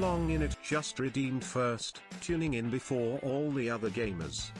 long in it. Just redeemed first, tuning in before all the other gamers.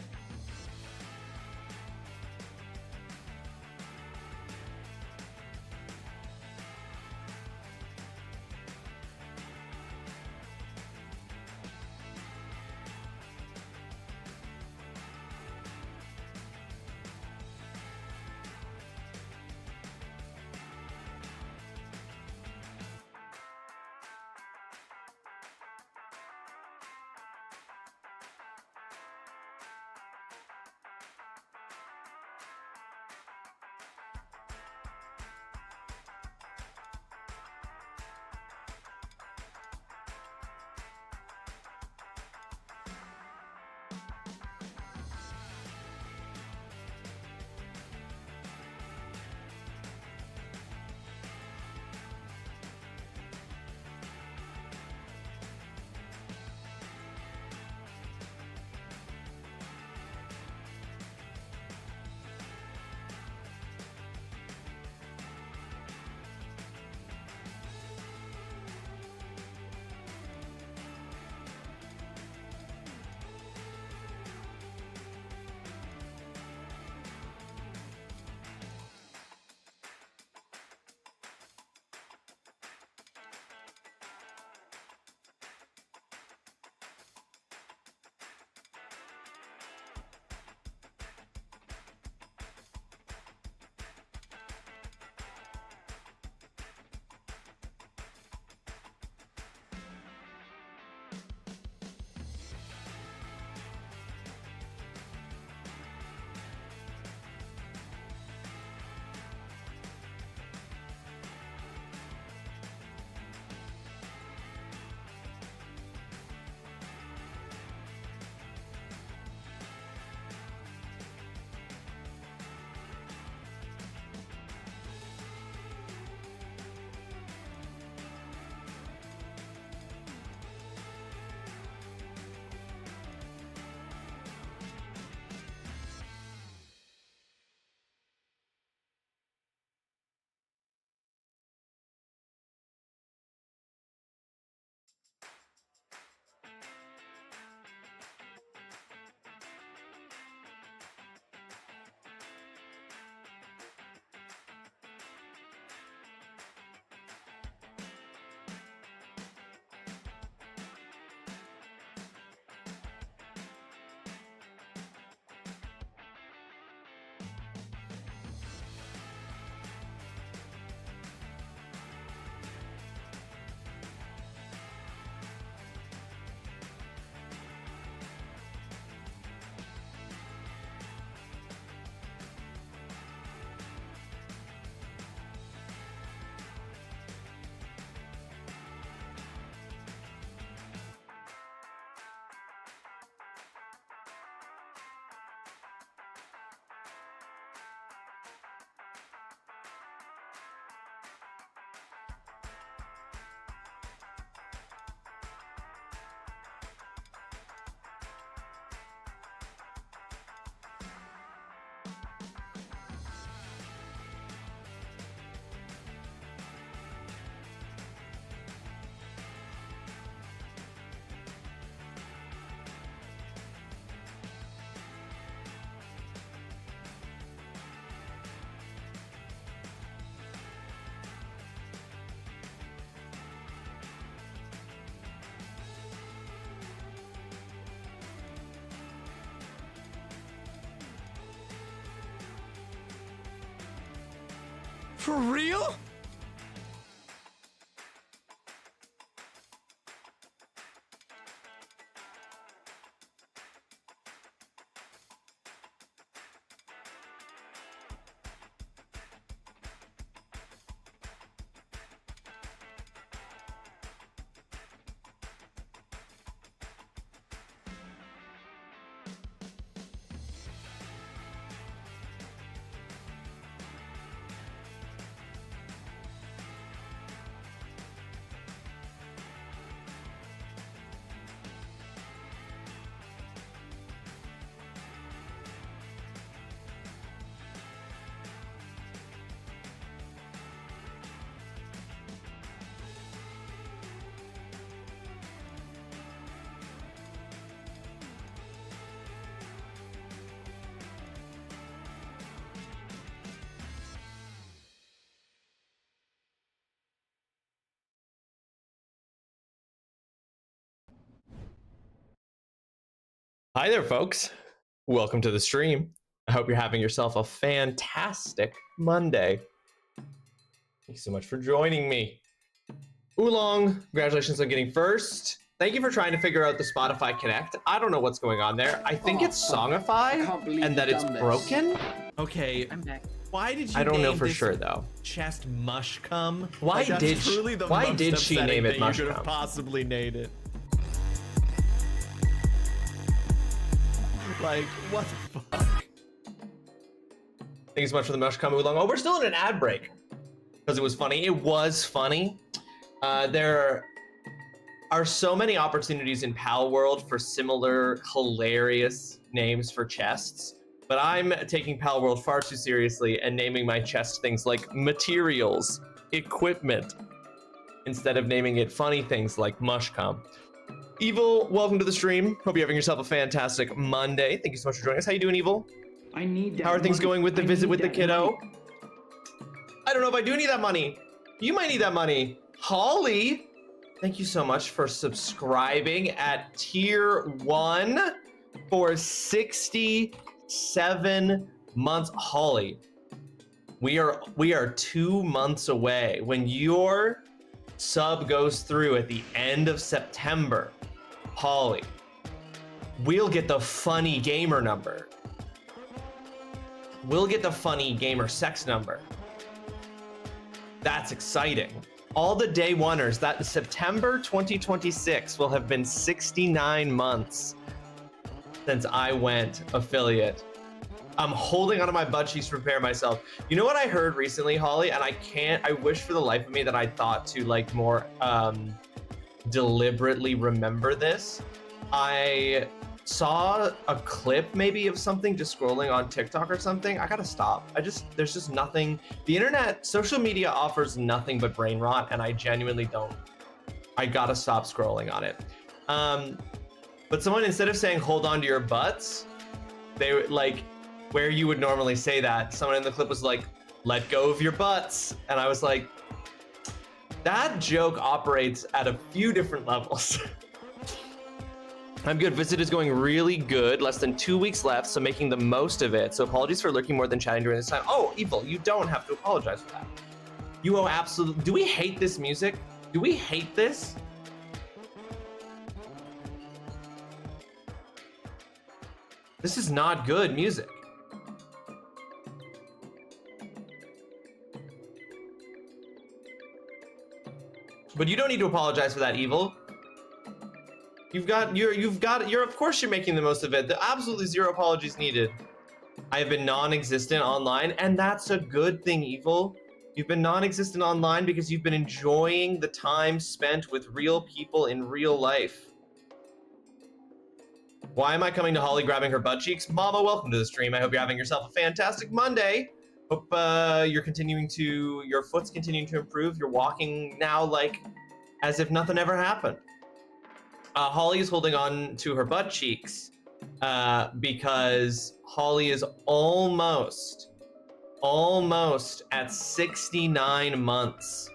For real? Hi there, folks. Welcome to the stream. I hope you're having yourself a fantastic Monday. Thank you so much for joining me. Oolong, congratulations on getting first. Thank you for trying to figure out the Spotify Connect. I don't know what's going on there. I think it's Songify and that it's broken. Okay, I'm back. why did you I don't know name for this sure though. chest Mushcum? Why Like, that's did truly the why most did she upsetting name it thing you could have Mushcum? possibly named it. Like, what the fuck? Thanks so much for the Mushcum Oolong. Oh, we're still in an ad break because it was funny. It was funny. There are so many opportunities in Pal World for similar hilarious names for chests, but I'm taking Pal World far too seriously and naming my chest things like materials, equipment, instead of naming it funny things like Mushcum. Evil, welcome to the stream. Hope you're having yourself a fantastic Monday. Thank you so much for joining us. How you doing, Evil? I need that. How are things money. going with the I visit need with the that kiddo? money. I don't know if I do need that money. You might need that money. Holly, thank you so much for subscribing at tier 1 for 67 months. Holly, we are 2 months away. When your sub goes through at the end of September, Holly, we'll get the funny gamer number. We'll get the funny gamer sex number. That's exciting. All the day oneers, that September 2026 will have been 69 months since I went affiliate. I'm holding onto my butt cheeks to prepare myself. You know what I heard recently, Holly? And I wish for the life of me that I thought to like more deliberately remember this. I saw a clip maybe of something just scrolling on TikTok or something. I gotta stop. There's just nothing. The internet, social media offers nothing but brain rot, and I genuinely don't. I gotta stop scrolling on it. But someone, instead of saying hold on to your butts, they like, where you would normally say that, someone in the clip was like, let go of your butts. And I was like, that joke operates at a few different levels. I'm good. Visit is going really good. Less than 2 weeks left, so making the most of it. So apologies for lurking more than chatting during this time. Oh, Evil, you don't have to apologize for that. You owe absolutely. Do we hate this music? Do we hate this? This is not good music. But you don't need to apologize for that, Evil. You're of course you're making the most of it. There absolutely zero apologies needed. I have been non-existent online, and that's a good thing, Evil. You've been non-existent online because you've been enjoying the time spent with real people in real life. Why am I coming to Holly grabbing her butt cheeks? Mama, welcome to the stream. I hope you're having yourself a fantastic Monday. Hope your foot's continuing to improve. You're walking now like as if nothing ever happened. Holly is holding on to her butt cheeks because Holly is almost at 69 months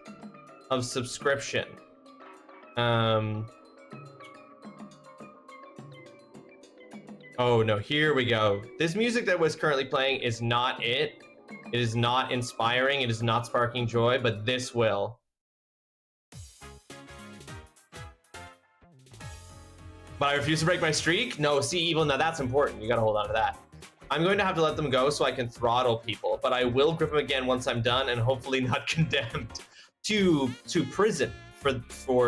of subscription. Oh no, here we go. This music that was currently playing is not it. It is not inspiring. It is not sparking joy, but this will. But I refuse to break my streak? No, see, Evil, now that's important. You gotta hold on to that. I'm going to have to let them go so I can throttle people, but I will grip them again once I'm done and hopefully not condemned to prison for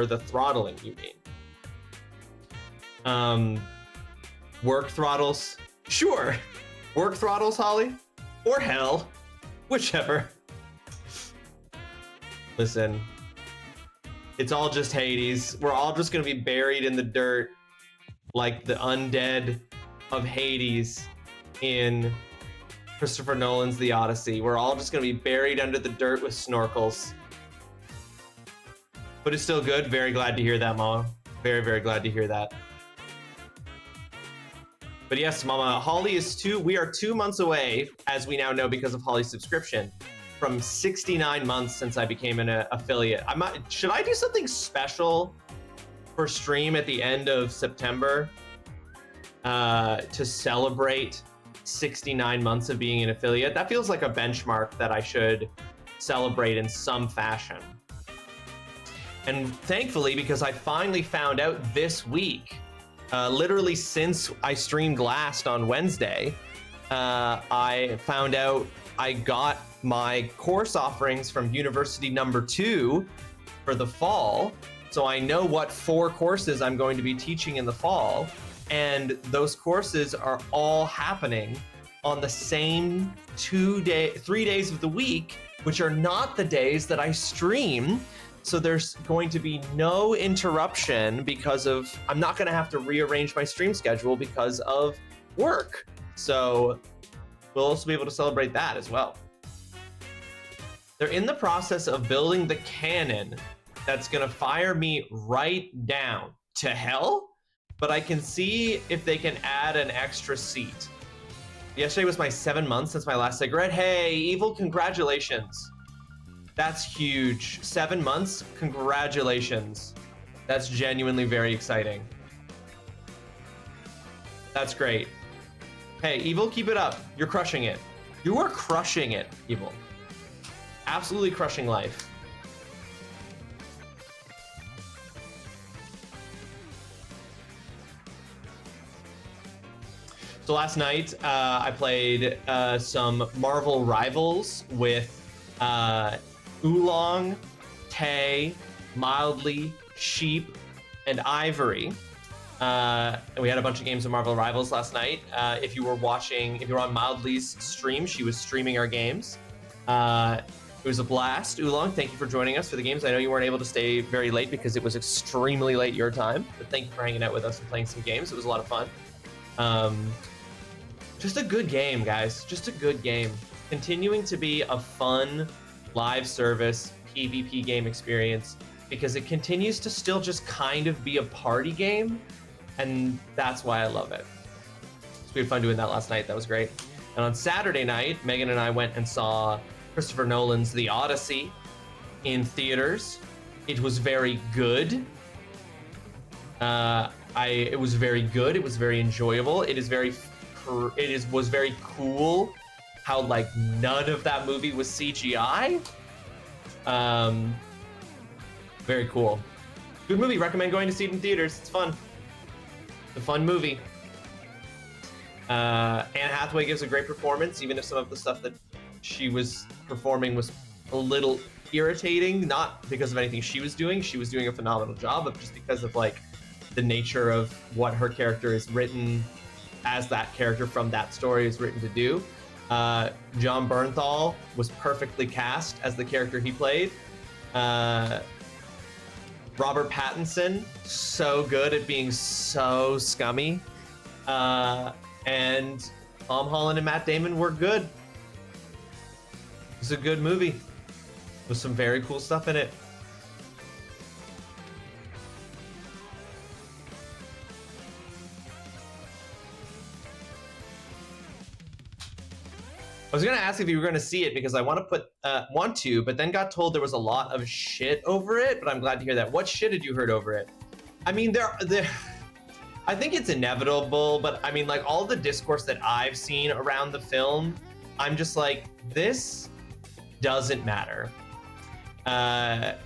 the throttling, you mean. Work throttles? Sure. Work throttles, Holly? Or hell. Whichever. Listen. It's all just Hades. We're all just gonna be buried in the dirt like the undead of Hades in Christopher Nolan's The Odyssey. We're all just gonna be buried under the dirt with snorkels. But it's still good. Very glad to hear that, Mama. Very, very glad to hear that. But yes, Mama, Holly is we are 2 months away, as we now know because of Holly's subscription, from 69 months since I became an affiliate. Should I do something special for stream at the end of September? to celebrate 69 months of being an affiliate. That feels like a benchmark that I should celebrate in some fashion. And thankfully, because I finally found out this week, literally since I streamed last on Wednesday, I found out I got my course offerings from University number 2 for the fall. So I know what 4 courses I'm going to be teaching in the fall. And those courses are all happening on the same 3 days of the week, which are not the days that I stream. So there's going to be no interruption because of, I'm not going to have to rearrange my stream schedule because of work. So we'll also be able to celebrate that as well. They're in the process of building the cannon that's going to fire me right down to hell, but I can see if they can add an extra seat. Yesterday was my 7 months since my last cigarette. Hey, Evil, congratulations. That's huge. 7 months, congratulations. That's genuinely very exciting. That's great. Hey, Evil, keep it up. You're crushing it. You are crushing it, Evil. Absolutely crushing life. So last night, I played some Marvel Rivals with Oolong, Tay, Mildly, Sheep, and Ivory. And we had a bunch of games of Marvel Rivals last night. If you were on Mildly's stream, she was streaming our games. It was a blast. Oolong, thank you for joining us for the games. I know you weren't able to stay very late because it was extremely late your time, but thank you for hanging out with us and playing some games. It was a lot of fun. Just a good game, guys. Just a good game. Continuing to be a fun live service PvP game experience because it continues to still just kind of be a party game, and that's why I love it. So we had fun doing that last night. That was great. And on Saturday night, Megan and I went and saw Christopher Nolan's The Odyssey in theaters. It was very good. It was very good. It was very enjoyable. Was very cool how like none of that movie was CGI. Very cool. Good movie. Recommend going to see it in theaters. It's fun. It's a fun movie. Anne Hathaway gives a great performance, even if some of the stuff that she was performing was a little irritating, not because of anything she was doing. She was doing a phenomenal job, but just because of like the nature of what her character is written as that character from that story is written to do. John Bernthal was perfectly cast as the character he played. Robert Pattinson, so good at being so scummy. And Tom Holland and Matt Damon were good. It was a good movie with some very cool stuff in it. I was gonna ask if you were gonna see it because I want to, but then got told there was a lot of shit over it. But I'm glad to hear that. What shit had you heard over it? I mean, I think it's inevitable, but I mean, like all the discourse that I've seen around the film, I'm just like, this doesn't matter. And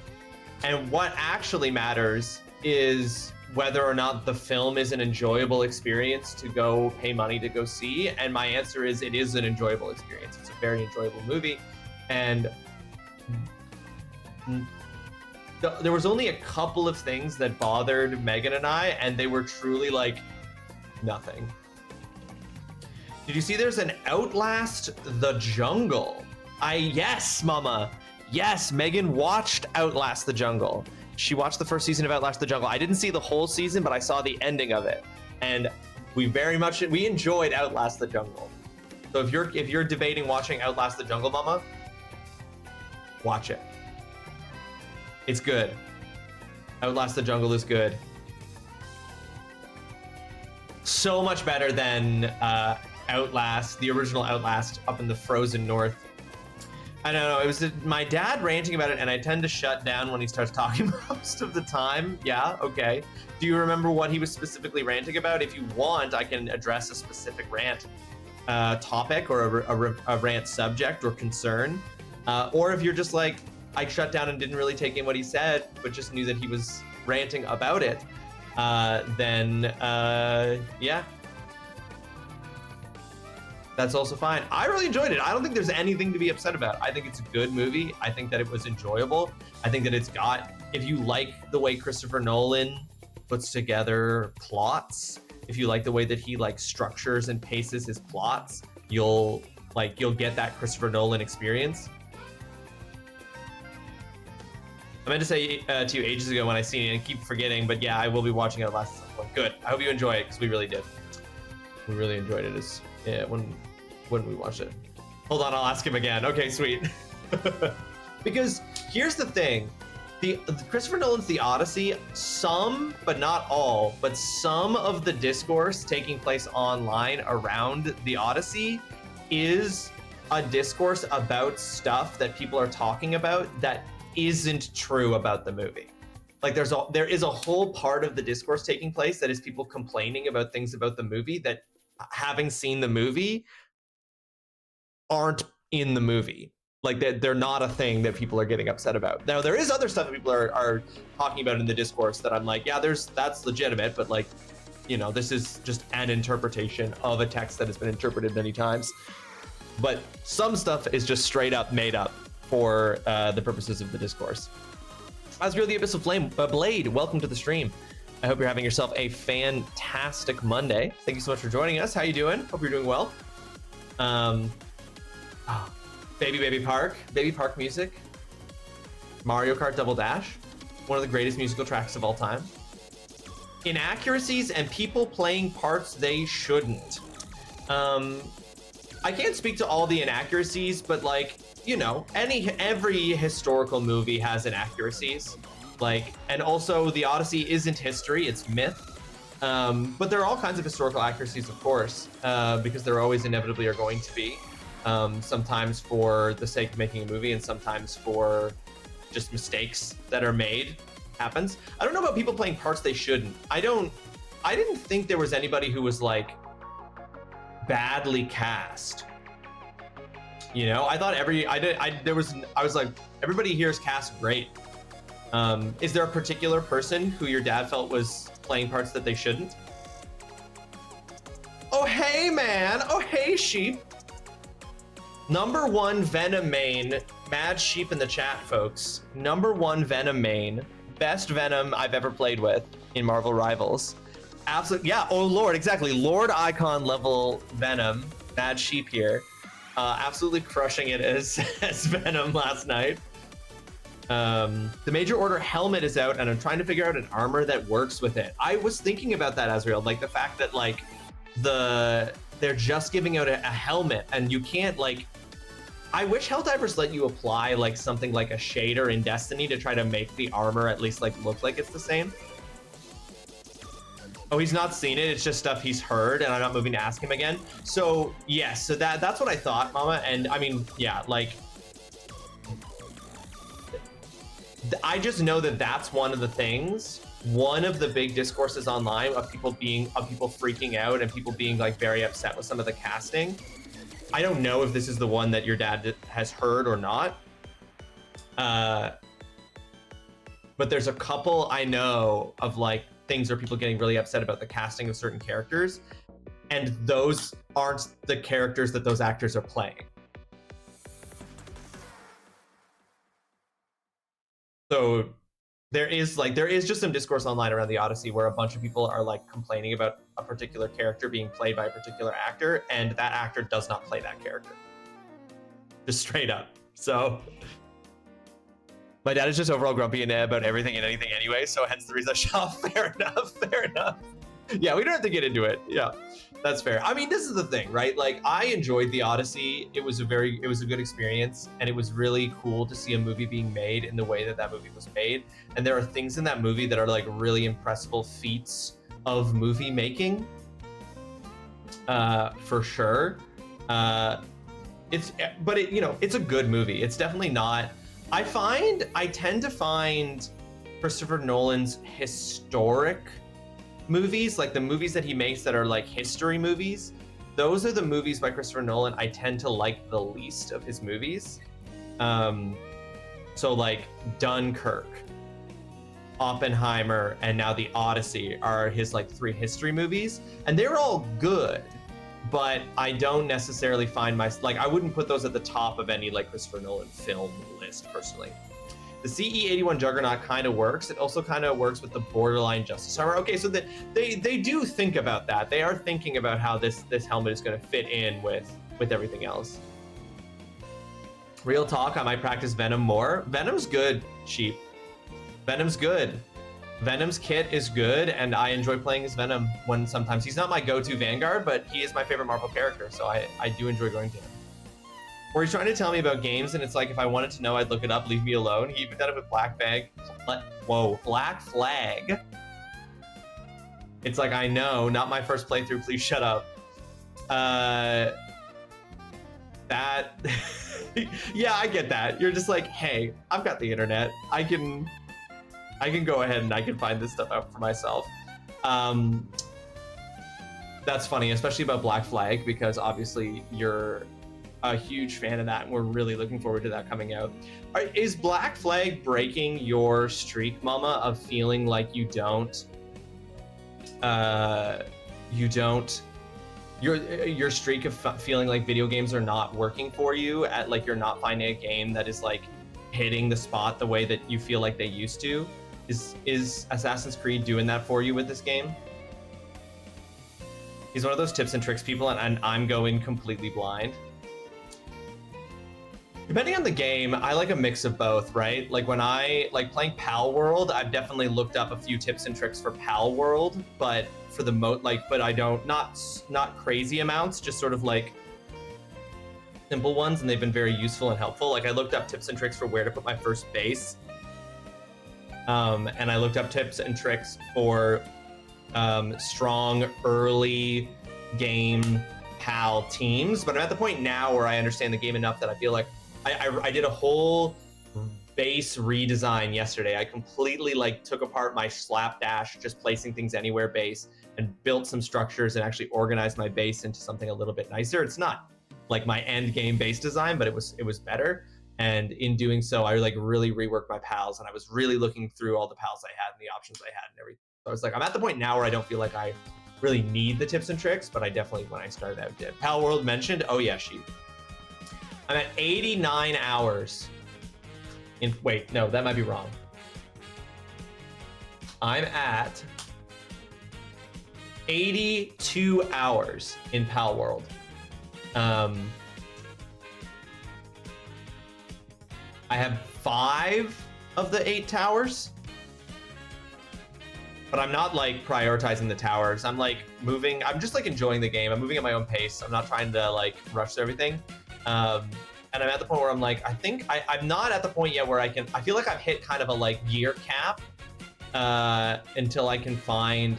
what actually matters is whether or not the film is an enjoyable experience to go pay money to go see. And my answer is it is an enjoyable experience. It's a very enjoyable movie. And there was only a couple of things that bothered Megan and I, and they were truly like nothing. Did you see there's an Outlast the Jungle? Yes, mama. Yes, Megan watched Outlast the Jungle. She watched the first season of Outlast the Jungle. I didn't see the whole season, but I saw the ending of it. And we enjoyed Outlast the Jungle. So if you're debating watching Outlast the Jungle, mama, watch it. It's good. Outlast the Jungle is good. So much better than Outlast, the original Outlast up in the frozen north. I don't know. It was my dad ranting about it, and I tend to shut down when he starts talking most of the time. Yeah, okay. Do you remember what he was specifically ranting about? If you want, I can address a specific rant topic or a rant subject or concern. Or if you're just like, I shut down and didn't really take in what he said, but just knew that he was ranting about it, then yeah. That's also fine. I really enjoyed it. I don't think there's anything to be upset about. I think it's a good movie. I think that it was enjoyable. I think that it's got, if you like the way Christopher Nolan puts together plots, if you like the way that he like structures and paces his plots, you'll get that Christopher Nolan experience. I meant to say to you ages ago when I seen it and keep forgetting, but yeah, I will be watching it last one. Good. I hope you enjoy it because we really did. We really enjoyed it when we watched it. Hold on, I'll ask him again. Okay, sweet. Because here's the thing. The Christopher Nolan's The Odyssey, some, but not all, but some of the discourse taking place online around The Odyssey is a discourse about stuff that people are talking about that isn't true about the movie. Like there is a whole part of the discourse taking place that is people complaining about things about the movie that, having seen the movie, aren't in the movie. Like they're not a thing that people are getting upset about. Now there is other stuff that people are talking about in the discourse that I'm like, yeah, that's legitimate, but like, you know, this is just an interpretation of a text that has been interpreted many times. But some stuff is just straight up made up for the purposes of the discourse. Asriel the Abyssal Flame, Blade, welcome to the stream. I hope you're having yourself a fantastic Monday. Thank you so much for joining us. How you doing? Hope you're doing well. Baby Park music. Mario Kart Double Dash, one of the greatest musical tracks of all time. Inaccuracies and people playing parts they shouldn't. I can't speak to all the inaccuracies, but like, you know, every historical movie has inaccuracies. Like, and also The Odyssey isn't history, it's myth. But there are all kinds of historical accuracies, of course, because there always inevitably are going to be. Sometimes for the sake of making a movie and sometimes for just mistakes that are made. Happens. I don't know about people playing parts they shouldn't. I didn't think there was anybody who was like badly cast. You know, I thought I was like, everybody here is cast great. Is there a particular person who your dad felt was playing parts that they shouldn't? Oh, hey, man. Oh, hey, sheep. Number one Venom main, Mad Sheep in the chat, folks. Number one Venom main, best Venom I've ever played with in Marvel Rivals. Absolutely, yeah, oh Lord, exactly. Lord Icon level Venom, Mad Sheep here. Absolutely crushing it as Venom last night. The Major Order helmet is out and I'm trying to figure out an armor that works with it. I was thinking about that, Asriel, like the fact that like they're just giving out a helmet and you can't like, I wish Helldivers let you apply like something like a shader in Destiny to try to make the armor at least like look like it's the same. Oh, he's not seen it. It's just stuff he's heard and I'm not moving to ask him again. So yes, so that's what I thought, Mama. And I mean, yeah, like I just know that that's one of the things, one of the big discourses online of people freaking out and people being like very upset with some of the casting. I don't know if this is the one that your dad has heard or not. But there's a couple I know of like things where people getting really upset about the casting of certain characters, and those aren't the characters that those actors are playing. So there is just some discourse online around the Odyssey where a bunch of people are like complaining about a particular character being played by a particular actor, and that actor does not play that character. Just straight up. So my dad is just overall grumpy about everything and anything anyway, so hence the reason I shut off. Fair enough. Yeah, we don't have to get into it. Yeah, that's fair. I mean, this is the thing, right? Like, I enjoyed The Odyssey. It was a good experience, and it was really cool to see a movie being made in the way that movie was made. And there are things in that movie that are like really impressive feats of movie making, for sure. but it, you know, it's a good movie. It's definitely not. I tend to find Christopher Nolan's historic movies, like the movies that he makes that are like history movies, those are the movies by Christopher Nolan I tend to like the least of his movies. So like Dunkirk, Oppenheimer, and now The Odyssey are his like 3 history movies, and they're all good, but I don't necessarily find like I wouldn't put those at the top of any like Christopher Nolan film list personally. The CE81 Juggernaut kind of works. It also kind of works with the borderline Justice Armor. Okay, so they do think about that. They are thinking about how this helmet is going to fit in with everything else. Real talk, I might practice Venom more. Venom's good, Sheep. Venom's good. Venom's kit is good, and I enjoy playing as Venom when sometimes. He's not my go-to Vanguard, but he is my favorite Marvel character, so I do enjoy going to him. Or he's trying to tell me about games, and it's like, if I wanted to know, I'd look it up, leave me alone. He even done it with Black Flag. It's like, I know, not my first playthrough, please shut up. Yeah, I get that. You're just like, hey, I've got the internet. I can go ahead and I can find this stuff out for myself. That's funny, especially about Black Flag, because obviously you're a huge fan of that, and we're really looking forward to that coming out. Is Black Flag breaking your streak, Mama, of feeling like your streak of feeling like video games are not working for you, at like you're not finding a game that is like hitting the spot the way that you feel like they used to? Is Assassin's Creed doing that for you with this game? He's one of those tips and tricks people, and I'm going completely blind. Depending on the game, I like a mix of both, right? Like when I like playing Pal World, I've definitely looked up a few tips and tricks for Pal World, but for the but I don't, not crazy amounts, just sort of like simple ones, and they've been very useful and helpful. Like I looked up tips and tricks for where to put my first base. And I looked up tips and tricks for strong early game PAL teams, but I'm at the point now where I understand the game enough that I feel like I did a whole base redesign yesterday. I completely like took apart my slapdash, just placing things anywhere base, and built some structures and actually organized my base into something a little bit nicer. It's not like my end game base design, but it was better. And in doing so, I like really reworked my pals, and I was really looking through all the pals I had and the options I had and everything. So I was like, I'm at the point now where I don't feel like I really need the tips and tricks, but I definitely, when I started out, did. Pal World mentioned, oh yeah, Sheep. I'm at 89 hours. Wait, no, that might be wrong. I'm at 82 hours in Pal World. I have 5 of the 8 towers, but I'm not like prioritizing the towers. I'm like moving, I'm just like enjoying the game. I'm moving at my own pace. I'm not trying to like rush through everything. And I'm at the point where I'm like, I think I'm not at the point yet where I feel like I've hit kind of a like gear cap until I can find,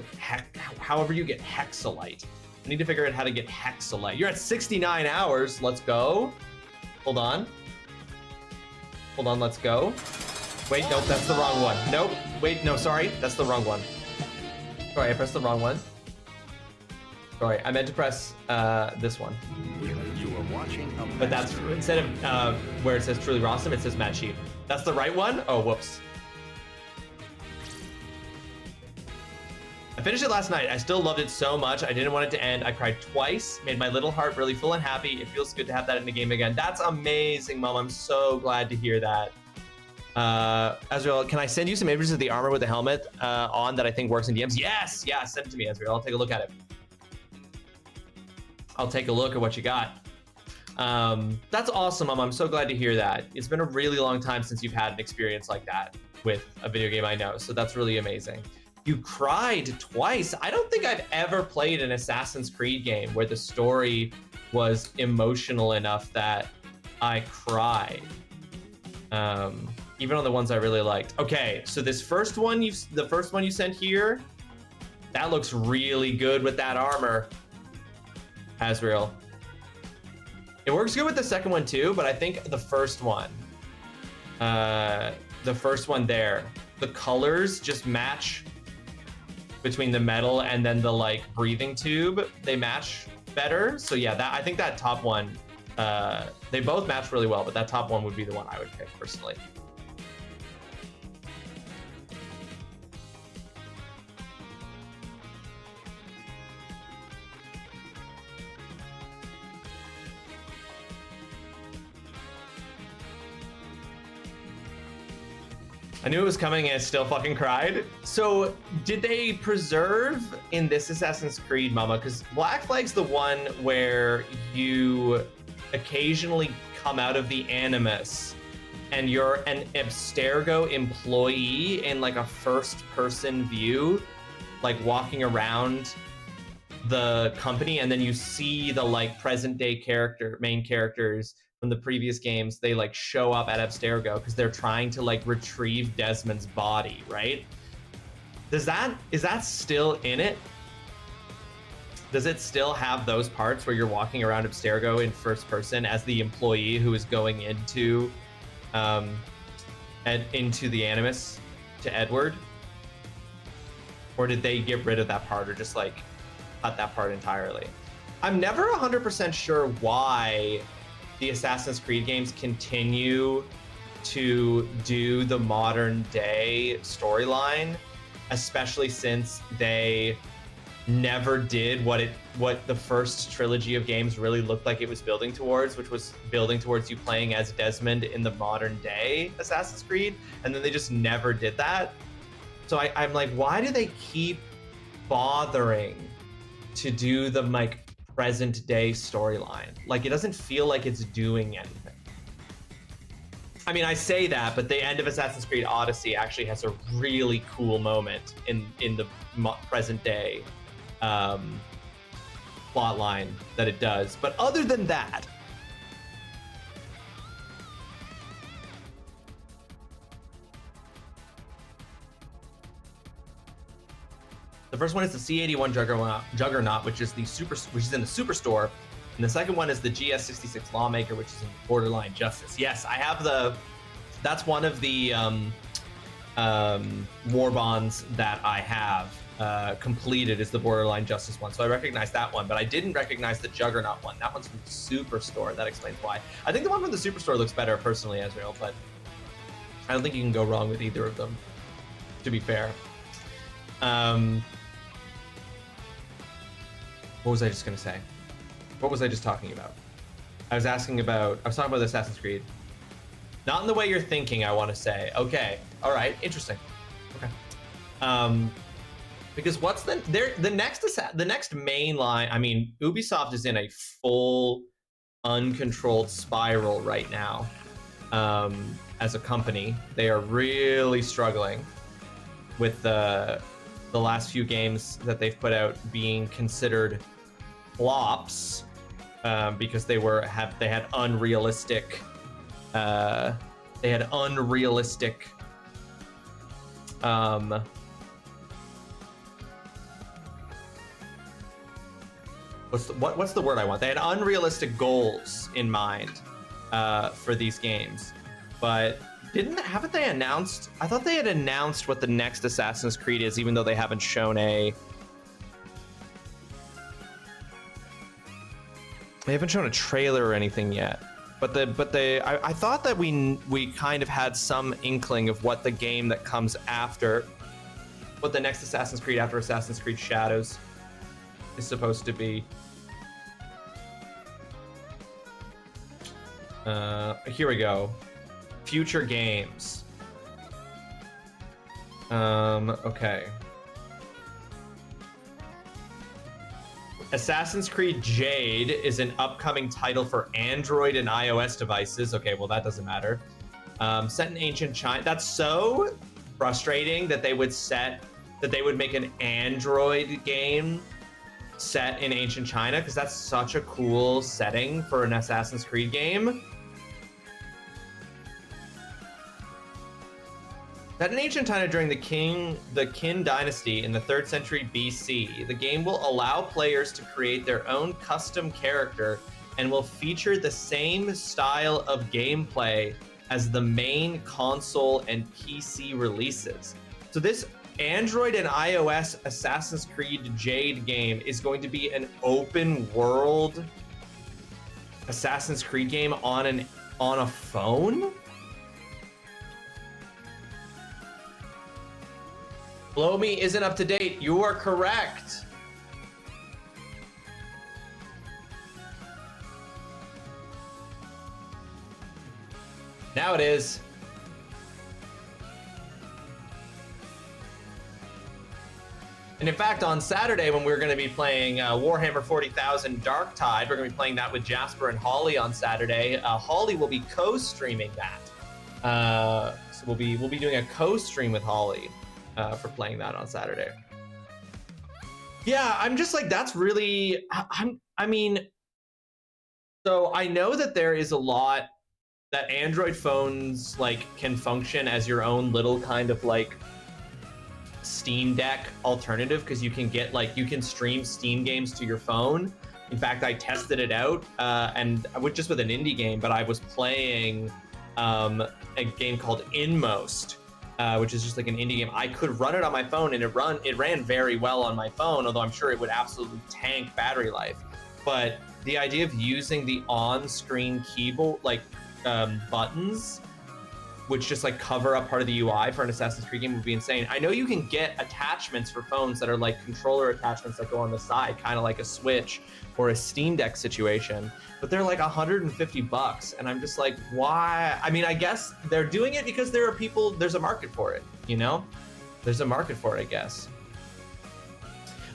however you get Hexalite. I need to figure out how to get Hexalite. You're at 69 hours, let's go. Hold on, let's go. Wait, nope, that's the wrong one. Nope, wait, no, sorry, that's the wrong one. Sorry, I pressed the wrong one. Sorry, I meant to press this one. You are watching but that's, instead of where it says TrulyRawesome, it says Mad Sheep. That's the right one? Oh, whoops. I finished it last night. I still loved it so much. I didn't want it to end. I cried twice, made my little heart really full and happy. It feels good to have that in the game again. That's amazing, Mom. I'm so glad to hear that. Ezreal, can I send you some images of the armor with the helmet on that I think works in DMs? Yes, yeah, send it to me, Ezreal. I'll take a look at it. I'll take a look at what you got. That's awesome, Mom. I'm so glad to hear that. It's been a really long time since you've had an experience like that with a video game I know, so that's really amazing. You cried twice. I don't think I've ever played an Assassin's Creed game where the story was emotional enough that I cried. Even on the ones I really liked. Okay, so this first one, the first one you sent here, that looks really good with that armor, Azrael. It works good with the second one too, but I think the first one there, the colors just match between the metal and then the like breathing tube. They match better. So yeah, I think that top one, they both match really well, but that top one would be the one I would pick personally. I knew it was coming and I still fucking cried. So did they preserve in this Assassin's Creed, Mama? Because Black Flag's the one where you occasionally come out of the Animus and you're an Abstergo employee in like a first person view, like walking around the company, and then you see the like present day main characters from the previous games. They like show up at Abstergo because they're trying to like retrieve Desmond's body, right? Is that still in it? Does it still have those parts where you're walking around Abstergo in first person as the employee who is going into the Animus to Edward? Or did they get rid of that part or just like cut that part entirely? I'm never 100% sure why the Assassin's Creed games continue to do the modern day storyline, especially since they never did what the first trilogy of games really looked like it was building towards, which was building towards you playing as Desmond in the modern day Assassin's Creed, and then they just never did that. So I'm like, why do they keep bothering to do the like present day storyline? Like, it doesn't feel like it's doing anything. I mean, I say that, but the end of Assassin's Creed Odyssey actually has a really cool moment in the present day plot line that it does. But other than that, the first one is the C81 Juggernaut, which is in the Superstore, and the second one is the GS66 Lawmaker, which is in Borderline Justice. Yes, I have that's one of the war bonds that I have completed, is the Borderline Justice one. So I recognize that one, but I didn't recognize the Juggernaut one. That one's from the Superstore. That explains why. I think the one from the Superstore looks better personally, Ezreal, but I don't think you can go wrong with either of them, to be fair. What was I just gonna say? What was I just talking about? I was talking about Assassin's Creed. Not in the way you're thinking, I want to say. Okay, all right, interesting. Okay. Because what's the next main line? I mean, Ubisoft is in a full uncontrolled spiral right now. As a company, they are really struggling with the last few games that they've put out being considered flops, because they had unrealistic what's the word I want? They had unrealistic goals in mind for these games, but haven't they announced? I thought they had announced what the next Assassin's Creed is, even though they haven't shown a trailer or anything yet. But I thought that we kind of had some inkling of what the game that comes after, what the next Assassin's Creed after Assassin's Creed Shadows is supposed to be. Here we go. Future games. Okay. Assassin's Creed Jade is an upcoming title for Android and iOS devices. Okay, well, that doesn't matter. Set in ancient China. That's so frustrating that they would make an Android game set in ancient China, because that's such a cool setting for an Assassin's Creed game. Set in ancient China during the Qin dynasty in the 3rd century BC, the game will allow players to create their own custom character and will feature the same style of gameplay as the main console and PC releases. So this Android and iOS Assassin's Creed Jade game is going to be an open world Assassin's Creed game on a phone? Blow Me isn't up to date. You are correct. Now it is. And in fact, on Saturday, when we're going to be playing Warhammer 40,000 Dark Tide, we're going to be playing that with Jasper and Holly on Saturday. Holly will be co-streaming that. So we'll be doing a co-stream with Holly for playing that on Saturday. Yeah, I'm just like, that's really, I mean, so I know that there is a lot that Android phones like can function as your own little kind of like Steam Deck alternative, because you can get like, you can stream Steam games to your phone. In fact, I tested it out and just with an indie game, but I was playing a game called Inmost, which is just like an indie game. I could run it on my phone and it ran very well on my phone, although I'm sure it would absolutely tank battery life. But the idea of using the on-screen keyboard, like buttons, which just like cover up part of the UI for an Assassin's Creed game, would be insane. I know you can get attachments for phones that are like controller attachments that go on the side, kind of like a Switch or a Steam Deck situation, but they're like $150. And I'm just like, why? I mean, I guess they're doing it because there are people, there's a market for it, you know? There's a market for it, I guess.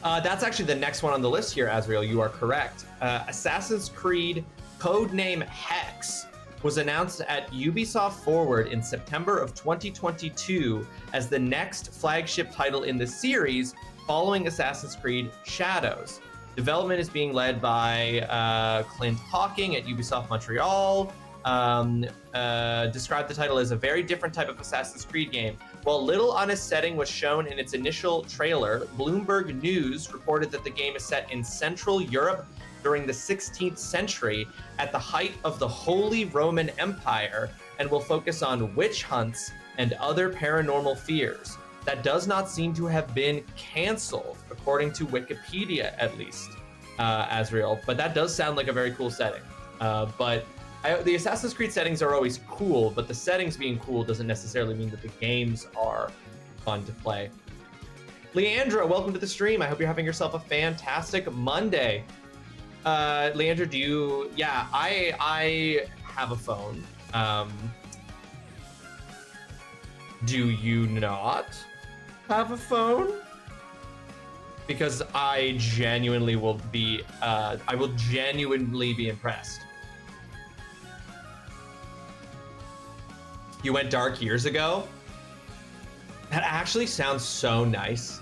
That's actually the next one on the list here, Azriel, you are correct. Assassin's Creed Codename Hex was announced at Ubisoft Forward in September of 2022 as the next flagship title in the series following Assassin's Creed Shadows. Development is being led by Clint Hawking at Ubisoft Montreal. Described the title as a very different type of Assassin's Creed game. While little on its setting was shown in its initial trailer, Bloomberg News reported that the game is set in Central Europe during the 16th century at the height of the Holy Roman Empire and will focus on witch hunts and other paranormal fears. That does not seem to have been canceled, according to Wikipedia at least, Azriel. But that does sound like a very cool setting. The Assassin's Creed settings are always cool, but the settings being cool doesn't necessarily mean that the games are fun to play. Leandra, welcome to the stream. I hope you're having yourself a fantastic Monday. Leandra, do you? Yeah, I have a phone. Do you not have a phone? Because I genuinely will be. I will genuinely be impressed. You went dark years ago? That actually sounds so nice.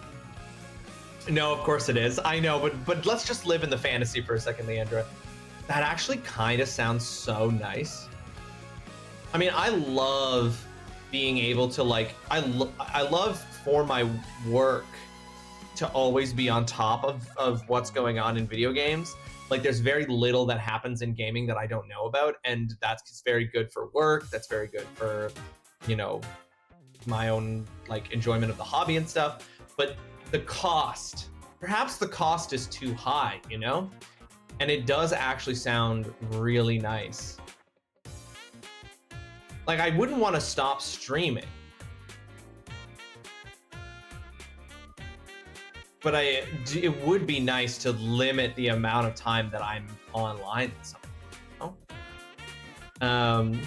No, of course it is. I know, but let's just live in the fantasy for a second, Leandra. That actually kind of sounds so nice. I mean, I love being able to like, I love for my work to always be on top of what's going on in video games. Like there's very little that happens in gaming that I don't know about, and that's very good for work. That's very good for, you know, my own like enjoyment of the hobby and stuff. But the cost, perhaps the cost is too high, you know? And it does actually sound really nice. Like I wouldn't want to stop streaming. But it would be nice to limit the amount of time that I'm online with someone, you know?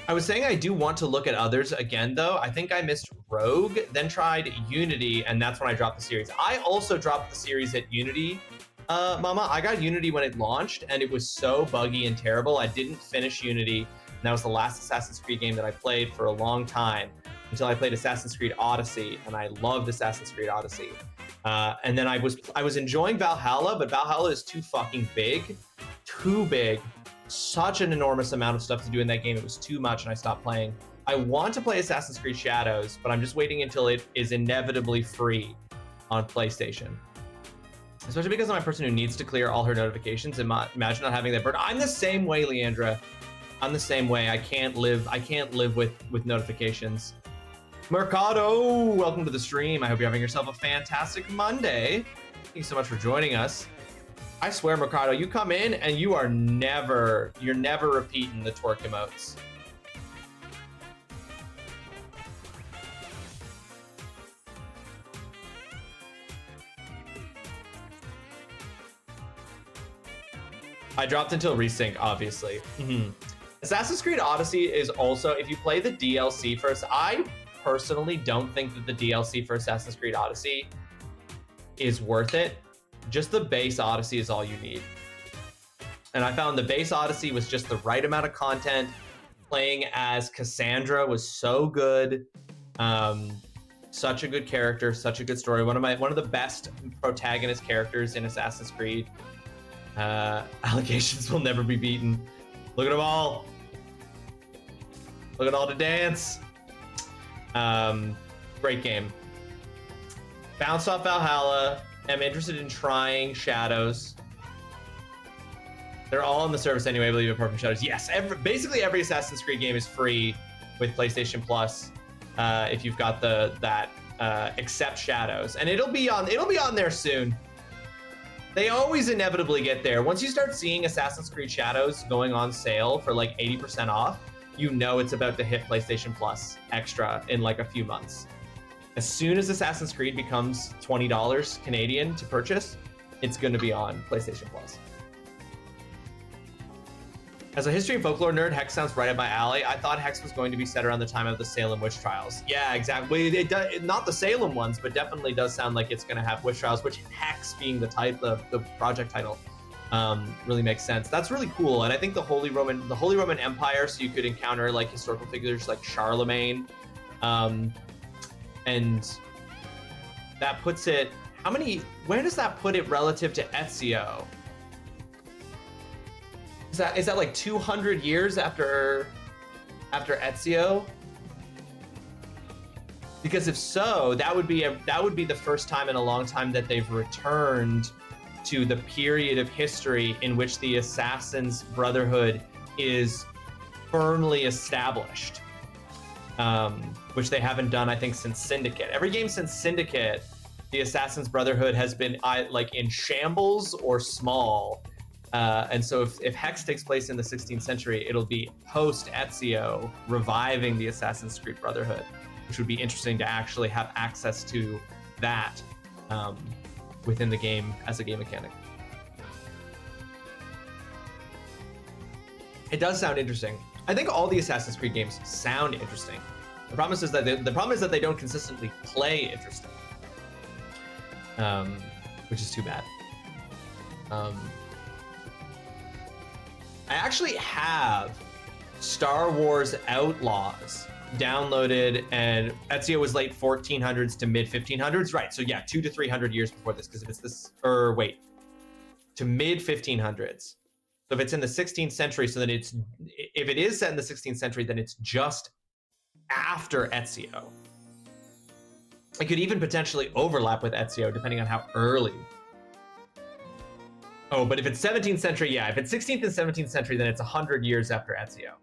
I was saying I do want to look at others again, though. I think I missed Rogue, then tried Unity, and that's when I dropped the series. I also dropped the series at Unity, Mama. I got Unity when it launched, and it was so buggy and terrible. I didn't finish Unity, and that was the last Assassin's Creed game that I played for a long time, until I played Assassin's Creed Odyssey, and I loved Assassin's Creed Odyssey. And then I was enjoying Valhalla, but Valhalla is too fucking big, too big. Such an enormous amount of stuff to do in that game. It was too much and I stopped playing. I want to play Assassin's Creed Shadows, but I'm just waiting until it is inevitably free on PlayStation. Especially because I'm a person who needs to clear all her notifications. Imagine not having that burn. I'm the same way, Leandra. I'm the same way. I can't live with notifications. Mercado, welcome to the stream. I hope you're having yourself a fantastic Monday. Thank you so much for joining us. I swear, Mercado, you come in and you're never repeating the twerk emotes. I dropped until resync, obviously. Assassin's Creed Odyssey is also, if you play the DLC first, I personally don't think that the DLC for Assassin's Creed Odyssey is worth it. Just the base Odyssey is all you need. And I found the base Odyssey was just the right amount of content. Playing as Cassandra was so good. Such a good character, such a good story. One of the best protagonist characters in Assassin's Creed. Allegations will never be beaten. Look at them all. Look at all the dance. Great game. Bounced off Valhalla. I'm interested in trying Shadows. They're all on the service anyway, I believe, apart from Shadows. Yes, basically every Assassin's Creed game is free with PlayStation Plus if you've got that except Shadows, and it'll be on there soon. They always inevitably get there. Once you start seeing Assassin's Creed Shadows going on sale for like 80% off, you know it's about to hit PlayStation Plus extra in like a few months. As soon as Assassin's Creed becomes $20 Canadian to purchase, it's going to be on PlayStation Plus. As a history and folklore nerd, Hex sounds right up my alley. I thought Hex was going to be set around the time of the Salem witch trials. Yeah, exactly. It does, not the Salem ones, but definitely does sound like it's going to have witch trials, which Hex being the project title really makes sense. That's really cool. And I think the Holy Roman Empire, so you could encounter like historical figures like Charlemagne, and that puts it, where does that put it relative to Ezio? Is that like 200 years after Ezio? Because if so, that would be the first time in a long time that they've returned to the period of history in which the Assassin's Brotherhood is firmly established, which they haven't done, I think, since Syndicate. Every game since Syndicate, the Assassin's Brotherhood has been like in shambles or small. And so if Hex takes place in the 16th century, it'll be post-Ezio reviving the Assassin's Creed Brotherhood, which would be interesting to actually have access to that within the game as a game mechanic. It does sound interesting. I think all the Assassin's Creed games sound interesting. The problem is that they don't consistently play interesting, which is too bad. I actually have Star Wars Outlaws downloaded, and Ezio was late 1400s to mid 1500s, right? So yeah, 200 to 300 years before this, because if it's this, or wait, to mid 1500s. So if it's in the 16th century, so then if it is set in the 16th century, then it's just after Ezio. It could even potentially overlap with Ezio, depending on how early. Oh, but if it's 17th century, yeah. If it's 16th and 17th century, then it's 100 years after Ezio.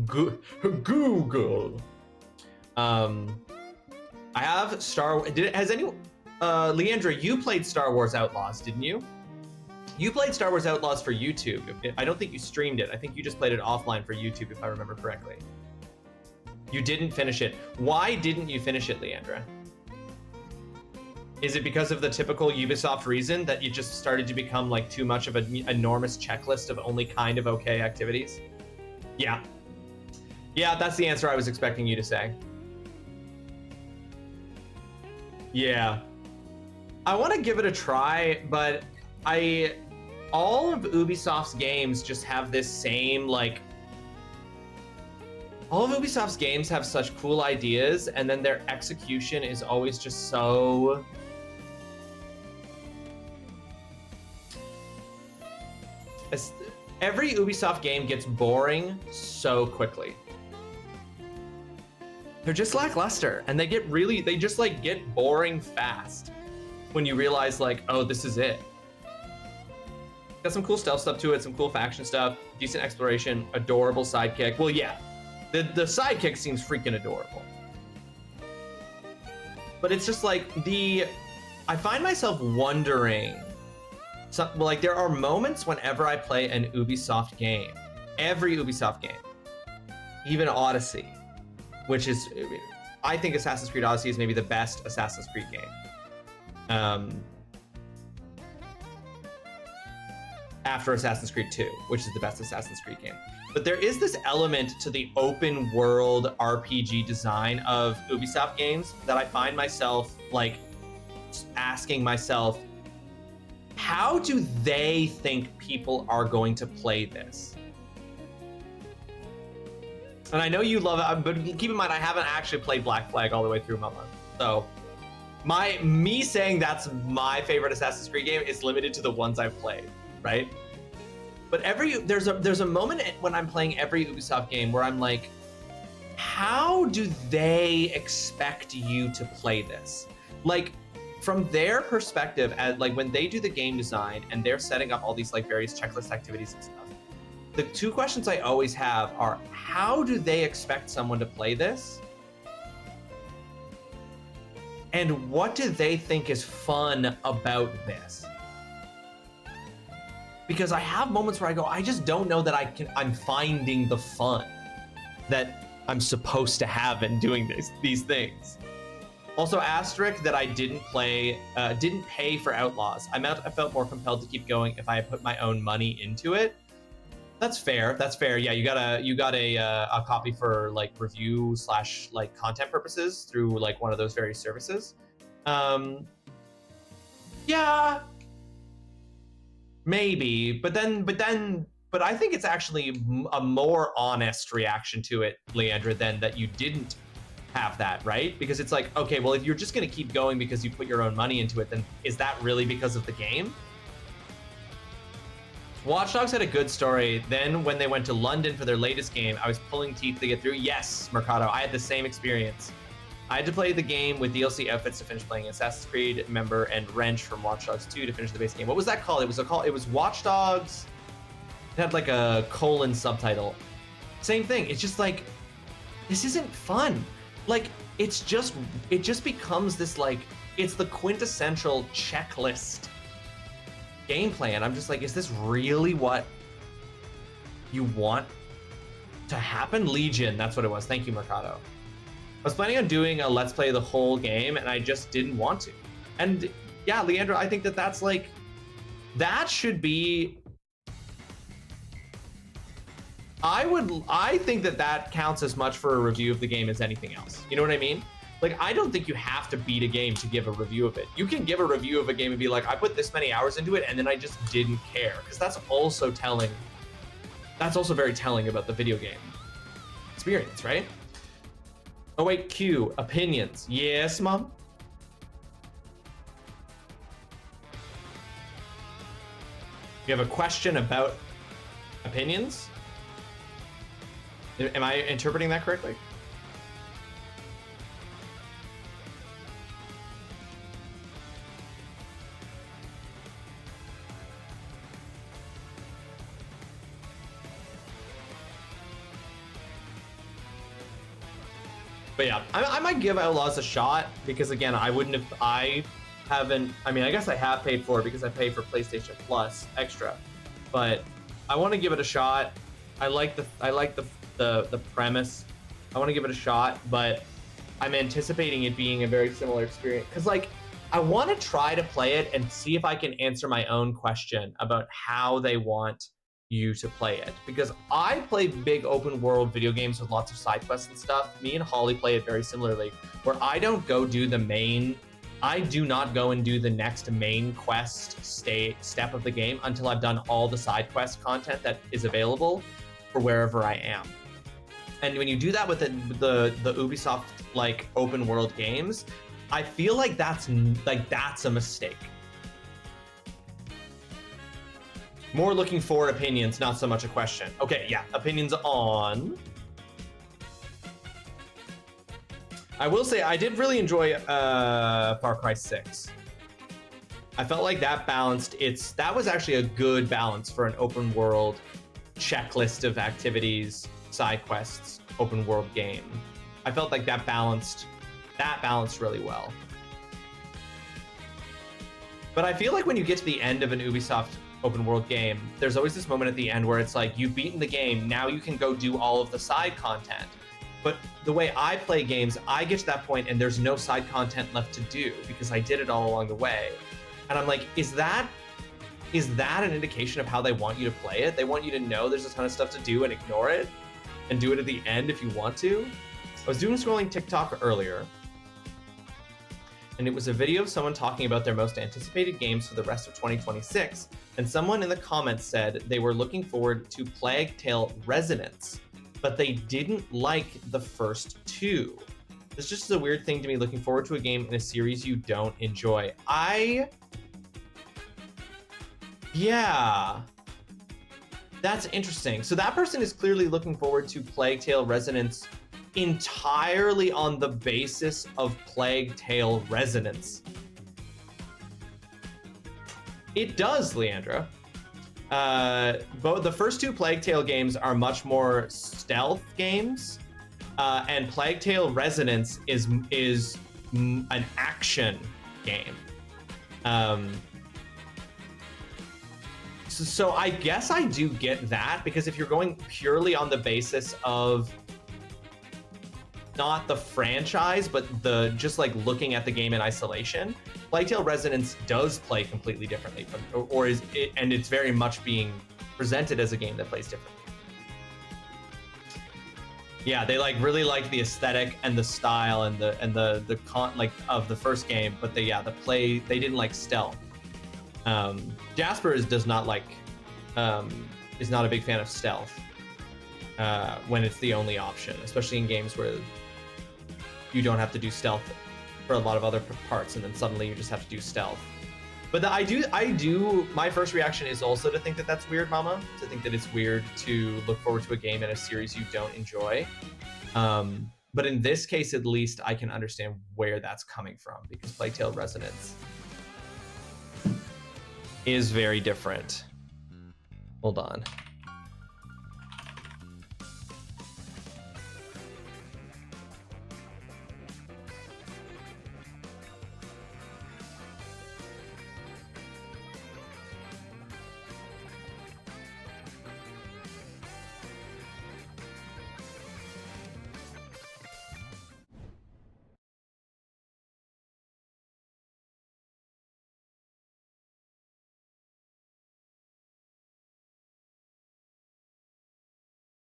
Google. I have Leandra, you played Star Wars Outlaws, didn't you? You played Star Wars Outlaws for YouTube. I don't think you streamed it. I think you just played it offline for YouTube, if I remember correctly. You didn't finish it. Why didn't you finish it, Leandra? Is it because of the typical Ubisoft reason that you just started to become like too much of an enormous checklist of only kind of okay activities? Yeah. Yeah, that's the answer I was expecting you to say. Yeah. I want to give it a try, but all of Ubisoft's games just have this same like, all of Ubisoft's games have such cool ideas, and then their execution is always just so... Every Ubisoft game gets boring so quickly. they're just lackluster, and they just like get boring fast when you realize like, oh, this is it. Got some cool stealth stuff to it, some cool faction stuff, decent exploration, adorable sidekick. Well, yeah, the sidekick seems freaking adorable. But it's just like I find myself wondering, like there are moments whenever I play an Ubisoft game, every Ubisoft game, even Odyssey, which is, I think Assassin's Creed Odyssey is maybe the best Assassin's Creed game. After Assassin's Creed 2, which is the best Assassin's Creed game. But there is this element to the open world RPG design of Ubisoft games that I find myself like asking myself, how do they think people are going to play this? And I know you love it, but keep in mind, I haven't actually played Black Flag all the way through my life. So me saying that's my favorite Assassin's Creed game is limited to the ones I've played, right? But there's a moment when I'm playing every Ubisoft game where I'm like, how do they expect you to play this? Like, from their perspective, as like when they do the game design and they're setting up all these like various checklist activities and stuff, the two questions I always have are, how do they expect someone to play this? And what do they think is fun about this? Because I have moments where I go, I just don't know that I'm finding the fun that I'm supposed to have in doing these things. Also, asterisk that I didn't pay for Outlaws. I felt more compelled to keep going if I had put my own money into it. That's fair. That's fair. Yeah, you got a copy for like review / like content purposes through like one of those various services. Yeah. Maybe, but I think it's actually a more honest reaction to it, Leandra, than that you didn't have that, right? Because it's like, okay, well, if you're just gonna keep going because you put your own money into it, then is that really because of the game? Watch Dogs had a good story. Then when they went to London for their latest game, I was pulling teeth to get through. Yes, Mercado, I had the same experience. I had to play the game with DLC outfits to finish playing Assassin's Creed member and Wrench from Watch Dogs 2 to finish the base game. What was that called? It was Watch Dogs. It had like a colon subtitle. Same thing. It's just like, this isn't fun. Like, it just becomes this like, it's the quintessential checklist gameplay. And I'm just like, is this really what you want to happen? Legion, that's what it was. Thank you, Mercado. I was planning on doing a Let's Play the whole game, and I just didn't want to. And yeah, Leandra, I think that's like, that should be, I think that counts as much for a review of the game as anything else. You know what I mean? Like, I don't think you have to beat a game to give a review of it. You can give a review of a game and be like, I put this many hours into it, and then I just didn't care. Because that's also telling, that's also very telling about the video game experience, right? Oh wait, Q, opinions. Yes, Mom? You have a question about opinions? Am I interpreting that correctly? But yeah, I might give Outlaws a shot because again, I guess I have paid for it because I paid for PlayStation Plus extra, but I want to give it a shot. I like the premise. I want to give it a shot, but I'm anticipating it being a very similar experience because like I want to try to play it and see if I can answer my own question about how they want you to play it, because I play big open world video games with lots of side quests and stuff. Me and Holly play it very similarly, where I don't go do the main, I do not go and do the next main quest step of the game until I've done all the side quest content that is available for wherever I am. And when you do that with the Ubisoft like open world games, I feel like that's a mistake. More looking for opinions, not so much a question. Okay, yeah, opinions on I will say I did really enjoy Far Cry 6. I felt like that that was actually a good balance for an open world checklist of activities, side quests, open world game. I felt like that balanced really well. But I feel like when you get to the end of an Ubisoft open world game, there's always this moment at the end where it's like, you've beaten the game, now you can go do all of the side content. But the way I play games, I get to that point and there's no side content left to do because I did it all along the way. And I'm like, is that an indication of how they want you to play it? They want you to know there's a ton of stuff to do and ignore it and do it at the end if you want to. I was doing scrolling TikTok earlier, and it was a video of someone talking about their most anticipated games for the rest of 2026. And someone in the comments said they were looking forward to Plague Tale Resonance, but they didn't like the first two. This just is a weird thing to me, looking forward to a game in a series you don't enjoy. Yeah, that's interesting. So that person is clearly looking forward to Plague Tale Resonance entirely on the basis of Plague Tale Resonance. It does, Leandra. Both the first two Plague Tale games are much more stealth games, and Plague Tale Resonance is an action game. So I guess I do get that, because if you're going purely on the basis of not the franchise, but just like looking at the game in isolation, Plague Tale Resonance does play completely differently from, and it's very much being presented as a game that plays differently. Yeah, they like really like the aesthetic and the style and the like of the first game, but they didn't like stealth. Jasper does not like is not a big fan of stealth when it's the only option, especially in games where you don't have to do stealth for a lot of other parts, and then suddenly you just have to do stealth. But I do. My first reaction is also to think that that's weird, Mama. To think that it's weird to look forward to a game in a series you don't enjoy. But in this case, at least, I can understand where that's coming from, because Plague Tale Resonance is very different. Hold on.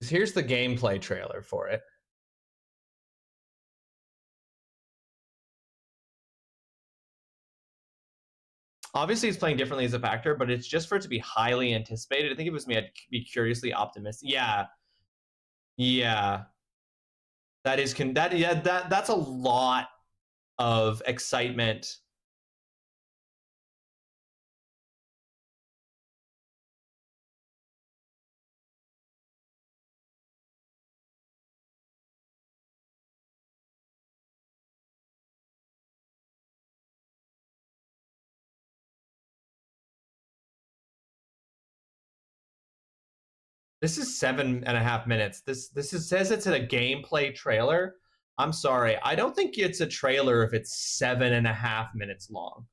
Here's the gameplay trailer for it. Obviously, it's playing differently as a factor, but it's just for it to be highly anticipated. I think if it was me, I'd be curiously optimistic. Yeah. That's a lot of excitement. This is 7.5 minutes. Says it's a gameplay trailer. I'm sorry. I don't think it's a trailer if it's 7.5 minutes long.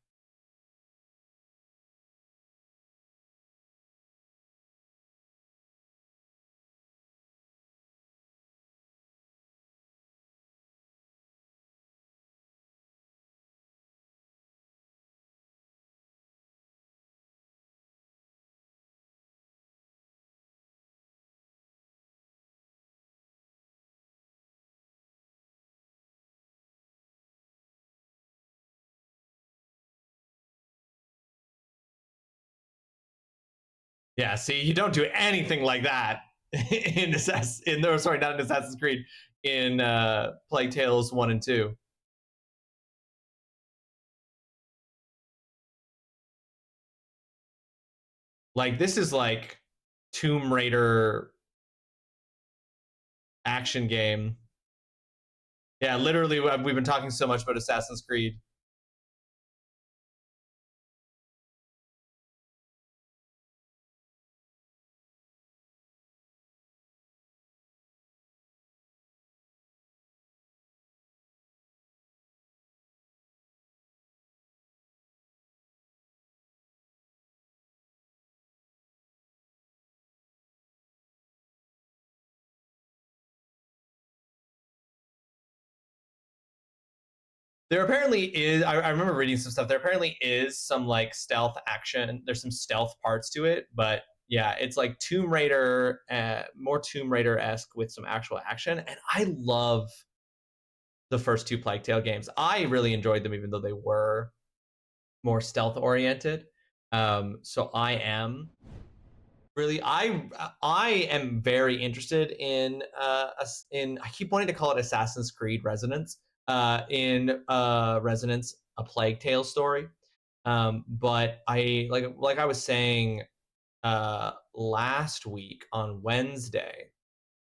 Yeah, see, you don't do anything like that in Assassin's Creed, in Plague Tales 1 and 2. Like, this is like Tomb Raider action game Yeah, literally, we've been talking so much about Assassin's Creed. There apparently is, I remember reading some stuff. There apparently is some like stealth action. There's some stealth parts to it, but yeah, it's like Tomb Raider, more Tomb Raider-esque with some actual action. And I love the first two Plague Tale games. I really enjoyed them, even though they were more stealth oriented. So I am really, I am very interested in I keep wanting to call it Assassin's Creed Resonance, in Resonance, a Plague Tale story. But I like I was saying last week on Wednesday,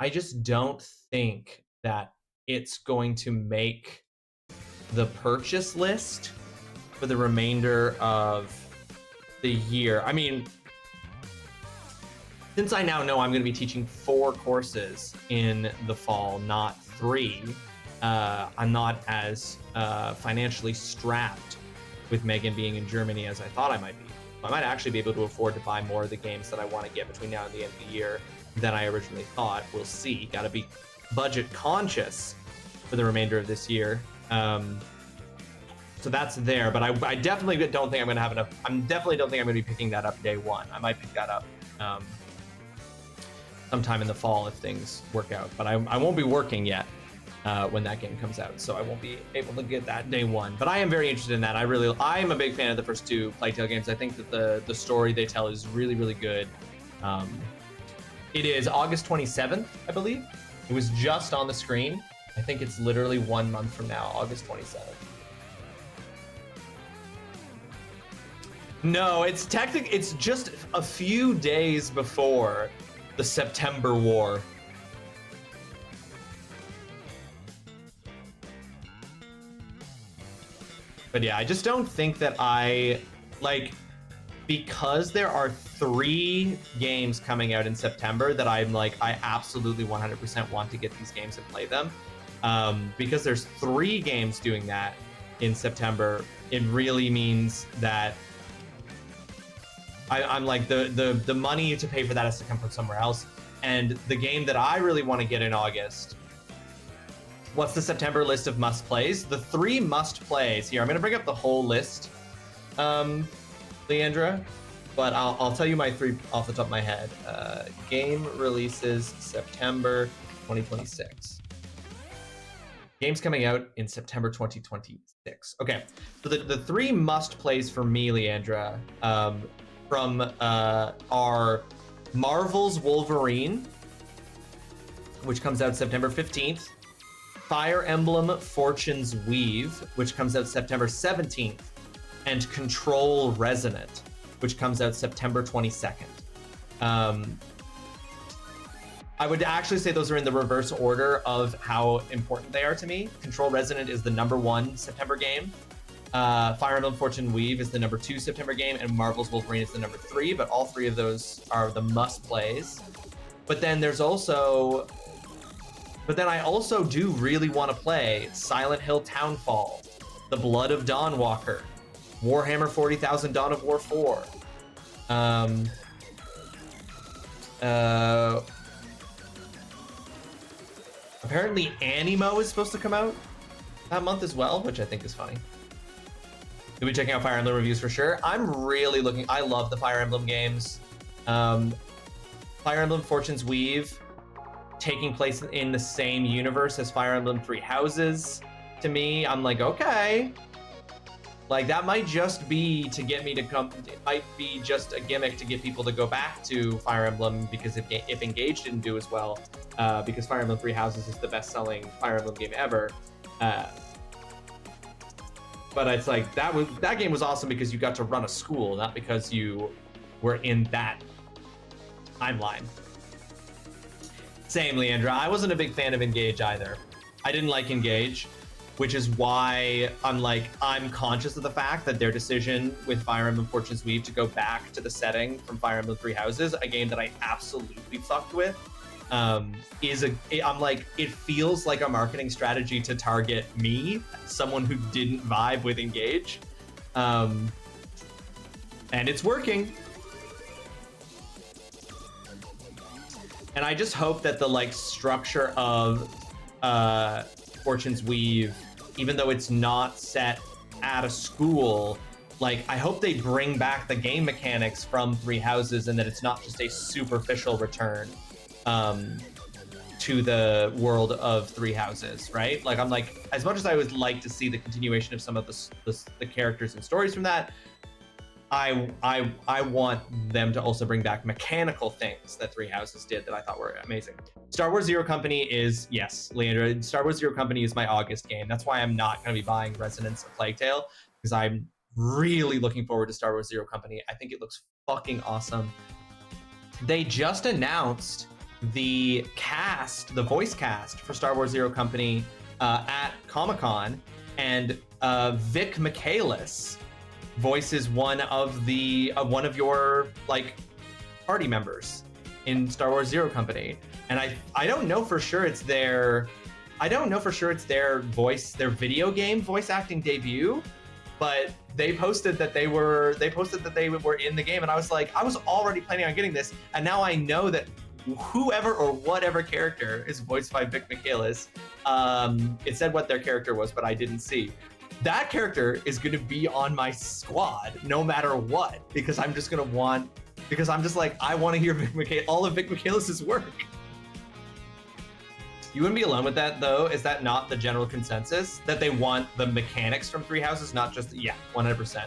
I just don't think that it's going to make the purchase list for the remainder of the year. I mean, since I now know I'm going to be teaching 4 courses in the fall, not 3, I'm not as financially strapped with Megan being in Germany as I thought I might be. I might actually be able to afford to buy more of the games that I want to get between now and the end of the year than I originally thought. We'll see. Got to be budget conscious for the remainder of this year. So that's there, but I definitely don't think I'm going to have enough. Definitely don't think I'm going to be picking that up day one. I might pick that up sometime in the fall if things work out, but I won't be working yet when that game comes out, so I won't be able to get that day one. But I am very interested in that. I'm a big fan of the first 2 Plague Tale games. I think that the story they tell is really, really good. It is August 27th, I believe. It was just on the screen. I think it's literally 1 month from now, August 27th. No, it's just a few days before the September War. But yeah, I just don't think that because there are 3 games coming out in September that I'm like, I absolutely 100% want to get these games and play them. Because there's 3 games doing that in September, it really means that I'm like, the money to pay for that has to come from somewhere else. And the game that I really want to get in August, what's the September list of must plays? The 3 must plays here. I'm going to bring up the whole list, Leandra, but I'll tell you my 3 off the top of my head. Game releases September 2026. Games coming out in September 2026. Okay, so the 3 must plays for me, Leandra, from are Marvel's Wolverine, which comes out September 15th. Fire Emblem Fortune's Weave, which comes out September 17th. And Control Resonant, which comes out September 22nd. I would actually say those are in the reverse order of how important they are to me. Control Resonant is the #1 September game. Fire Emblem Fortune Weave is the #2 September game, and Marvel's Wolverine is the #3, but all 3 of those are the must plays. But then I also do really want to play Silent Hill Townfall, The Blood of Dawnwalker, Warhammer 40,000 Dawn of War 4. Apparently Animo is supposed to come out that month as well, which I think is funny. You'll be checking out Fire Emblem reviews for sure. I love the Fire Emblem games. Fire Emblem Fortune's Weave, taking place in the same universe as Fire Emblem 3 Houses. To me, I'm like, okay. Like, that might just be to get me to come, it might be just a gimmick to get people to go back to Fire Emblem, because if Engage didn't do as well, because Fire Emblem 3 Houses is the best-selling Fire Emblem game ever. But it's like, that game was awesome because you got to run a school, not because you were in that timeline. Same, Leandra. I wasn't a big fan of Engage either. I didn't like Engage, which is why I'm conscious of the fact that their decision with Fire Emblem Fortune's Weave to go back to the setting from Fire Emblem Three Houses, a game that I absolutely fucked with, it feels like a marketing strategy to target me, someone who didn't vibe with Engage. And it's working. And I just hope that the like structure of Fortune's Weave, even though it's not set at a school, like I hope they bring back the game mechanics from Three Houses and that it's not just a superficial return to the world of Three Houses, right? Like I'm like, as much as I would like to see the continuation of some of the characters and stories from that, I want them to also bring back mechanical things that Three Houses did that I thought were amazing. Star Wars Zero Company is, yes, Leandro, Star Wars Zero Company is my August game. That's why I'm not going to be buying Resonance or Plague Tale, because I'm really looking forward to Star Wars Zero Company. I think it looks fucking awesome. They just announced the cast, the voice cast for Star Wars Zero Company at Comic-Con, and Vic Michaelis voices one of your like party members in Star Wars Zero Company, and I don't know for sure it's their video game voice acting debut, but they posted that they were in the game, and I was like, I was already planning on getting this, and now I know that whoever or whatever character is voiced by Vic Michaelis, it said what their character was, but I didn't see. That character is going to be on my squad no matter what, because I'm just like, I want to hear all of Vic Michaelis' work. You wouldn't be alone with that, though. Is that not the general consensus? That they want the mechanics from Three Houses, not just, yeah, 100%.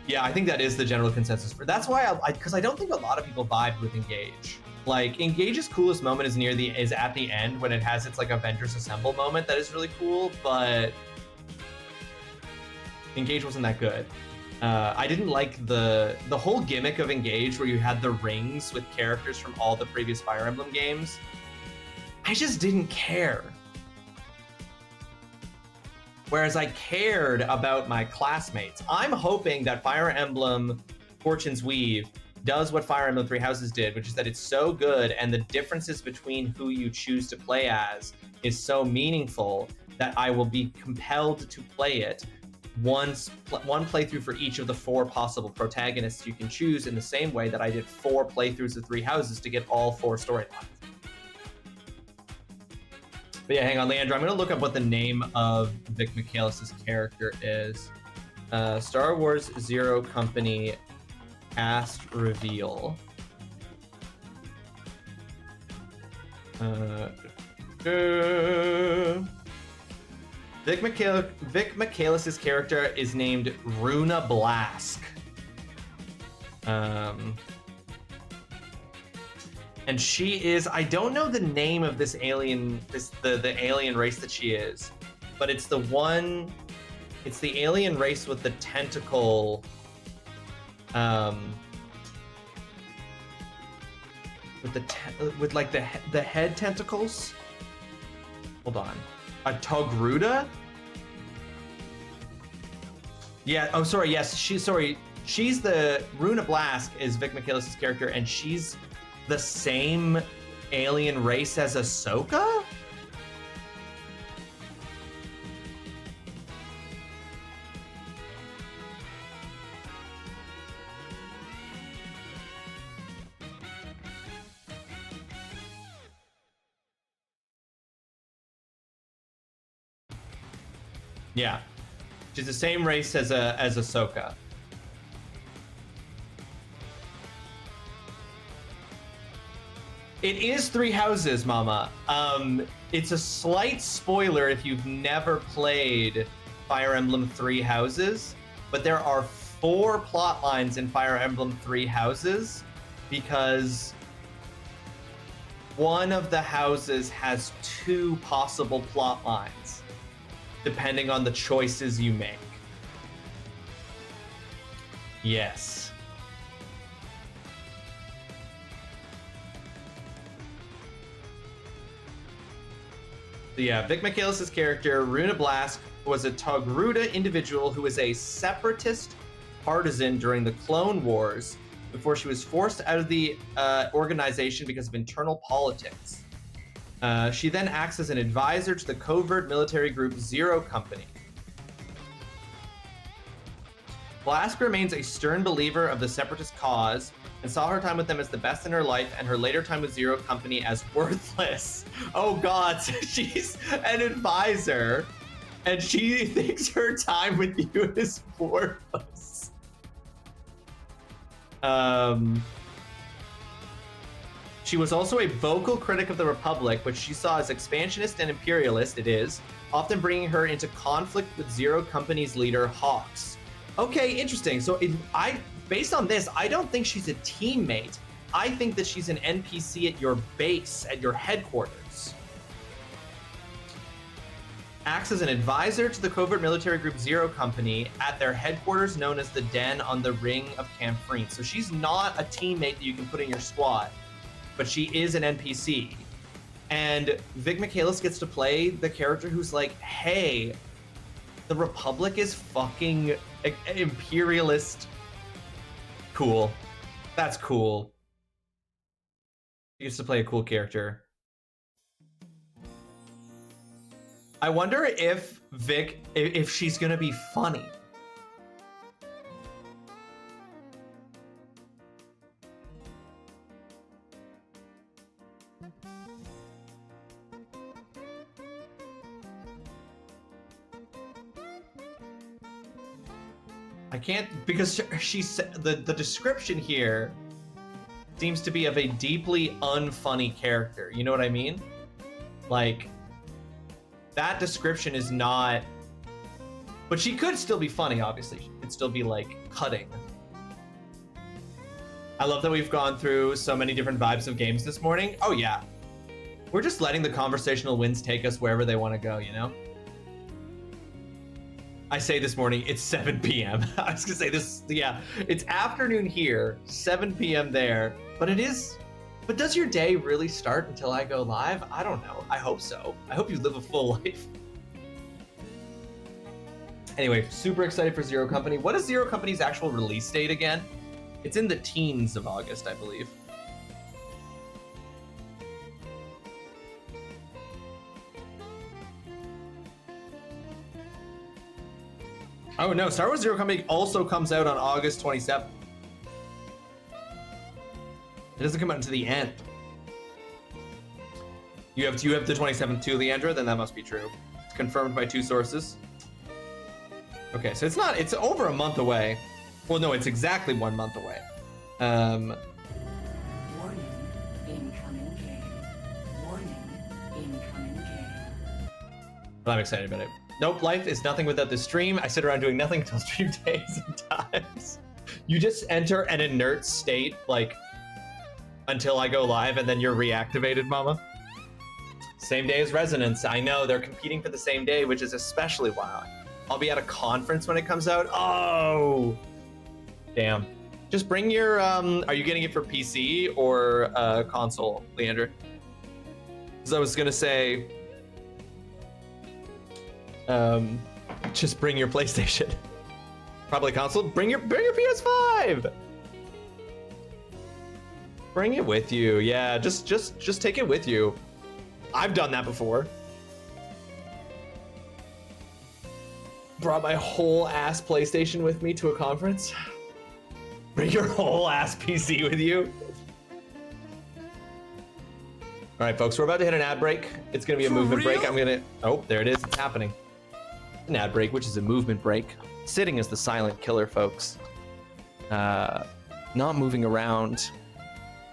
Yeah, I think that is the general consensus. That's why because I don't think a lot of people vibe with Engage. Like, Engage's coolest moment is at the end when it has its like Avengers Assemble moment. That is really cool, but Engage wasn't that good. I didn't like the whole gimmick of Engage where you had the rings with characters from all the previous Fire Emblem games. I just didn't care. Whereas I cared about my classmates. I'm hoping that Fire Emblem Fortune's Weave does what Fire Emblem Three Houses did, which is that it's so good and the differences between who you choose to play as is so meaningful that I will be compelled to play it one playthrough for each of the 4 possible protagonists you can choose, in the same way that I did 4 playthroughs of Three Houses to get all 4 storylines. But yeah, hang on, Leandro, I'm going to look up what the name of Vic Michaelis' character is. Star Wars Zero Company cast reveal. Vic Michaelis' character is named Runa Blask. And she is, I don't know the name of this alien, the alien race that she is, but it's the alien race with the tentacle, with like the head tentacles. Hold on. A Togruta? Yeah, oh sorry, yes, she's the Runa Blask is Vic Michaelis' character, and she's the same alien race as Ahsoka? Yeah, she's the same race as Ahsoka. It is Three Houses, Mama. It's a slight spoiler if you've never played Fire Emblem Three Houses, but there are 4 plot lines in Fire Emblem Three Houses because one of the houses has 2 possible plot lines, depending on the choices you make. Yes. Yeah, Vic Michaelis' character, Runa Blask, was a Togruta individual who was a separatist partisan during the Clone Wars before she was forced out of the organization because of internal politics. She then acts as an advisor to the covert military group Zero Company. Blask remains a stern believer of the separatist cause and saw her time with them as the best in her life and her later time with Zero Company as worthless. Oh god, so she's an advisor and she thinks her time with you is worthless. She was also a vocal critic of the Republic, which she saw as expansionist and imperialist, it is, often bringing her into conflict with Zero Company's leader, Hawks. Okay, interesting. So based on this, I don't think she's a teammate. I think that she's an NPC at your base, at your headquarters. Acts as an advisor to the covert military group Zero Company at their headquarters known as the Den on the Ring of Camphorine. So she's not a teammate that you can put in your squad, but she is an NPC. And Vic Michaelis gets to play the character who's like, hey, the Republic is fucking imperialist. Cool. That's cool. He gets to play a cool character. I wonder if Vic, if she's gonna be funny. I can't, because she's the description here seems to be of a deeply unfunny character. You know what I mean? Like, that description is not, but she could still be funny, obviously. She could still be like cutting. I love that we've gone through so many different vibes of games this morning. Oh yeah. We're just letting the conversational winds take us wherever they want to go, you know? I say this morning, it's 7 p.m. I was gonna say this, yeah, it's afternoon here, 7 p.m. there, but it is, but does your day really start until I go live? I don't know, I hope so. I hope you live a full life. Anyway, super excited for Zero Company. What is Zero Company's actual release date again? It's in the teens of August, I believe. Oh no, Star Wars Zero Company also comes out on August 27th. It doesn't come out until the end. You have the 27th too, Leandra? Then that must be true. It's confirmed by 2 sources. Okay, so it's over a month away. Well, no, it's exactly 1 month away. Warning, incoming game. Warning, incoming game. But I'm excited about it. Nope, life is nothing without the stream. I sit around doing nothing until stream days and times. You just enter an inert state, like, until I go live, and then you're reactivated, mama. Same day as Resonance. I know, they're competing for the same day, which is especially wild. I'll be at a conference when it comes out. Oh! Damn. Just bring your, are you getting it for PC or console, Leander? Because I was gonna say, just bring your PlayStation. Probably console. Bring your PS5. Bring it with you. Yeah, just take it with you. I've done that before. Brought my whole ass PlayStation with me to a conference. Bring your whole ass PC with you. All right, folks, we're about to hit an ad break. It's gonna be a movement break. Oh, there it is. It's happening. An ad break, which is a movement break. Sitting is the silent killer, folks. Not moving around.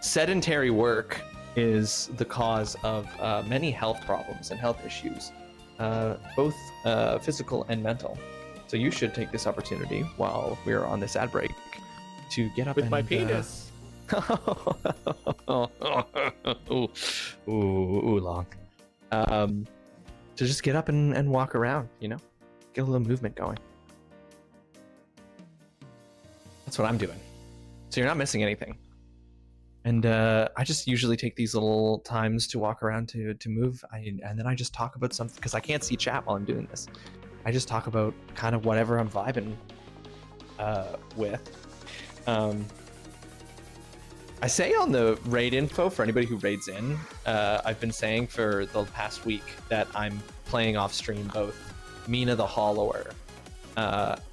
Sedentary work is the cause of many health problems and health issues, both physical and mental. So you should take this opportunity while we're on this ad break to get up With and, my penis. ooh, long. To just get up and walk around, you know? Get a little movement going. That's what I'm doing. So you're not missing anything. And I just usually take these little times to walk around to move. And then I just talk about something, because I can't see chat while I'm doing this. I just talk about kind of whatever I'm vibing with. I say on the raid info for anybody who raids in, I've been saying for the past week that I'm playing off stream both Mina the Hollower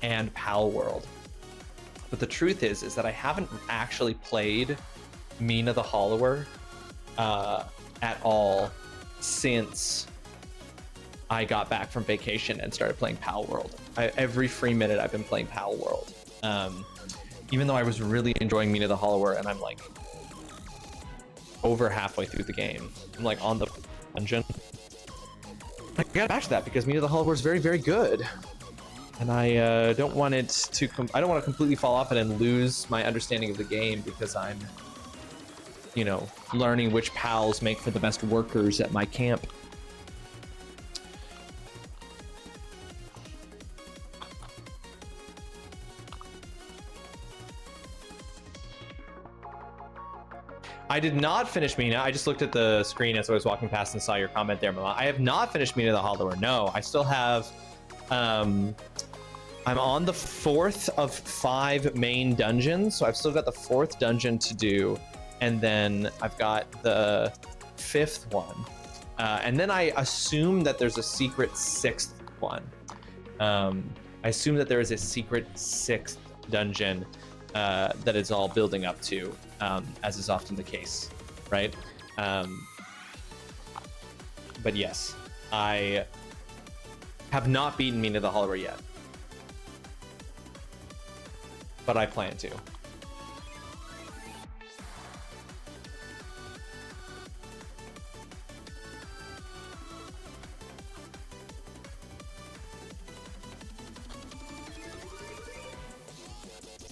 and Pal World. But the truth is that I haven't actually played Mina the Hollower at all since I got back from vacation and started playing Pal World. Every free minute I've been playing Pal World. Even though I was really enjoying Mina the Hollower, and I'm like over halfway through the game. I'm like on the dungeon. I got back to that because Mina the Hollower is very, very good. And I don't want it to I don't want to completely fall off it and lose my understanding of the game because I'm, you know, learning which pals make for the best workers at my camp. I did not finish Mina. I just looked at the screen as I was walking past and saw your comment there, Mama. I have not finished Mina the Hollower. No, I still have. I'm on the 4th of 5 main dungeons, so I've still got the 4th dungeon to do, and then I've got the 5th one, and then I assume that there's a secret 6th one. I assume that there is a secret 6th dungeon that it's all building up to, as is often the case, right? But yes, I have not beaten Mina the Hollower yet, but I plan to.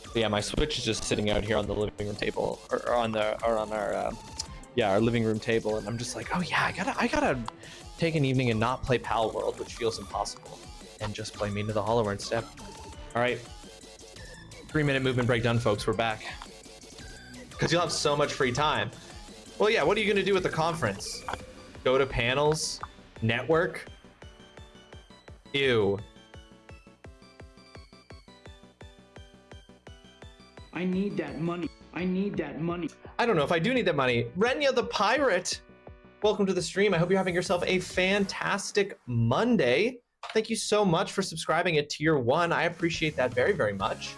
But yeah, my Switch is just sitting out here on the living room table, or on our our living room table, and I'm just like, oh yeah, I gotta take an evening and not play Pal World, which feels impossible, and just play Mina the Hollower instead. All right, 3-minute movement break done, folks. We're back because you'll have so much free time. Well, yeah. What are you gonna do at the conference? Go to panels, network? Ew. I need that money. I need that money. I don't know if I do need that money. Renya the Pirate, welcome to the stream. I hope you're having yourself a fantastic Monday. Thank you so much for subscribing at Tier 1. I appreciate that very, very much.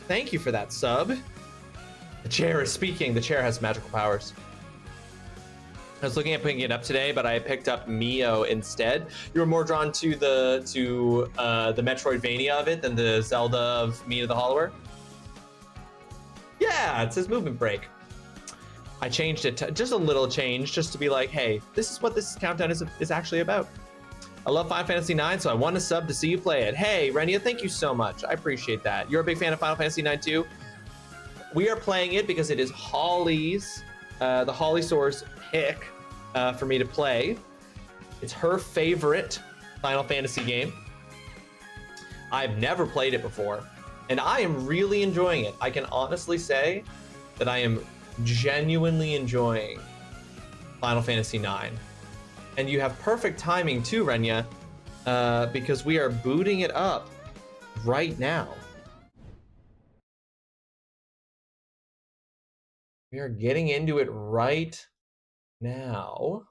Thank you for that sub. The chair is speaking. The chair has magical powers. I was looking at picking it up today, but I picked up Mio instead. You were more drawn to the Metroidvania of it than the Zelda of Mina the Hollower? Yeah, it says movement break. I changed it to just a little change, just to be like, hey, this is what this countdown is actually about. I love Final Fantasy IX, so I want to sub to see you play it. Hey, Renia, thank you so much. I appreciate that. You're a big fan of Final Fantasy IX too? We are playing it because it is Holly's, the Holly Source pick for me to play. It's her favorite Final Fantasy game. I've never played it before, and I am really enjoying it. I can honestly say that I am genuinely enjoying Final Fantasy IX. And you have perfect timing too, Renya, because we are booting it up right now. We are getting into it right now.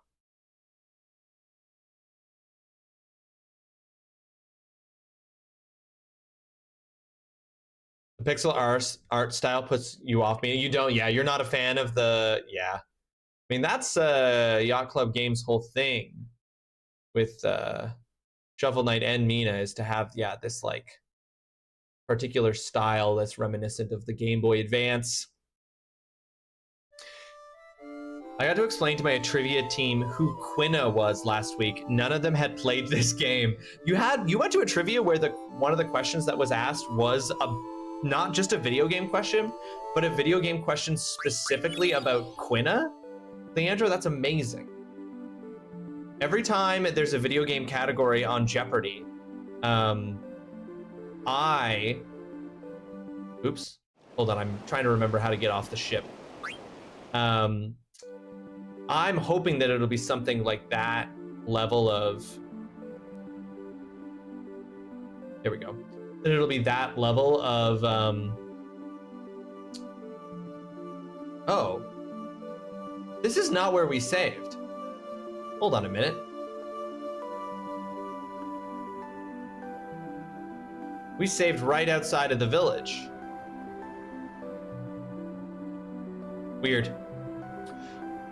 The pixel art style puts you off me. You don't, yeah, you're not a fan of the, yeah. I mean, that's Yacht Club Games' whole thing with Shovel Knight and Mina, is to have, yeah, this like particular style that's reminiscent of the Game Boy Advance. I got to explain to my trivia team who Quina was last week. None of them had played this game. You went to a trivia where one of the questions that was asked was not just a video game question, but a video game question specifically about Quina. Leandro, that's amazing. Every time there's a video game category on Jeopardy, oops, hold on, I'm trying to remember how to get off the ship. I'm hoping that it'll be something like that level of. There we go. That it'll be that level of. Oh. This is not where we saved. Hold on a minute. We saved right outside of the village. Weird.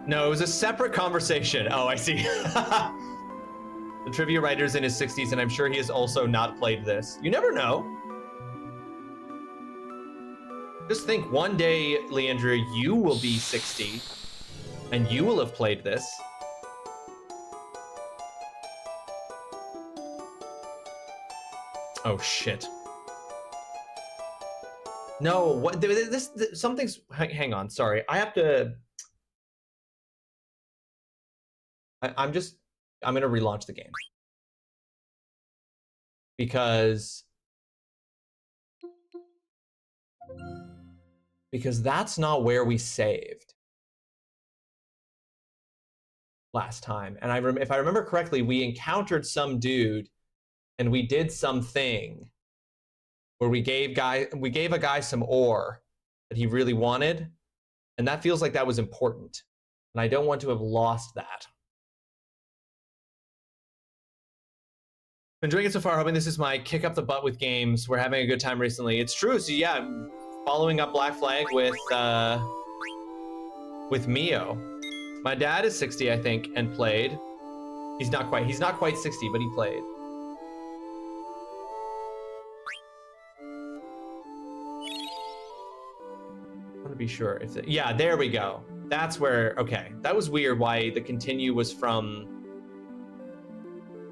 No, it was a separate conversation. Oh, I see. The trivia writer's in his 60s, and I'm sure he has also not played this. You never know. Just think, one day, Leandra, you will be 60, and you will have played this. Oh, shit. No, what? This something's. Hang on, sorry. I have to. I'm going to relaunch the game. Because that's not where we saved last time. And if I remember correctly, we encountered some dude and we did something where we gave a guy some ore that he really wanted, and that feels like that was important. And I don't want to have lost that. Enjoying it so far, hoping this is my kick up the butt with games. We're having a good time recently. It's true. So yeah, following up Black Flag with Mio. My dad is 60, I think, and played. He's not quite 60, but he played. I want to be sure if yeah, there we go. That's where, okay. That was weird why the continue was from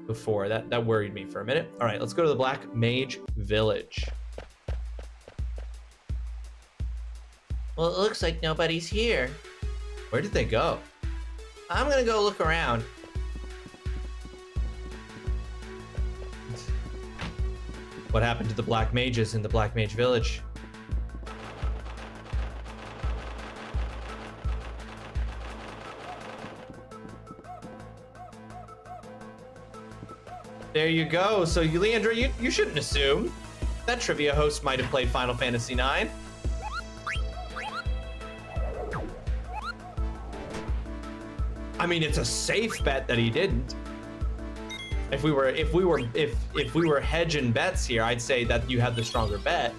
before. That worried me for a minute. All right, let's go to the Black Mage Village. Well, it looks like nobody's here. Where did they go? I'm gonna go look around. What happened to the Black Mages in the Black Mage Village? There you go. So, Leandra, you shouldn't assume. That trivia host might have played Final Fantasy IX. I mean, it's a safe bet that he didn't. If we were hedging bets here, I'd say that you had the stronger bet.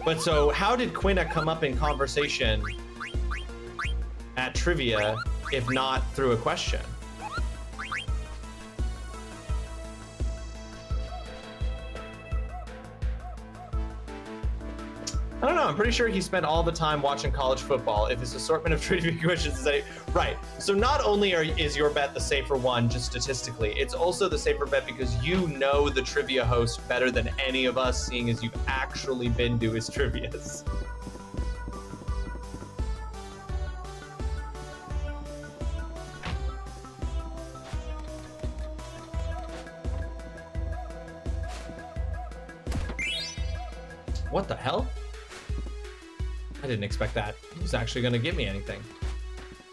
But so, how did Quina come up in conversation at trivia, if not through a question? I don't know. I'm pretty sure he spent all the time watching college football. If his assortment of trivia questions is right. So not only is your bet the safer one, just statistically, it's also the safer bet because you know the trivia host better than any of us, seeing as you've actually been to his trivias. What the hell? I didn't expect that. He was actually going to give me anything.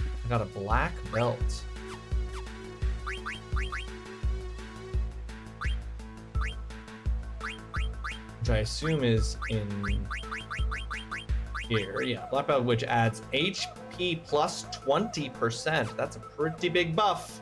I got a black belt. Which I assume is in here. Yeah, black belt, which adds HP plus 20%. That's a pretty big buff.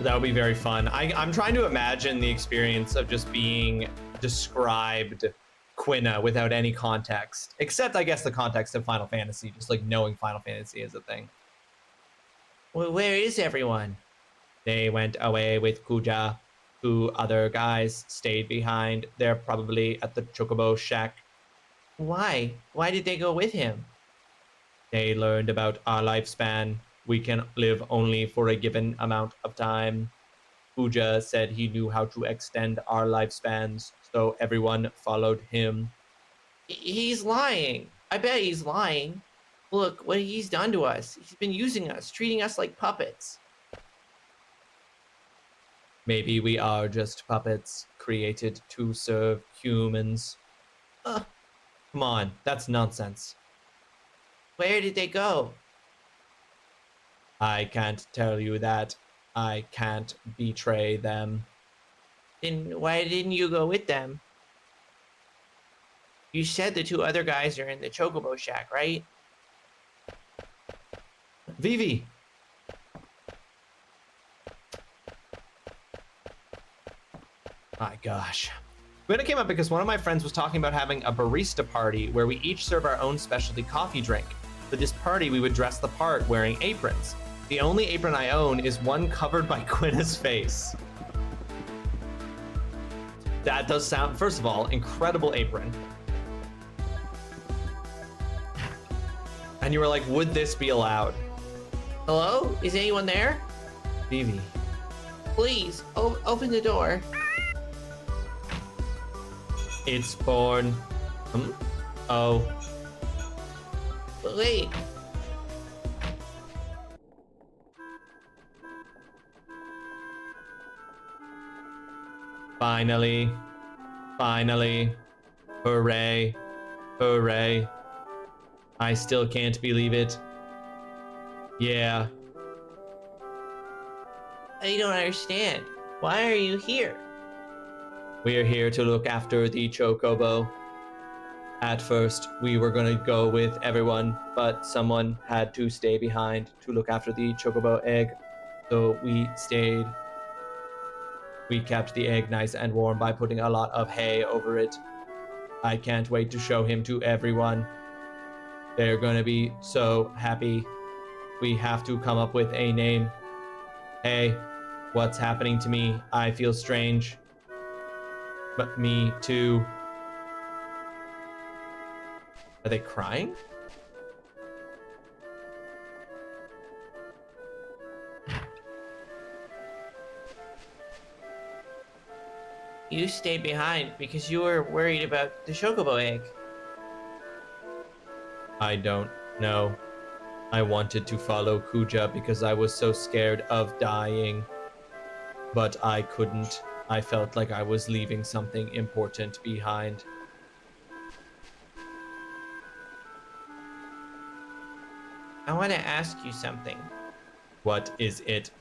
That would be very fun. I'm trying to imagine the experience of just being described Quina without any context, except I guess the context of Final Fantasy, just like knowing Final Fantasy is a thing. Well, where is everyone? They went away with Kuja. Two other guys stayed behind. They're probably at the Chocobo Shack. Why? Why did they go with him? They learned about our lifespan. We can live only for a given amount of time. Pooja said he knew how to extend our lifespans, so everyone followed him. He's lying. I bet he's lying. Look what he's done to us. He's been using us, treating us like puppets. Maybe we are just puppets created to serve humans. Come on, that's nonsense. Where did they go? I can't tell you that. I can't betray them. Then why didn't you go with them? You said the two other guys are in the Chocobo Shack, right? Vivi! My gosh. When it came up because one of my friends was talking about having a barista party where we each serve our own specialty coffee drink. For this party, we would dress the part wearing aprons. The only apron I own is one covered by Quinna's face. That does sound, first of all, incredible apron. And you were like, would this be allowed? Hello? Is anyone there? Vivi. Please, open the door. It's born. Oh. Wait. Finally. Finally. Hooray. Hooray. I still can't believe it. Yeah. I don't understand. Why are you here? We're here to look after the Chocobo. At first, we were gonna go with everyone, but someone had to stay behind to look after the Chocobo egg. So we stayed. We kept the egg nice and warm by putting a lot of hay over it. I can't wait to show him to everyone. They're gonna be so happy. We have to come up with a name. Hey, what's happening to me? I feel strange. But me too. Are they crying? You stayed behind because you were worried about the Chocobo egg. I don't know. I wanted to follow Kuja because I was so scared of dying. But I couldn't. I felt like I was leaving something important behind. I want to ask you something. What is it?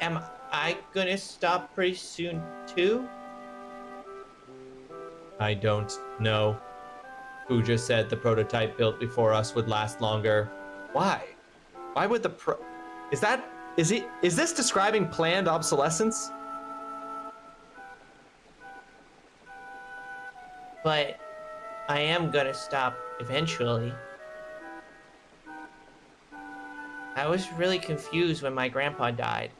Am I gonna stop pretty soon too? I don't know. Kuja said the prototype built before us would last longer. Why? Why would the is this describing planned obsolescence? But I am gonna stop eventually. I was really confused when my grandpa died.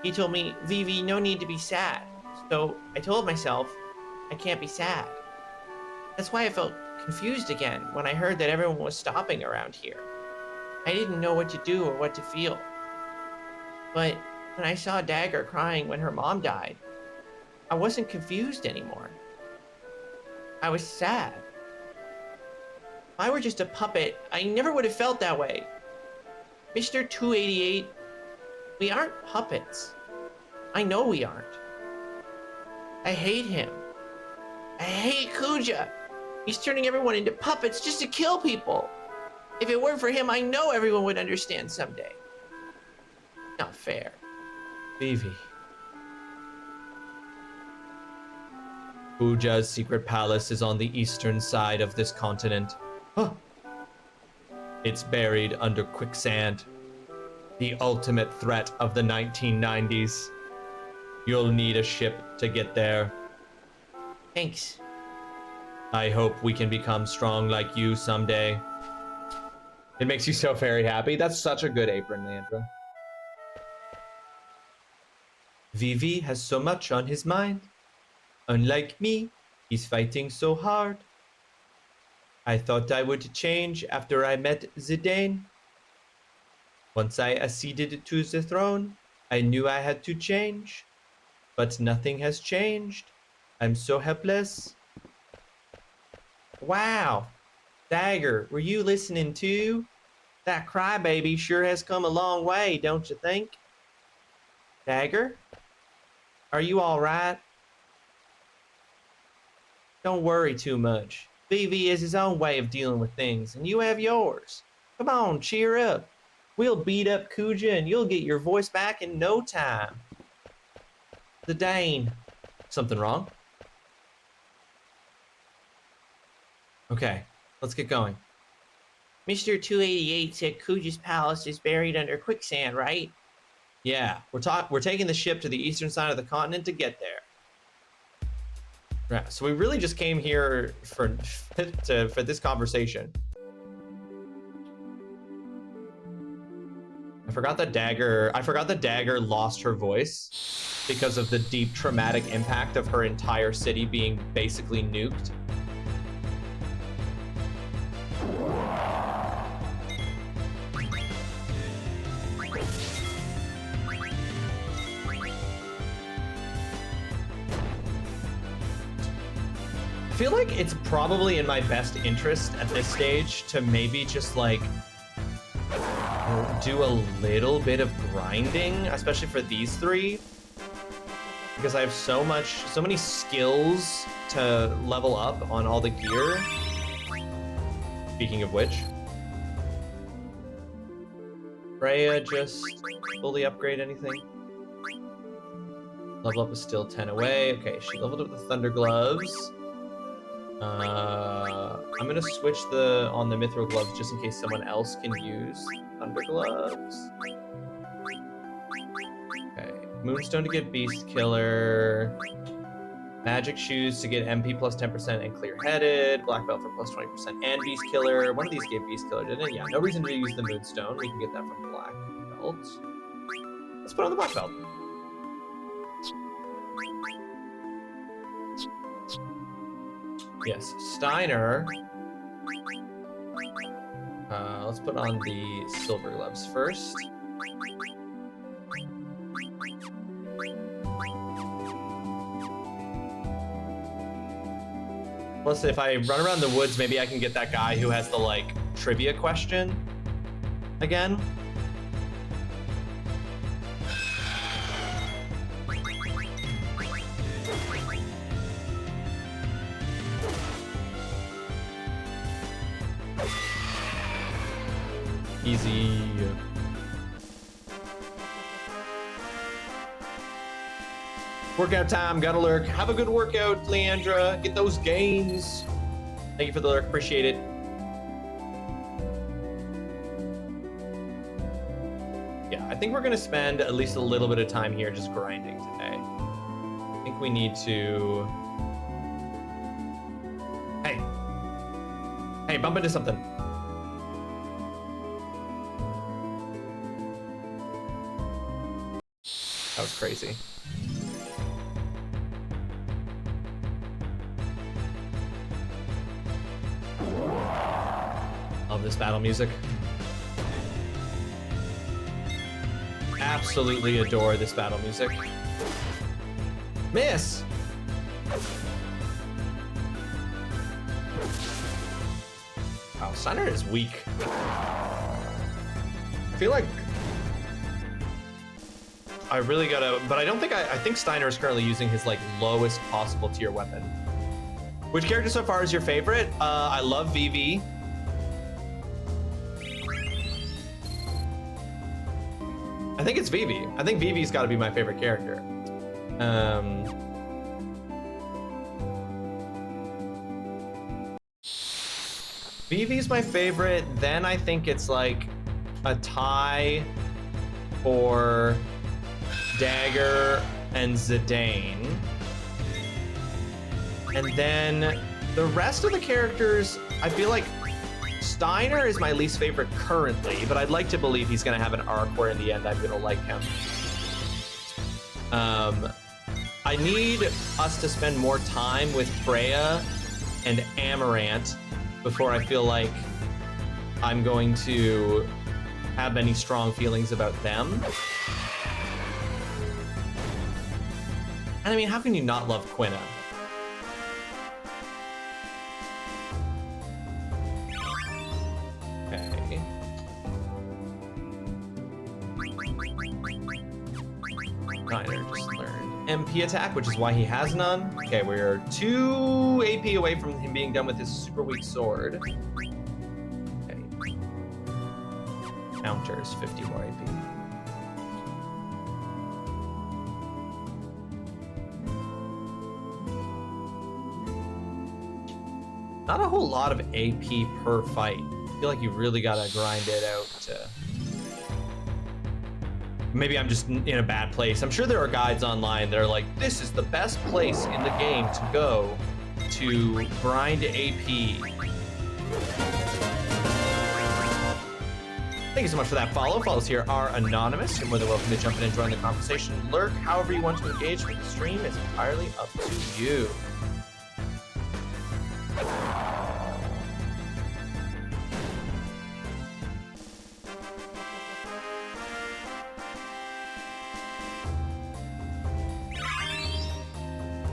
He told me, Vivi, no need to be sad. So I told myself, I can't be sad. That's why I felt confused again when I heard that everyone was stopping around here. I didn't know what to do or what to feel. But when I saw Dagger crying when her mom died, I wasn't confused anymore. I was sad. If I were just a puppet, I never would have felt that way. Mr. 288, we aren't puppets. I know we aren't. I hate him. I hate Kuja. He's turning everyone into puppets just to kill people. If it weren't for him, I know everyone would understand someday. Not fair. Vivi. Kuja's secret palace is on the eastern side of this continent. Huh. It's buried under quicksand. The ultimate threat of the 1990s. You'll need a ship to get there. Thanks. I hope we can become strong like you someday. It makes you so very happy. That's such a good apron, Leandra. Vivi has so much on his mind. Unlike me, he's fighting so hard. I thought I would change after I met Zidane. Once I acceded to the throne, I knew I had to change. But nothing has changed. I'm so helpless. Wow. Dagger, were you listening too? That crybaby sure has come a long way, don't you think? Dagger? Are you alright? Don't worry too much. Vivi has his own way of dealing with things, and you have yours. Come on, cheer up. We'll beat up Kuja and you'll get your voice back in no time. Zidane. Something wrong? Okay, let's get going. Mr. 288 said Kuja's palace is buried under quicksand, right? Yeah, we're taking the ship to the eastern side of the continent to get there. Right, so we really just came here for this conversation. I forgot that Dagger lost her voice because of the deep traumatic impact of her entire city being basically nuked. I feel like it's probably in my best interest at this stage to maybe just like do a little bit of grinding, especially for these three, because I have so many skills to level up on all the gear. Speaking of which, Freya just fully upgrade anything? Level up is still 10 away. Okay, she leveled up the Thunder Gloves. I'm gonna switch on the Mithril Gloves just in case someone else can use Thunder Gloves. Okay, Moonstone to get Beast Killer. Magic Shoes to get MP plus 10% and Clear-Headed. Black Belt for plus 20% and Beast Killer. One of these gave Beast Killer, didn't it? Yeah, no reason to use the Moonstone. We can get that from Black Belt. Let's put on the Black Belt. Yes, Steiner. Let's put on the Silver Gloves first. Plus, if I run around the woods, maybe I can get that guy who has the, like, trivia question again. Easy. Workout time, gotta lurk. Have a good workout, Leandra. Get those gains. Thank you for the lurk, appreciate it. Yeah, I think we're gonna spend at least a little bit of time here just grinding today. I think we need to... Hey, bump into something. That was crazy. Love this battle music. Absolutely adore this battle music. Miss! Wow, Steiner is weak. I feel like I really gotta, but I don't think I think Steiner is currently using his like lowest possible tier weapon. Which character so far is your favorite? I love Vivi. I think it's Vivi. I think Vivi's got to be my favorite character. Vivi's my favorite. Then I think it's like a tie for Dagger and Zidane. And then the rest of the characters, I feel like Steiner is my least favorite currently, but I'd like to believe he's going to have an arc where in the end I'm going to like him. I need us to spend more time with Freya and Amaranth before I feel like I'm going to have any strong feelings about them. And I mean, how can you not love Quina? Okay. Niner just learned MP attack, which is why he has none. Okay, we're 2 AP away from him being done with his super weak sword. Okay. Counters 50 more AP. Not a whole lot of AP per fight. I feel like you really gotta grind it out to... Maybe I'm just in a bad place. I'm sure there are guides online that are like, this is the best place in the game to go to grind AP. Thank you so much for that follow. Follows here are anonymous. You're more than welcome to jump in and join the conversation. Lurk however you want to engage with the stream is entirely up to you.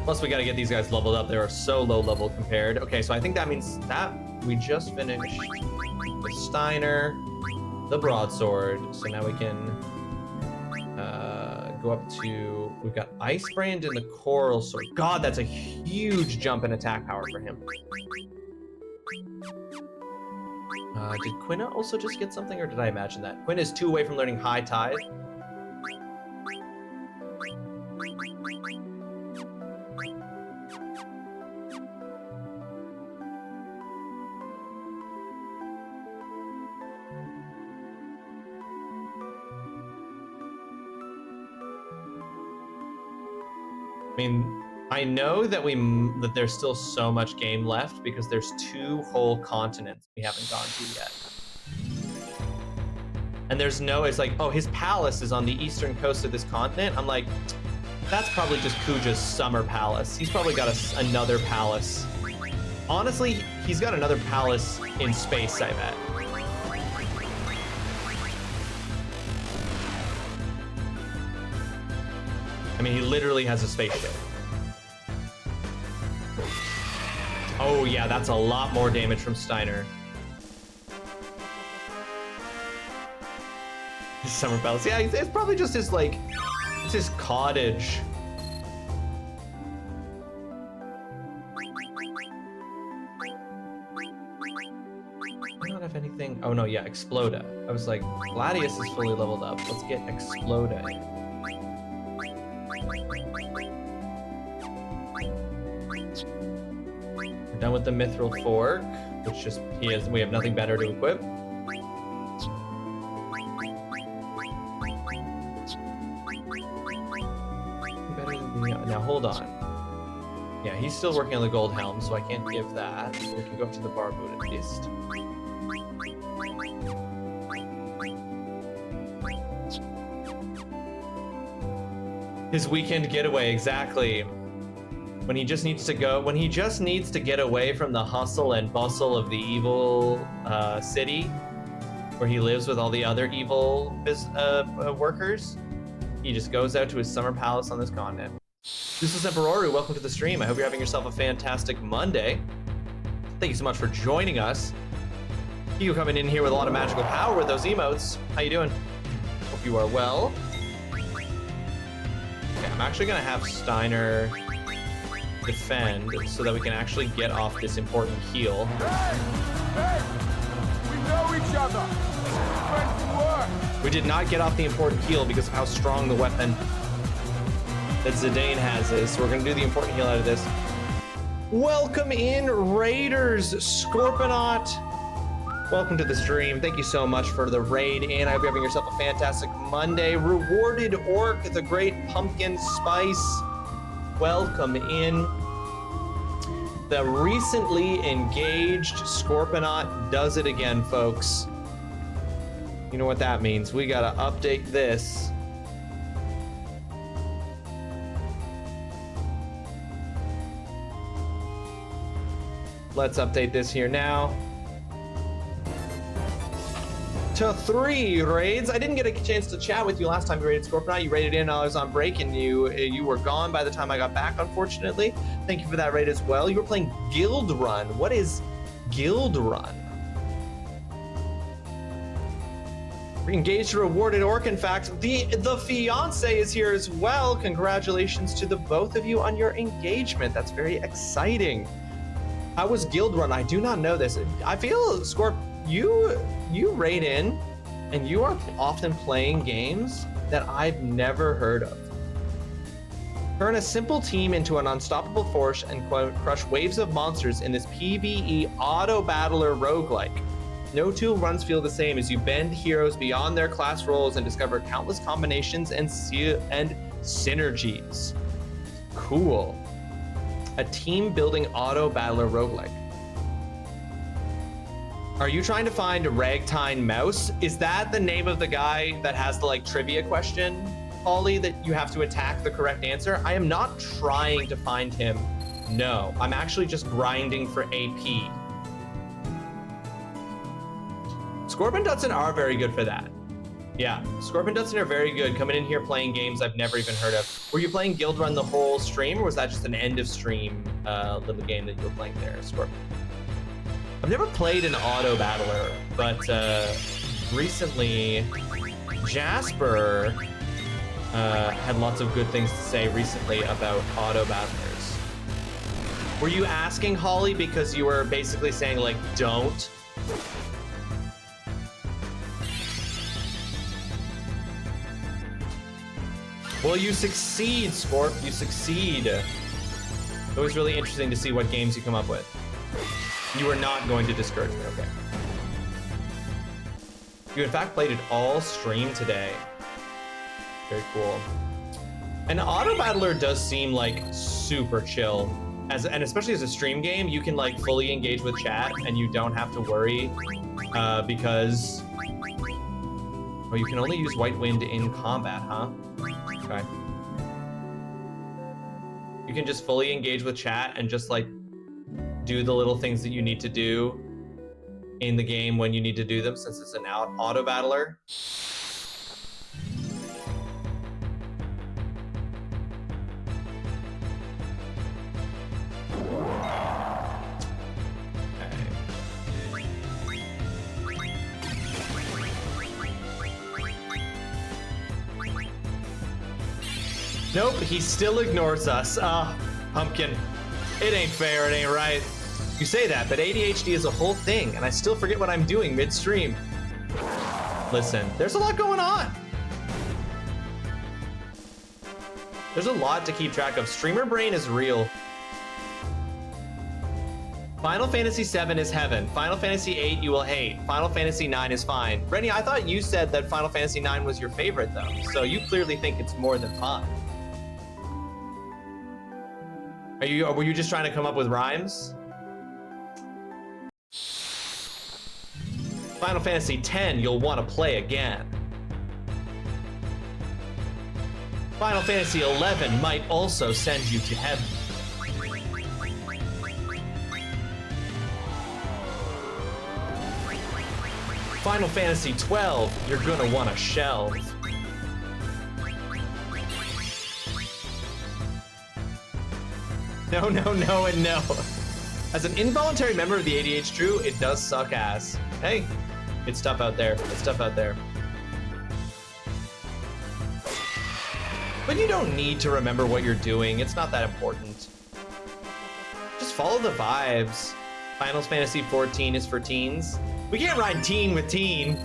Plus, we got to get these guys leveled up. They are so low level compared. Okay, so I think that means that we just finished the Steiner, the broadsword. So now we can go up to... We've got Ice Brand and the Coral Sword. God, that's a huge jump in attack power for him. Did Quina also just get something, or did I imagine that? Quina is 2 away from learning High Tide. I mean, I know that that there's still so much game left because there's 2 whole continents we haven't gone to yet. And there's no, it's like, oh, his palace is on the eastern coast of this continent. I'm like, that's probably just Kuja's summer palace. He's probably got another palace. Honestly, he's got another palace in space, I bet. I mean, he literally has a spaceship. Oh yeah, that's a lot more damage from Steiner. His summer palace. Yeah, it's probably just his, like, it's his cottage. I don't have anything. Oh no, yeah, Exploda. I was like, Gladius is fully leveled up. Let's get Exploda in. We're done with the Mithril Fork, which just we have nothing better to equip. Now hold on. Yeah, he's still working on the Gold Helm, so I can't give that. We can go up to the Barboot at least. His weekend getaway, exactly. When he just needs to get away from the hustle and bustle of the evil city, where he lives with all the other evil workers, he just goes out to his summer palace on this continent. This is Emperoru. Welcome to the stream. I hope you're having yourself a fantastic Monday. Thank you so much for joining us. You coming in here with a lot of magical power with those emotes. How you doing? Hope you are well. Okay, I'm actually gonna have Steiner defend so that we can actually get off this important heal. Hey! We know each other! Friends to work! We did not get off the important heal because of how strong the weapon that Zidane has is, so we're gonna do the important heal out of this. Welcome in, Raiders, Scorponaut. Welcome to the stream. Thank you so much for the raid, and I hope you're having yourself a fantastic Monday. Rewarded Orc, the great pumpkin spice. Welcome in. The recently engaged Scorponaut does it again, folks. You know what that means. We gotta update this. Let's update this here now. To 3 raids. I didn't get a chance to chat with you last time you raided Scorpion. You raided in, I was on break, and you were gone by the time I got back, unfortunately. Thank you for that raid as well. You were playing Guild Run. What is Guild Run? Engaged to rewarded orc. In fact, the fiance is here as well. Congratulations to the both of you on your engagement. That's very exciting. How was Guild Run? I do not know this. I feel, Scorp, you raid in, and you are often playing games that I've never heard of. Turn a simple team into an unstoppable force and crush waves of monsters in this PvE auto battler roguelike. No two runs feel the same as you bend heroes beyond their class roles and discover countless combinations and synergies. Cool. A team building auto battler roguelike. Are you trying to find Ragtime Mouse? Is that the name of the guy that has the like trivia question, Holly, that you have to attack the correct answer? I am not trying to find him. No, I'm actually just grinding for AP. Scorpion Dutson are very good for that. Yeah, Scorpion Dutson are very good coming in here playing games I've never even heard of. Were you playing Guild Run the whole stream, or was that just an end of stream little game that you were playing there, Scorpion? I've never played an auto battler, but recently Jasper had lots of good things to say recently about auto battlers. Were you asking, Holly, because you were basically saying like, don't? Well, you succeed, Scorp, you succeed. Always really interesting to see what games you come up with. You are not going to discourage me, okay. You in fact played it all stream today. Very cool. An auto battler does seem like super chill. And especially as a stream game, you can like fully engage with chat and you don't have to worry because, oh, you can only use White Wind in combat, huh? Okay. You can just fully engage with chat and just like do the little things that you need to do in the game when you need to do them, since it's an auto battler. Nope, he still ignores us. Pumpkin. It ain't fair, it ain't right. You say that, but ADHD is a whole thing, and I still forget what I'm doing mid-stream. Listen, there's a lot going on. There's a lot to keep track of. Streamer brain is real. Final Fantasy VII is heaven. Final Fantasy VIII you will hate. Final Fantasy IX is fine. Rennie, I thought you said that Final Fantasy IX was your favorite, though, so you clearly think it's more than fine. Were you just trying to come up with rhymes? Final Fantasy X you'll want to play again. Final Fantasy XI might also send you to heaven. Final Fantasy XII you're gonna want to shelve. No, no, no, and no. As an involuntary member of the ADH True, it does suck ass. Hey, it's tough out there. It's tough out there. But you don't need to remember what you're doing. It's not that important. Just follow the vibes. Final Fantasy XIV is for teens. We can't rhyme teen with teen.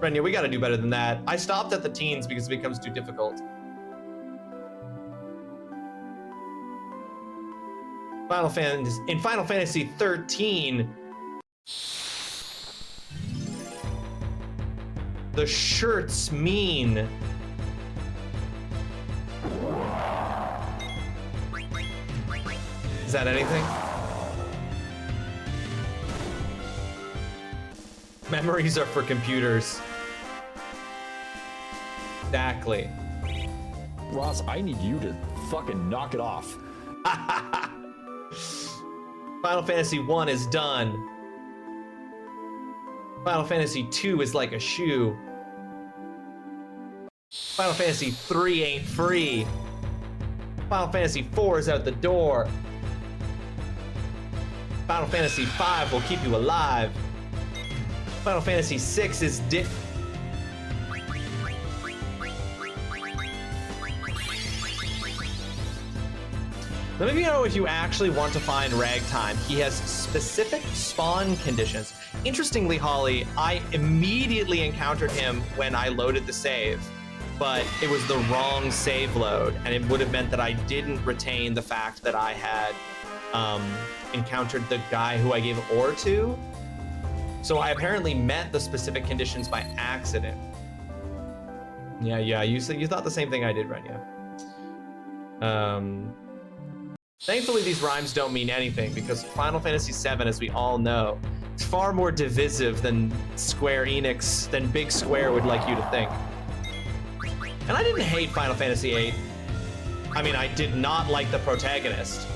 Brenya, we gotta do better than that. I stopped at the teens because it becomes too difficult. In Final Fantasy 13, the shirts mean. Is that anything? Memories are for computers. Exactly. Ross, I need you to fucking knock it off. Final Fantasy 1 is done. Final Fantasy 2 is like a shoe. Final Fantasy 3 ain't free. Final Fantasy 4 is out the door. Final Fantasy 5 will keep you alive. Final Fantasy 6 is Let me know if you actually want to find Ragtime. He has specific spawn conditions. Interestingly, Holly, I immediately encountered him when I loaded the save, but it was the wrong save load, and it would have meant that I didn't retain the fact that I had encountered the guy who I gave ore to. So I apparently met the specific conditions by accident. Yeah, you thought the same thing I did, Renya. Thankfully, these rhymes don't mean anything because Final Fantasy VII, as we all know, is far more divisive than Square Enix, than Big Square would like you to think. And I didn't hate Final Fantasy VIII. I mean, I did not like the protagonist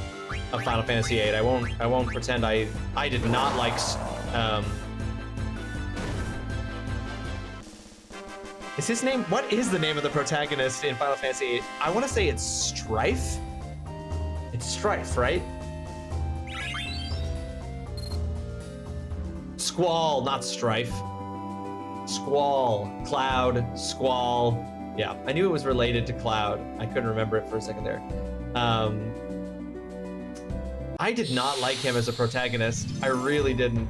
of Final Fantasy VIII. I won't pretend I did not like. Is his name? What is the name of the protagonist in Final Fantasy VIII? I want to say it's Strife. It's Strife, right? Squall, not Strife. Squall, Cloud, Squall. Yeah, I knew it was related to Cloud. I couldn't remember it for a second there. I did not like him as a protagonist. I really didn't.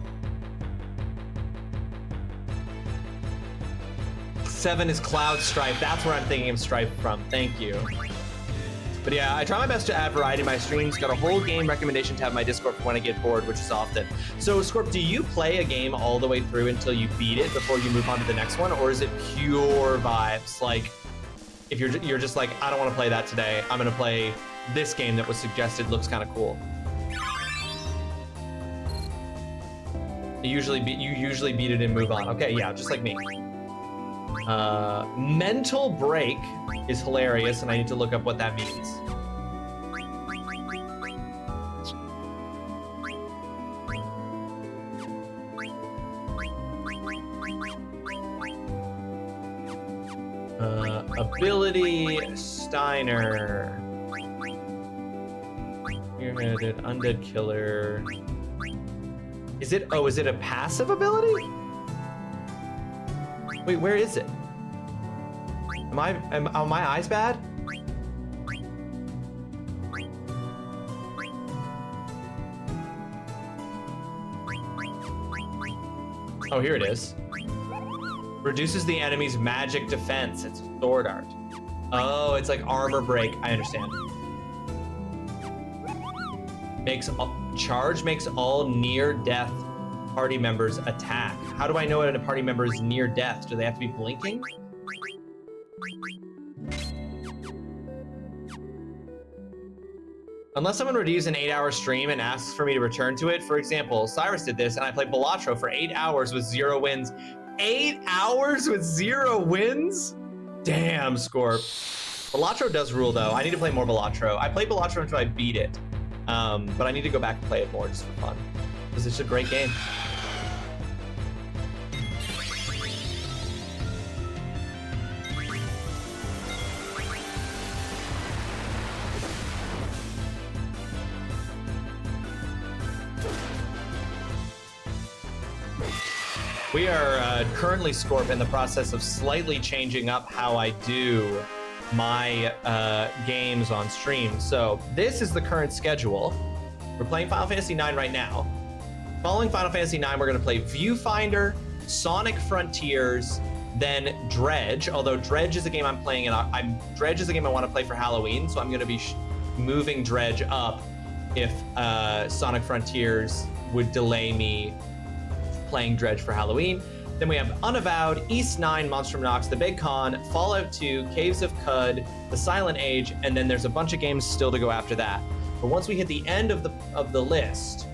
7 is Cloud Strife. That's where I'm thinking of Strife from. Thank you. But yeah, I try my best to add variety in my streams. Got a whole game recommendation tab in my Discord for when I get bored, which is often. So Scorp, do you play a game all the way through until you beat it before you move on to the next one? Or is it pure vibes? Like, if you're just like, I don't want to play that today. I'm going to play this game that was suggested, looks kind of cool. You usually beat it and move on. Okay, yeah, just like me. Mental break is hilarious, and I need to look up what that means. Ability Steiner. Spearheaded Undead Killer. Is it a passive ability? Wait, where is it? Are my eyes bad? Oh, here it is. Reduces the enemy's magic defense. It's sword art. Oh, it's like armor break. I understand. Charge makes all near-death party members attack. How do I know when a party member is near death? Do they have to be blinking? Unless someone reviews an 8-hour stream and asks for me to return to it. For example, Cyrus did this and I played Balatro for 8 hours with 0 wins. 8 hours with 0 wins? Damn, Scorp. Balatro does rule though. I need to play more Balatro. I played Balatro until I beat it. But I need to go back and play it more just for fun. Because it's a great game. We are currently, Scorp, in the process of slightly changing up how I do my games on stream. So this is the current schedule. We're playing Final Fantasy IX right now. Following Final Fantasy IX, we're going to play Viewfinder, Sonic Frontiers, then Dredge. Although Dredge is a game I'm playing, and Dredge is a game I want to play for Halloween, so I'm going to be moving Dredge up if Sonic Frontiers would delay me playing Dredge for Halloween. Then we have Unavowed, East 9, Monstrum Nox, The Big Con, Fallout 2, Caves of Cud, The Silent Age, and then there's a bunch of games still to go after that. But once we hit the end of the list,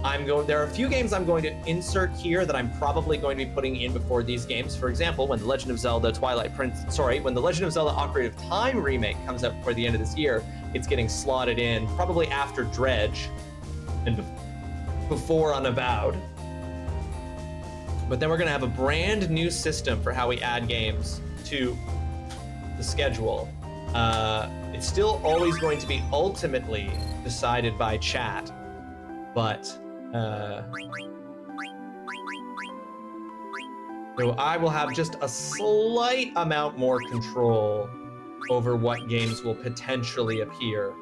there are a few games I'm going to insert here that I'm probably going to be putting in before these games. For example, when the Legend of Zelda when the Legend of Zelda Ocarina of Time remake comes out before the end of this year, it's getting slotted in probably after Dredge and before Unavowed. But then we're gonna have a brand new system for how we add games to the schedule. It's still always going to be ultimately decided by chat, but so I will have just a slight amount more control over what games will potentially appear.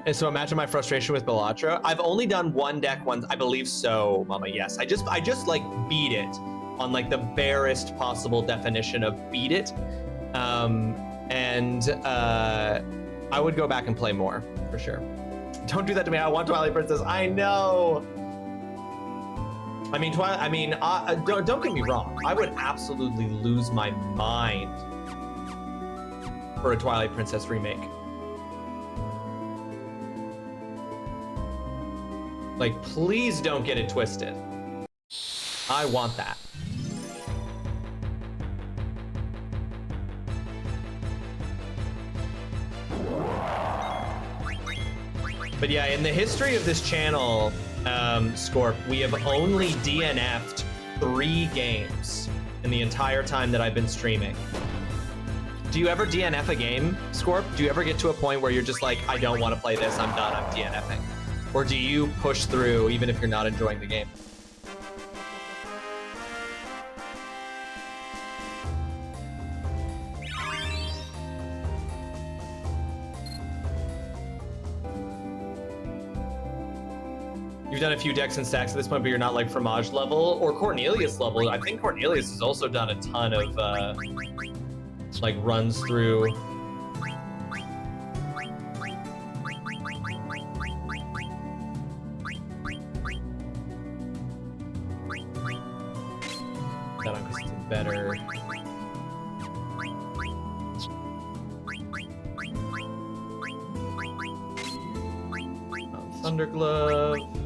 And so imagine my frustration with Bellatra. I've only done one deck once, I believe so, Mama. Yes, I just like beat it on like the barest possible definition of beat it. I would go back and play more for sure. Don't do that to me. I want Twilight Princess. I know. I mean, don't get me wrong. I would absolutely lose my mind for a Twilight Princess remake. Like, please don't get it twisted. I want that. But yeah, in the history of this channel, Scorp, we have only DNF'd 3 games in the entire time that I've been streaming. Do you ever DNF a game, Scorp? Do you ever get to a point where you're just like, I don't want to play this, I'm done, I'm DNFing? Or do you push through even if you're not enjoying the game? You've done a few decks and stacks at this point, but you're not like Fromage level or Cornelius level. I think Cornelius has also done a ton of like runs through. That on because it's better. Thunderglove.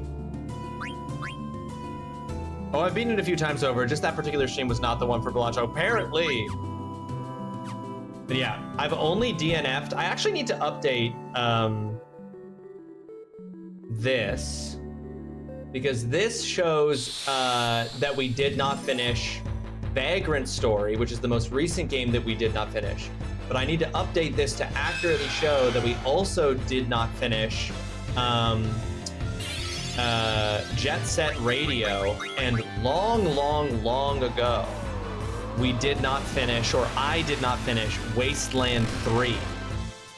Oh, I've beaten it a few times over. Just that particular stream was not the one for Blancho, apparently. But yeah, I've only DNF'd. I actually need to update this because this shows that we did not finish Vagrant Story, which is the most recent game that we did not finish. But I need to update this to accurately show that we also did not finish Jet Set Radio, and long ago, we did not finish, or I did not finish, Wasteland 3.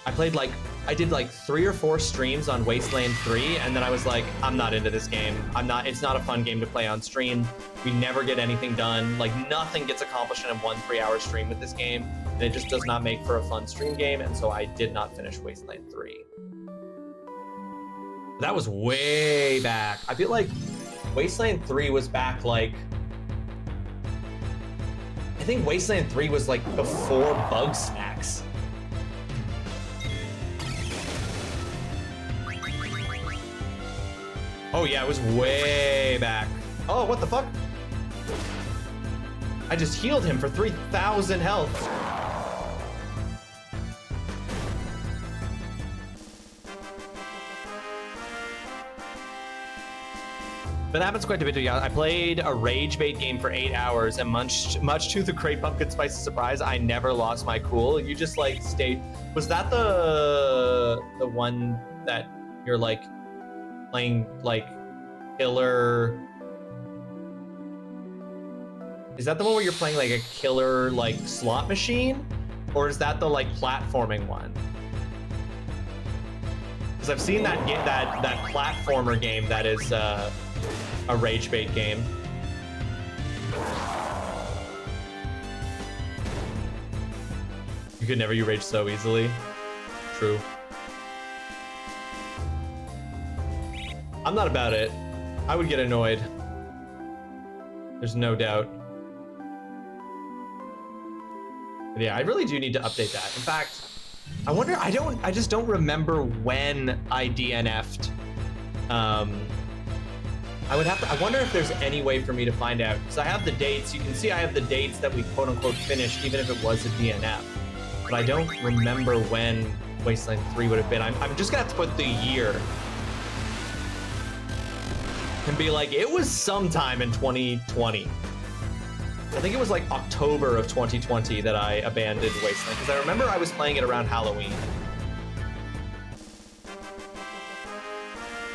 I did like 3 or 4 streams on Wasteland 3, and then I was like, I'm not into this game. It's not a fun game to play on stream. We never get anything done. Like, nothing gets accomplished in a 1 3-hour stream with this game, and it just does not make for a fun stream game, and so I did not finish Wasteland 3. That was way back. I feel like Wasteland 3 was back like... I think Wasteland 3 was like before Bug Snacks. Oh yeah, it was way back. Oh, what the fuck? I just healed him for 3,000 health. But that happens quite a bit. Yeah, I played a rage bait game for 8 hours, and much to the Great Pumpkin Spice's surprise, I never lost my cool. You just like stayed. Was that the one that you're like playing like killer? Is that the one where you're playing like a killer like slot machine, or is that the like platforming one? Because I've seen that platformer game that is a rage bait game. You could never rage so easily. True. I'm not about it. I would get annoyed. There's no doubt. But yeah, I really do need to update that. In fact, I wonder, I just don't remember when I DNF'd I would have to, I wonder if there's any way for me to find out, because I have the dates. You can see I have the dates that we quote unquote finished, even if it was a DNF. But I don't remember when Wasteland 3 would have been. I'm just gonna have to put the year and be like, it was sometime in 2020. I think it was like October of 2020 that I abandoned Wasteland, because I remember I was playing it around Halloween.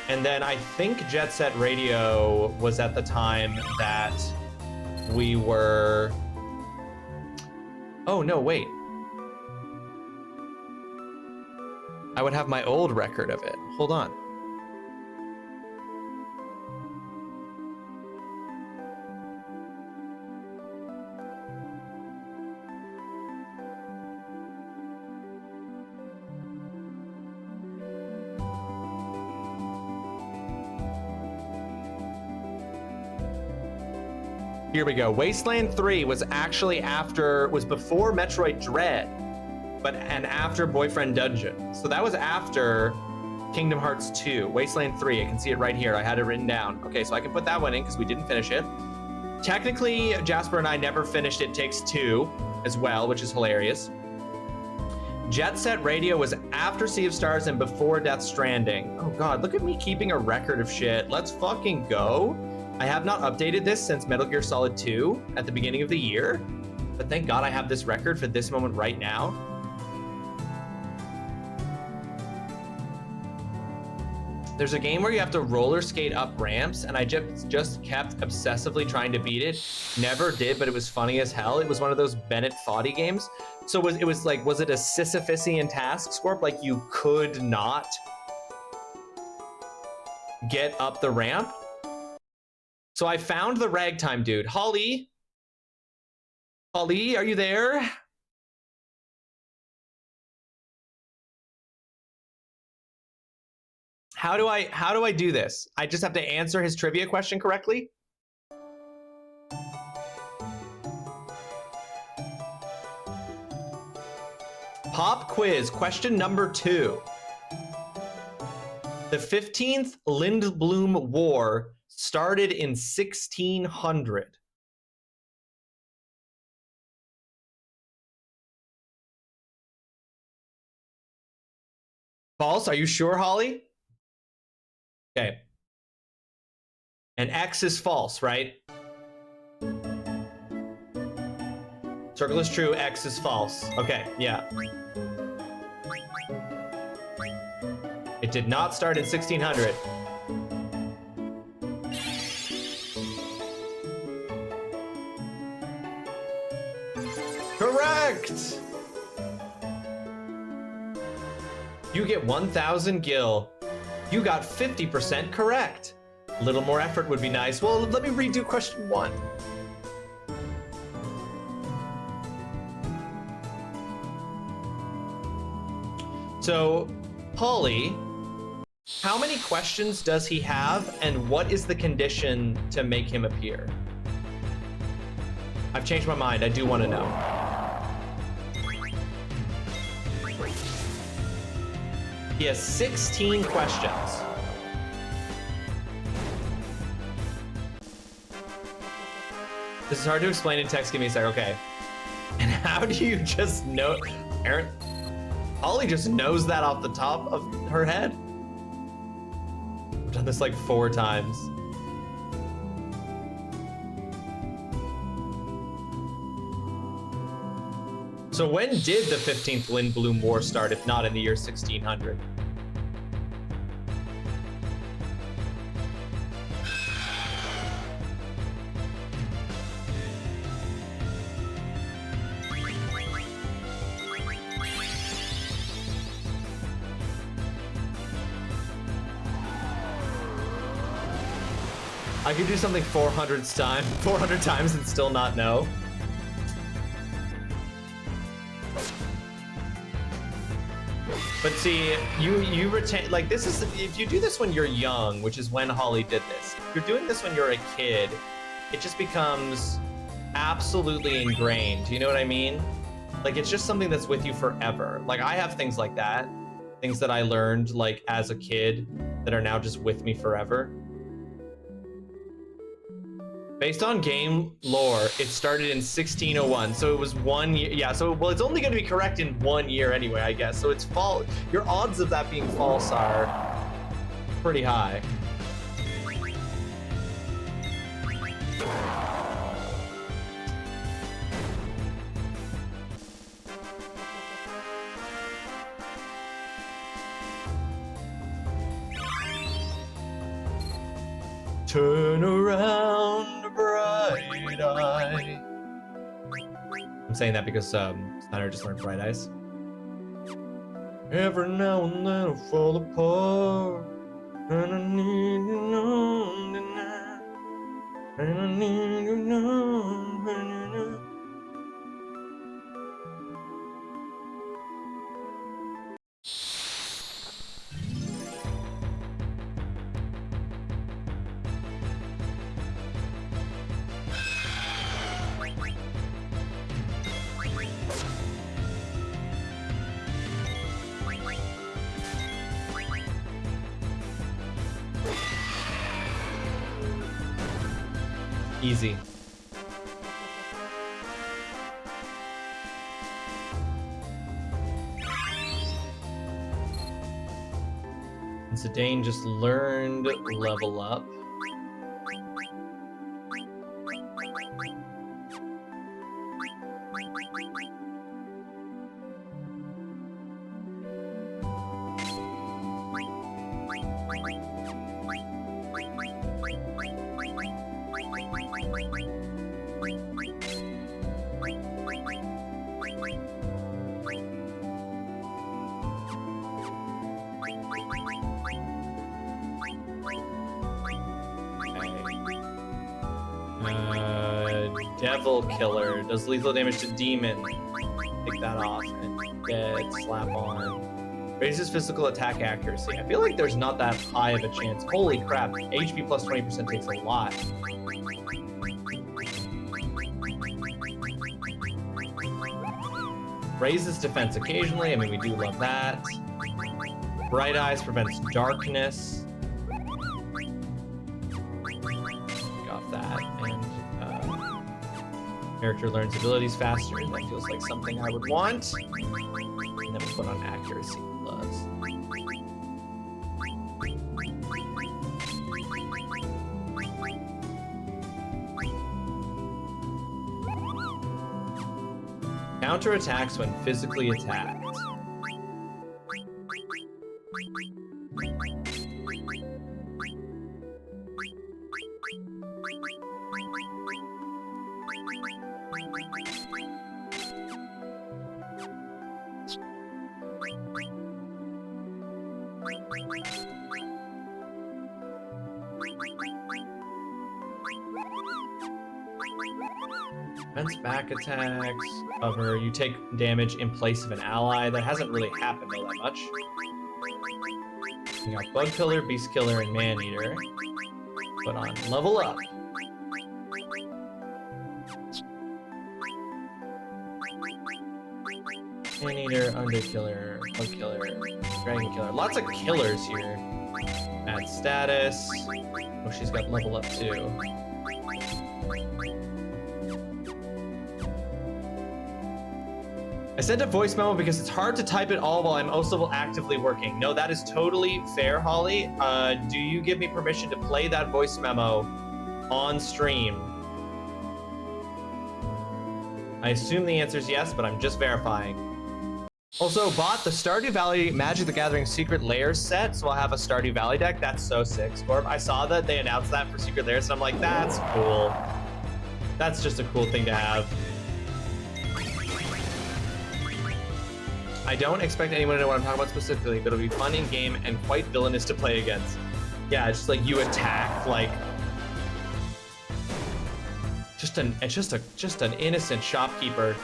And then I think Jet Set Radio was at the time that we were... Oh, no, wait. I would have my old record of it. Hold on. Here we go. Wasteland 3 was actually was before Metroid Dread, and after Boyfriend Dungeon. So that was after Kingdom Hearts 2, Wasteland 3. I can see it right here. I had it written down. Okay, so I can put that one in because we didn't finish it. Technically, Jasper and I never finished It Takes Two as well, which is hilarious. Jet Set Radio was after Sea of Stars and before Death Stranding. Oh God, look at me keeping a record of shit. Let's fucking go. I have not updated this since Metal Gear Solid 2 at the beginning of the year, but thank God I have this record for this moment right now. There's a game where you have to roller skate up ramps, and I just kept obsessively trying to beat it. Never did, but it was funny as hell. It was one of those Bennett Foddy games. So was it a Sisyphusian task, Scorp? Like you could not get up the ramp? So I found the ragtime dude. Holly, are you there? How do I do this? I just have to answer his trivia question correctly? Pop quiz, question number 2. The 15th Lindblom War started in 1600. False? Are you sure, Holly? Okay. And X is false, right? Circle is true, X is false. Okay, yeah. It did not start in 1600. Correct! You get 1,000 gil. You got 50% correct. A little more effort would be nice. Well, let me redo question 1. So, Polly, how many questions does he have, and what is the condition to make him appear? I've changed my mind. I do want to know. He has 16 questions. This is hard to explain in text. Give me a sec. Okay. And how do you just know? Aaron, Holly just knows that off the top of her head. I've done this like 4 times. So when did the 15th Lindblom War start, if not in the year 1600? I could do something 400 times and still not know. But see, you retain, like, this is, if you do this when you're young, which is when Holly did this, if you're doing this when you're a kid, it just becomes absolutely ingrained. You know what I mean? Like, it's just something that's with you forever. Like, I have things like that, things that I learned, like, as a kid that are now just with me forever. Based on game lore, it started in 1601, so it was 1 year. Yeah, so well, it's only going to be correct in 1 year anyway, I guess. So it's false. Your odds of that being false are pretty high. Turn around, bright eye. I'm saying that because Snyder just learned Bright Eyes. Every now and then I fall apart, and I need you know tonight, and I need you know when you know. Easy. And Zidane just learned level up. Devil Killer does lethal damage to demon. Take that off and get slap on. Raises physical attack accuracy. I feel like there's not that high of a chance. Holy crap! HP plus 20% takes a lot. Raises defense occasionally. I mean, we do love that. Bright Eyes prevents darkness. Take off that and. Character learns abilities faster. That feels like something I would want. And then we put on accuracy plus. Counter attacks when physically attacked. Defense back attacks, cover. You take damage in place of an ally. That hasn't really happened all that much. You got Bug Killer, Beast Killer, and Man Eater. Put on level up. Man Eater, Under Killer, Bug Killer, Dragon Killer. Lots of killers here. Add status. Oh, she's got level up too. I sent a voice memo because it's hard to type it all while I'm also actively working. No, that is totally fair, Holly. Do you give me permission to play that voice memo on stream? I assume the answer is yes, but I'm just verifying. Also, bought the Stardew Valley Magic the Gathering Secret Layers set, so I'll have a Stardew Valley deck. That's so sick, Scorp. I saw that they announced that for Secret Layers, and I'm like, that's cool. That's just a cool thing to have. I don't expect anyone to know what I'm talking about specifically, but it'll be fun in game and quite villainous to play against. Yeah, it's just like you attack like just an innocent shopkeeper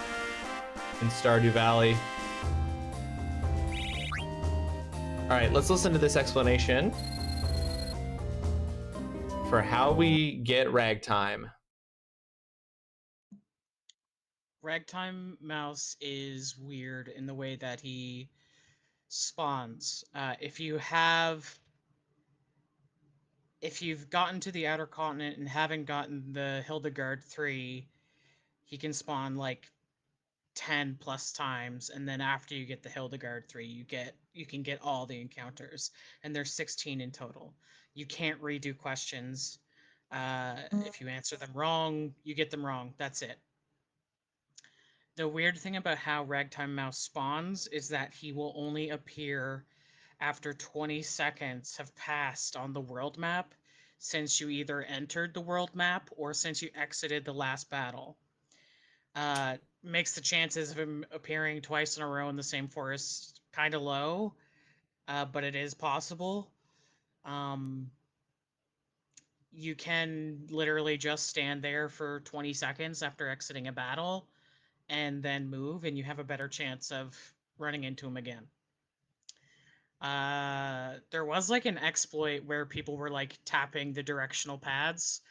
in Stardew Valley. All right, let's listen to this explanation for how we get Ragtime. Ragtime Mouse is weird in the way that he spawns. If you have if you've gotten to the outer continent and haven't gotten the Hildegard 3, he can spawn like 10 plus times, and then after you get the Hildegard 3, you can get all the encounters, and there's 16 in total. You can't redo questions. If you answer them wrong, you get them wrong. That's it. The weird thing about how Ragtime Mouse spawns is that he will only appear after 20 seconds have passed on the world map, since you either entered the world map or since you exited the last battle. Makes the chances of him appearing twice in a row in the same forest kind of low, but it is possible. You can literally just stand there for 20 seconds after exiting a battle and then move, and you have a better chance of running into him again. There was like an exploit where people were like tapping the directional pads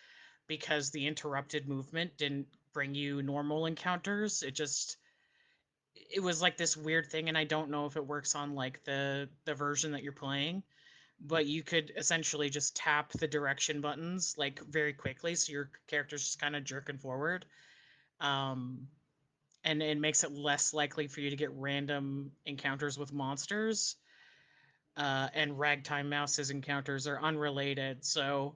because the interrupted movement didn't bring you normal encounters. It was like this weird thing, and I don't know if it works on like the version that you're playing, but you could essentially just tap the direction buttons like very quickly, so your character's just kind of jerking forward. And it makes it less likely for you to get random encounters with monsters. And Ragtime Mouse's encounters are unrelated, so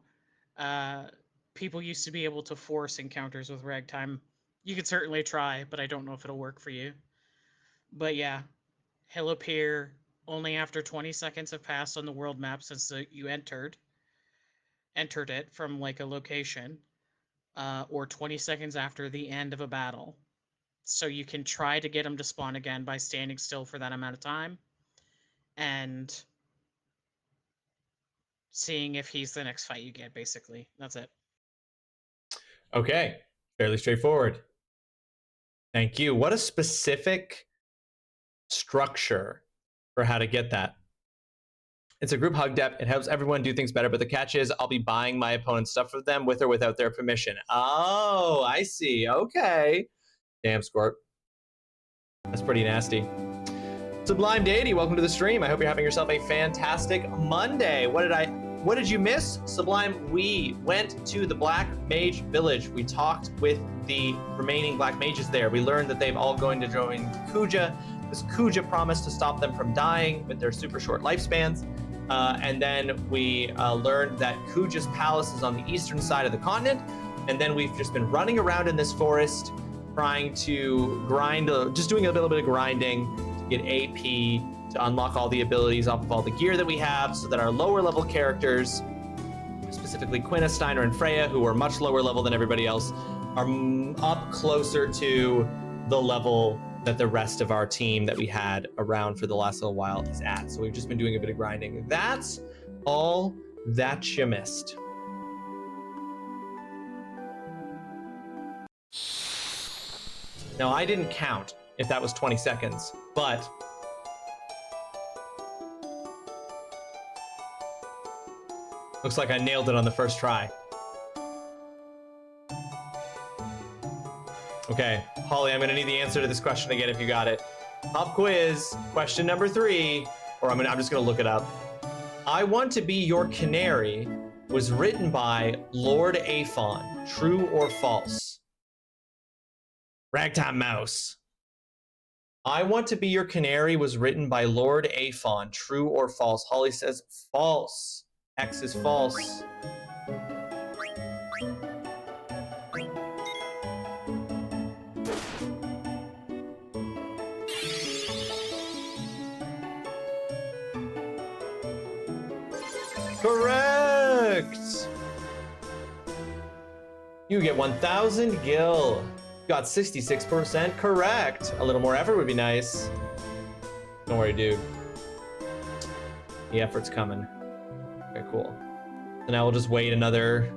people used to be able to force encounters with Ragtime. You could certainly try, but I don't know if it'll work for you. But yeah, he'll appear only after 20 seconds have passed on the world map since you entered it from like a location, or 20 seconds after the end of a battle. So you can try to get him to spawn again by standing still for that amount of time and seeing if he's the next fight you get, basically. That's it. Okay, fairly straightforward. Thank you. What a specific structure for how to get that. It's a group hug dep. It helps everyone do things better, but the catch is I'll be buying my opponent's stuff for them with or without their permission. Oh, I see. Okay. Damn, Scorp. That's pretty nasty. Sublime Deity, welcome to the stream. I hope you're having yourself a fantastic Monday. What did you miss? Sublime, we went to the Black Mage Village. We talked with the remaining Black Mages there. We learned that they've all going to join Kuja. This Kuja promised to stop them from dying with their super short lifespans. And then we learned that Kuja's palace is on the eastern side of the continent. And then we've just been running around in this forest trying to grind, just doing a little bit of grinding to get AP, to unlock all the abilities off of all the gear that we have so that our lower level characters, specifically Quina, Steiner, and Freya, who are much lower level than everybody else, are up closer to the level that the rest of our team that we had around for the last little while is at. So we've just been doing a bit of grinding. That's all that you missed. Now, I didn't count if that was 20 seconds, but looks like I nailed it on the first try. Okay, Holly, I'm gonna need the answer to this question again if you got it. Pop quiz, question number 3, or I'm just gonna look it up. I Want to Be Your Canary was written by Lord Aphon. True or false? Ragtime Mouse. I Want to Be Your Canary was written by Lord Aphon. True or false? Holly says false. X is false. Correct! You get 1,000 gil. Got 66% correct. A little more effort would be nice. Don't worry, dude. The effort's coming. Okay, cool. So now we'll just wait another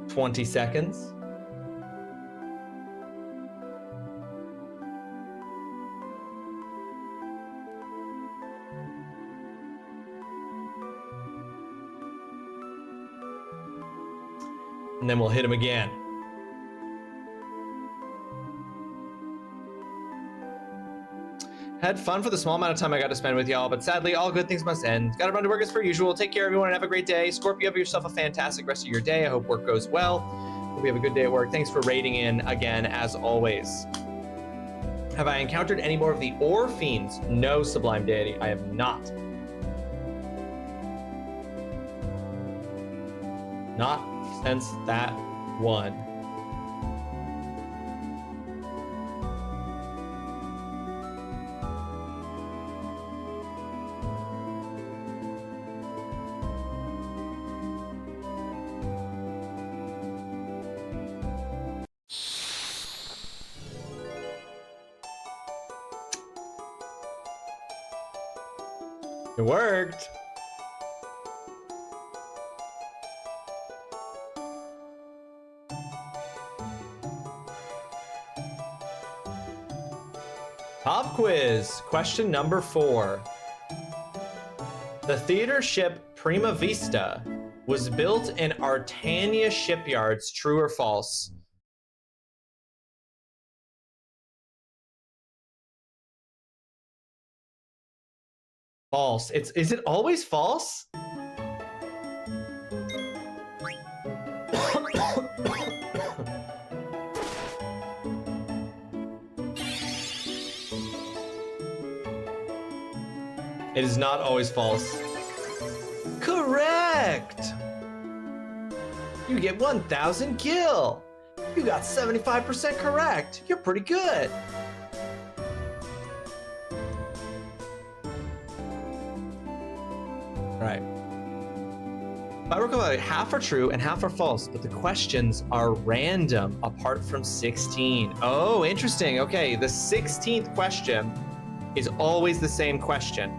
20 seconds. And then we'll hit him again. said, fun for the small amount of time I got to spend with y'all, but sadly, all good things must end. Gotta run to work as per usual. Take care, everyone, and have a great day. Scorpio, have yourself a fantastic rest of your day. I hope work goes well. Hope you have a good day at work. Thanks for raiding in again, as always. Have I encountered any more of the ore fiends? No, Sublime Deity, I have not. Not since that one. It worked. Pop quiz, question number 4. The theater ship Prima Vista was built in Artania shipyards, true or false? False. Is it always false? It is not always false. Correct! You get 1,000 gil. You got 75% correct. You're pretty good. Right. If I recall, half are true and half are false, but the questions are random apart from 16. Oh, interesting. Okay, the 16th question is always the same question.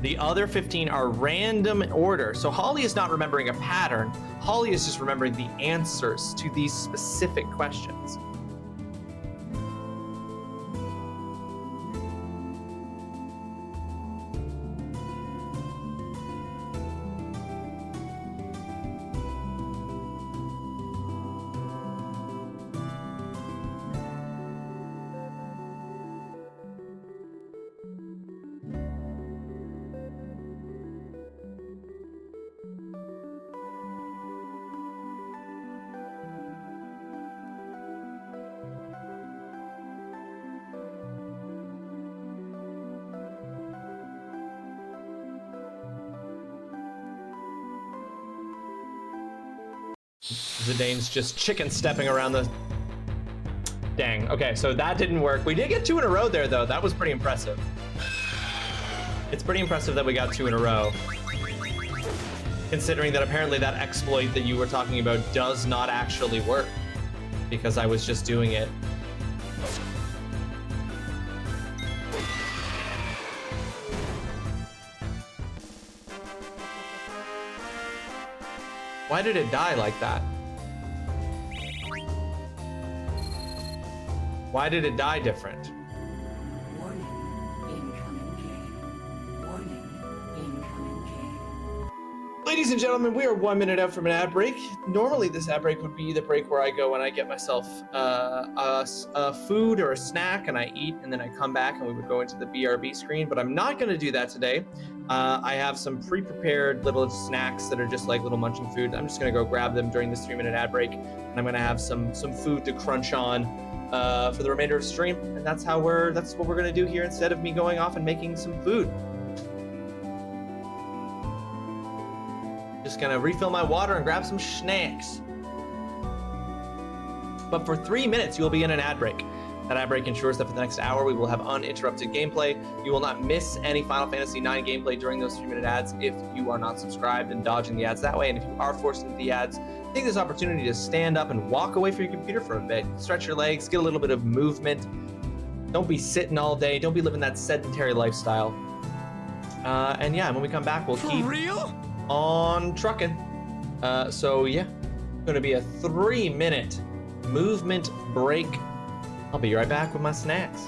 The other 15 are random order. So Holly is not remembering a pattern. Holly is just remembering the answers to these specific questions. Zidane's just chicken stepping around the... Dang. Okay, so that didn't work. We did get 2 in a row there, though. That was pretty impressive. It's pretty impressive that we got 2 in a row. Considering that apparently that exploit that you were talking about does not actually work. Because I was just doing it. Why did it die like that? Why did it die different? Warning, incoming game. Warning, incoming game. Ladies and gentlemen, we are 1 minute out from an ad break. Normally this ad break would be the break where I go and I get myself a food or a snack and I eat and then I come back and we would go into the BRB screen, but I'm not gonna do that today. I have some pre-prepared little snacks that are just like little munching food. I'm just gonna go grab them during this 3-minute ad break, and I'm gonna have some food to crunch on for the remainder of the stream. And that's what we're gonna do here instead of me going off and making some food. Just gonna refill my water and grab some snacks. But for 3 minutes, you will be in an ad break. That ad break ensures that for the next hour, we will have uninterrupted gameplay. You will not miss any Final Fantasy IX gameplay during those 3-minute ads if you are not subscribed and dodging the ads that way. And if you are forced into the ads, take this opportunity to stand up and walk away from your computer for a bit. Stretch your legs, get a little bit of movement. Don't be sitting all day. Don't be living that sedentary lifestyle. And yeah, when we come back, we'll keep on trucking. So yeah, going to be a 3-minute movement break. I'll be right back with my snacks.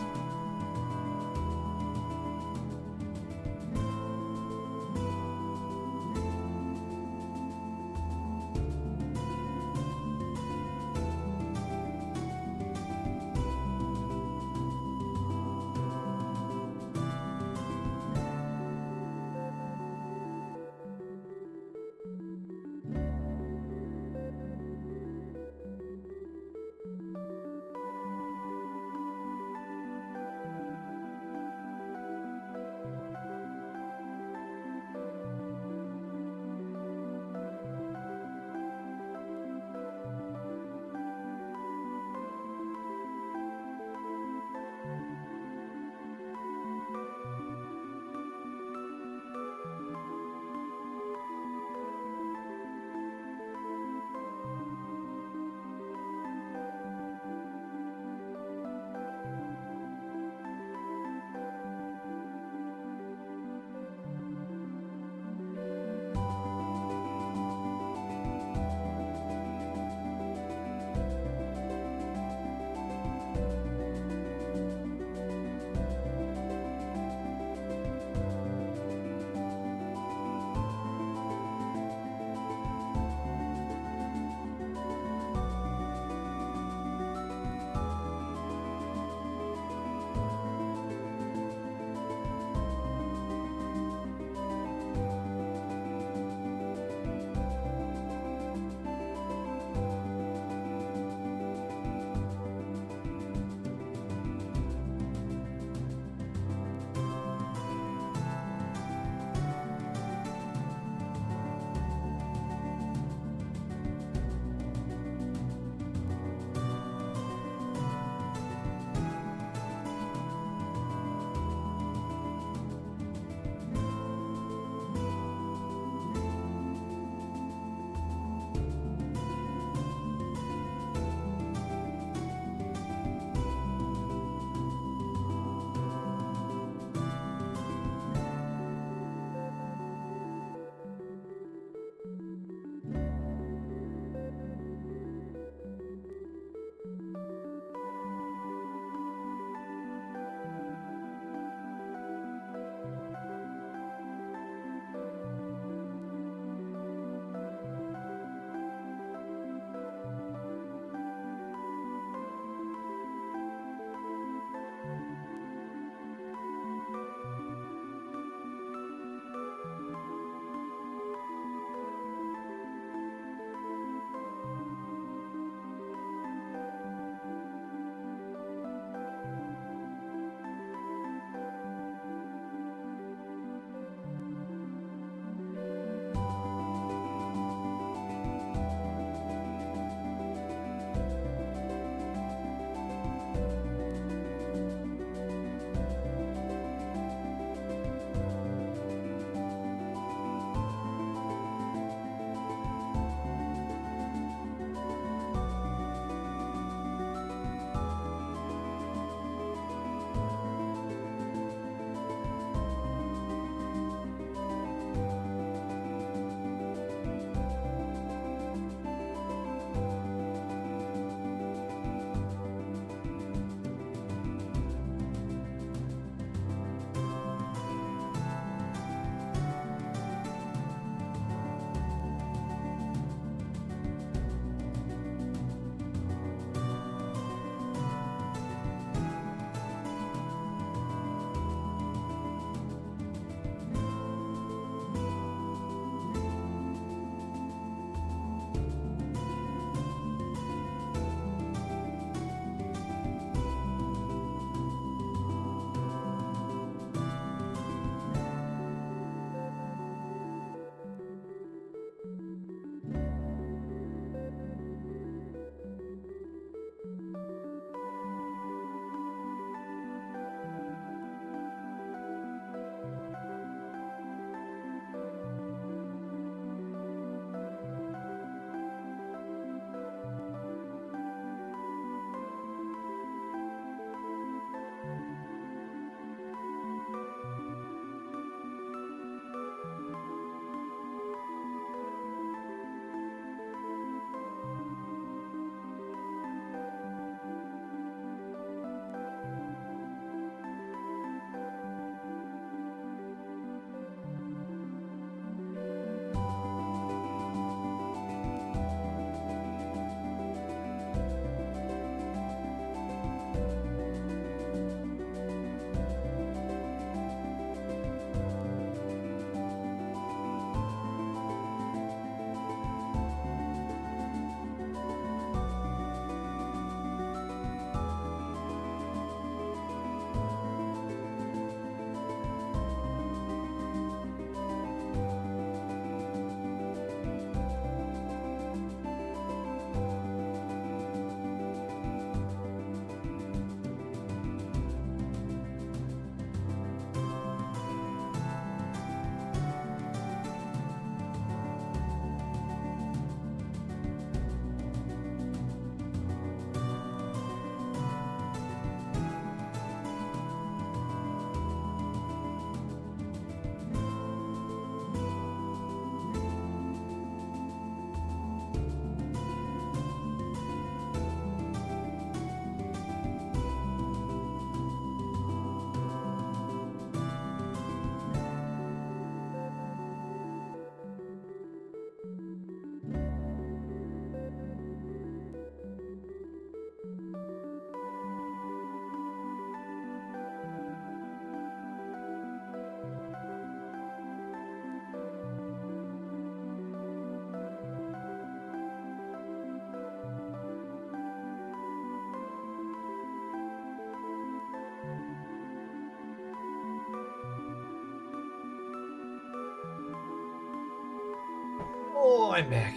Oh, I'm back.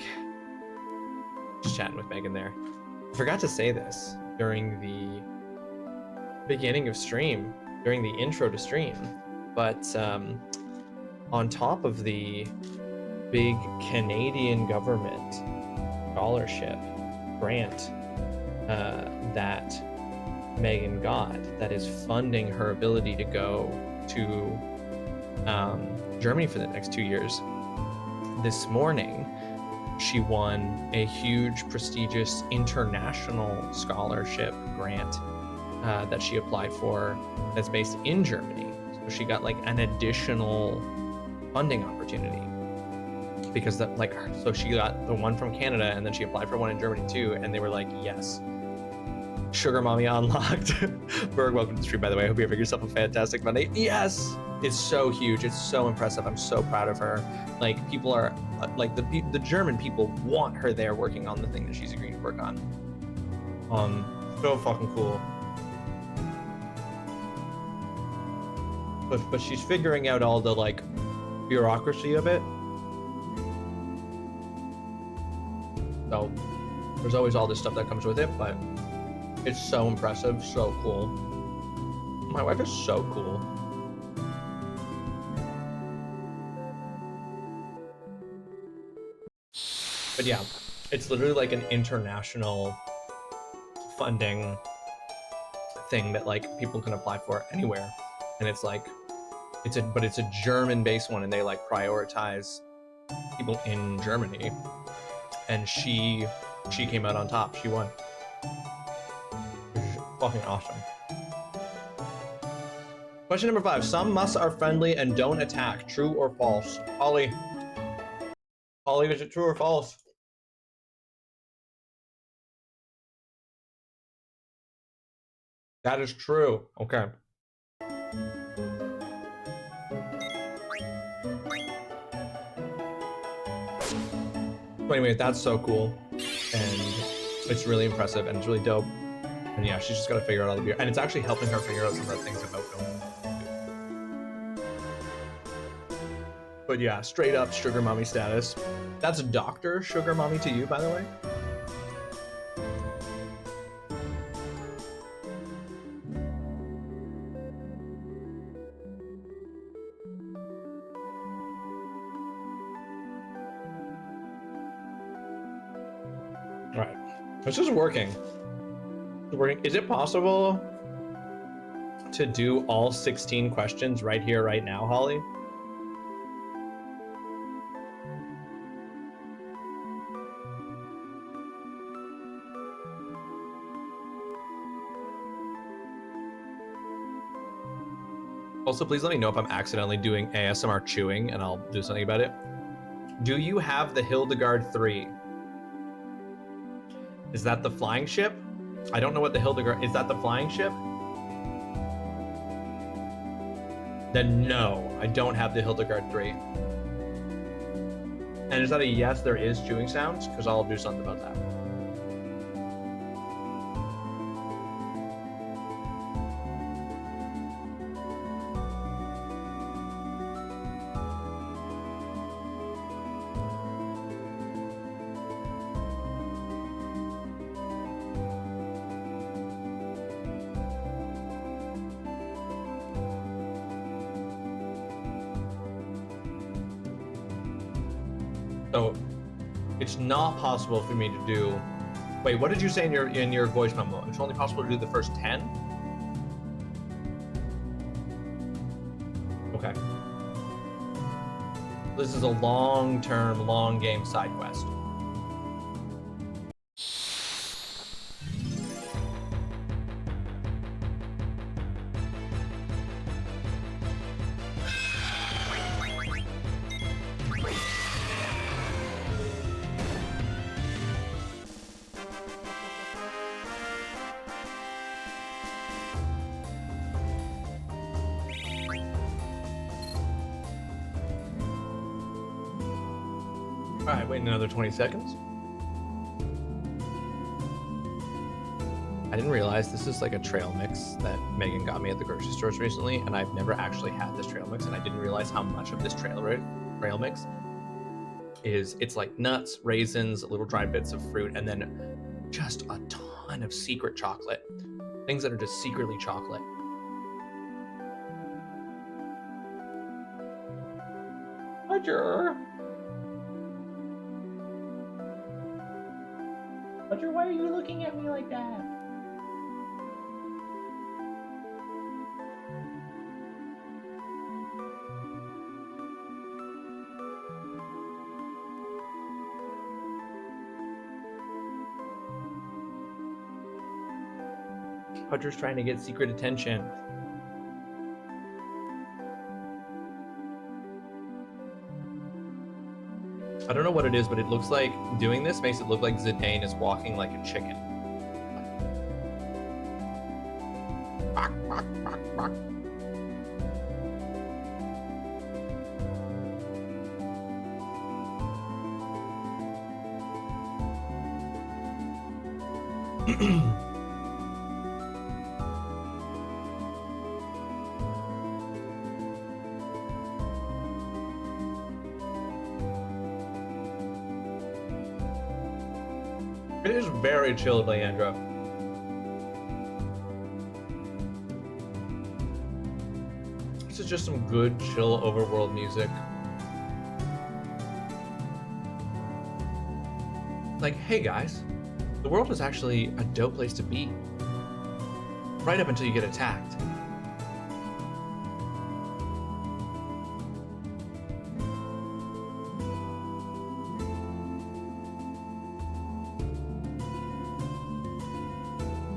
Just chatting with Megan there. I forgot to say this during the beginning of stream, during the intro to stream, but on top of the big Canadian government scholarship grant that Megan got, that is funding her ability to go to Germany for the next 2 years, this morning she won a huge prestigious international scholarship grant that she applied for that's based in Germany. So she got like an additional funding opportunity because that so she got the one from Canada and then she applied for one in Germany too, and they were like, yes, sugar mommy unlocked. Berg, welcome to the stream, by the way. I hope you have yourself a fantastic Monday. Yes, it's so huge, it's so impressive. I'm so proud of her. Like, people are like the German people want her there working on the thing that she's agreeing to work on. So fucking cool. But she's figuring out all the like bureaucracy of it. So there's always all this stuff that comes with it, but it's so impressive, so cool. My wife is so cool. But yeah, it's literally like an international funding thing that like people can apply for anywhere. And it's like, it's a German-based one, and they like prioritize people in Germany. And she came out on top. She won. Which is fucking awesome. Question number 5. Some musts are friendly and don't attack. True or false? Holly, is it true or false? That is true. Okay. But anyway, that's so cool, and it's really impressive, and it's really dope. And yeah, she's just got to figure out all the beer, and it's actually helping her figure out some of the things about film. But yeah, straight up sugar mommy status. That's Dr. Sugar Mommy to you, by the way. This is working. It's working. Is it possible to do all 16 questions right here, right now, Holly? Also, please let me know if I'm accidentally doing ASMR chewing, and I'll do something about it. Do you have the Hildegard 3? Is that the flying ship? I don't know what the Hildegard... Is that the flying ship? Then no, I don't have the Hildegard 3. And is that a yes, there is chewing sounds? Because I'll do something about that. So it's not possible for me to do. Wait, what did you say in your voice memo? It's only possible to do the first 10? Okay. This is a long-term, long game side quest. All right, wait another 20 seconds. I didn't realize this is like a trail mix that Megan got me at the grocery stores recently, and I've never actually had this trail mix, and I didn't realize how much of this trail mix is it's like nuts, raisins, little dried bits of fruit, and then just a ton of secret chocolate. Things that are just secretly chocolate. Roger. Roger, why are you looking at me like that? Roger's trying to get secret attention. I don't know what it is, but it looks like doing this makes it look like Zidane is walking like a chicken. Bark, bark, bark, bark. It is very chill, Leandro. This is just some good, chill, overworld music. Like, hey guys, the world is actually a dope place to be. Right up until you get attacked.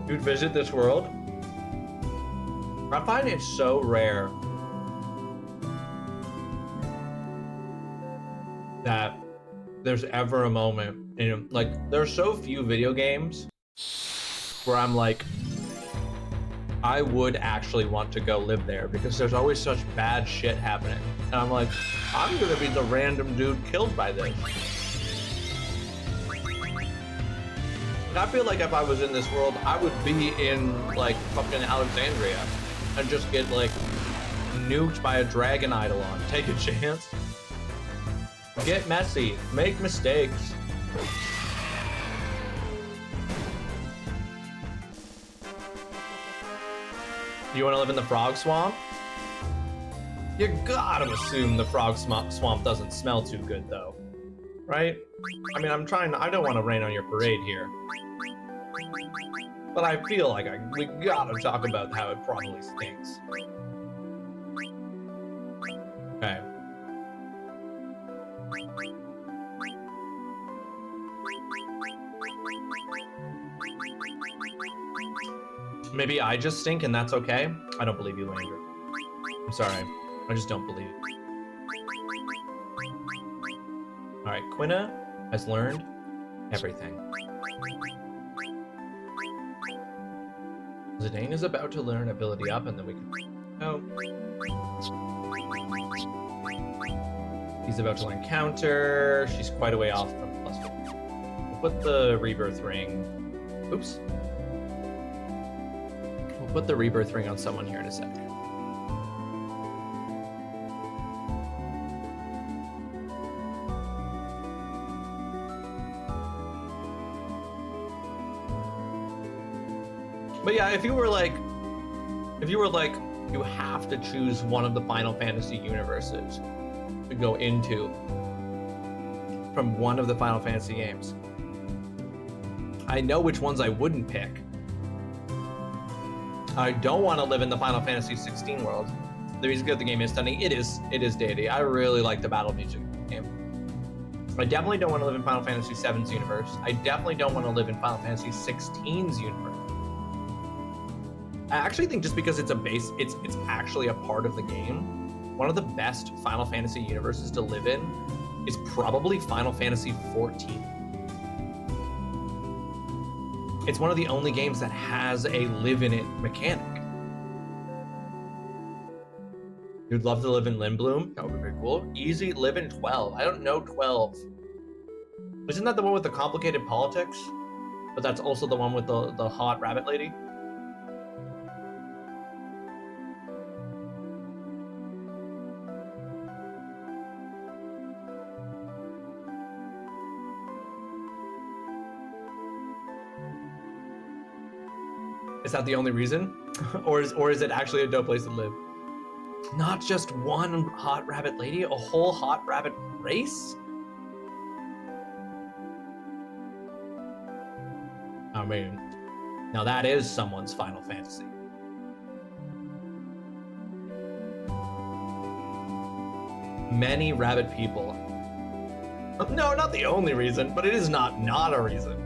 You'd visit this world? I find it so rare that there's ever a moment, you know, like there are so few video games where I'm like, I would actually want to go live there because there's always such bad shit happening. And I'm like, I'm gonna be the random dude killed by this. I feel like if I was in this world, I would be in like fucking Alexandria and just get like nuked by a dragon eidolon. Take a chance. Get messy. Make mistakes. You want to live in the frog swamp? You gotta assume the frog swamp doesn't smell too good though, right? I mean, I don't want to rain on your parade here. But I feel like we gotta talk about how it probably stinks. Okay. Maybe I just stink and that's okay? I don't believe you, Andrew. I'm sorry. I just don't believe it. Alright, Quina has learned everything. Zidane is about to learn ability up and then we can... Oh. He's about to learn counter. She's quite a way off from +4. We'll put the rebirth ring... Oops. We'll put the rebirth ring on someone here in a sec. But yeah, if you were like, you have to choose one of the Final Fantasy universes to go into from one of the Final Fantasy games, I know which ones I wouldn't pick. I don't want to live in the Final Fantasy 16 world. The reason the game is stunning, it is deity. I really like the battle music in the game. I definitely don't want to live in Final Fantasy 7's universe. I definitely don't want to live in Final Fantasy 16's universe. I actually think just because it's a base, it's actually a part of the game. One of the best Final Fantasy universes to live in is probably Final Fantasy 14. It's one of the only games that has a live in it mechanic. You'd love to live in Lindblum? That would be very cool. Easy, live in 12. I don't know 12. Isn't that the one with the complicated politics? But that's also the one with the hot rabbit lady? Is that the only reason? or is it actually a dope place to live? Not just one hot rabbit lady, a whole hot rabbit race? I mean, now that is someone's Final Fantasy. Many rabbit people. No, not the only reason, but it is not a reason.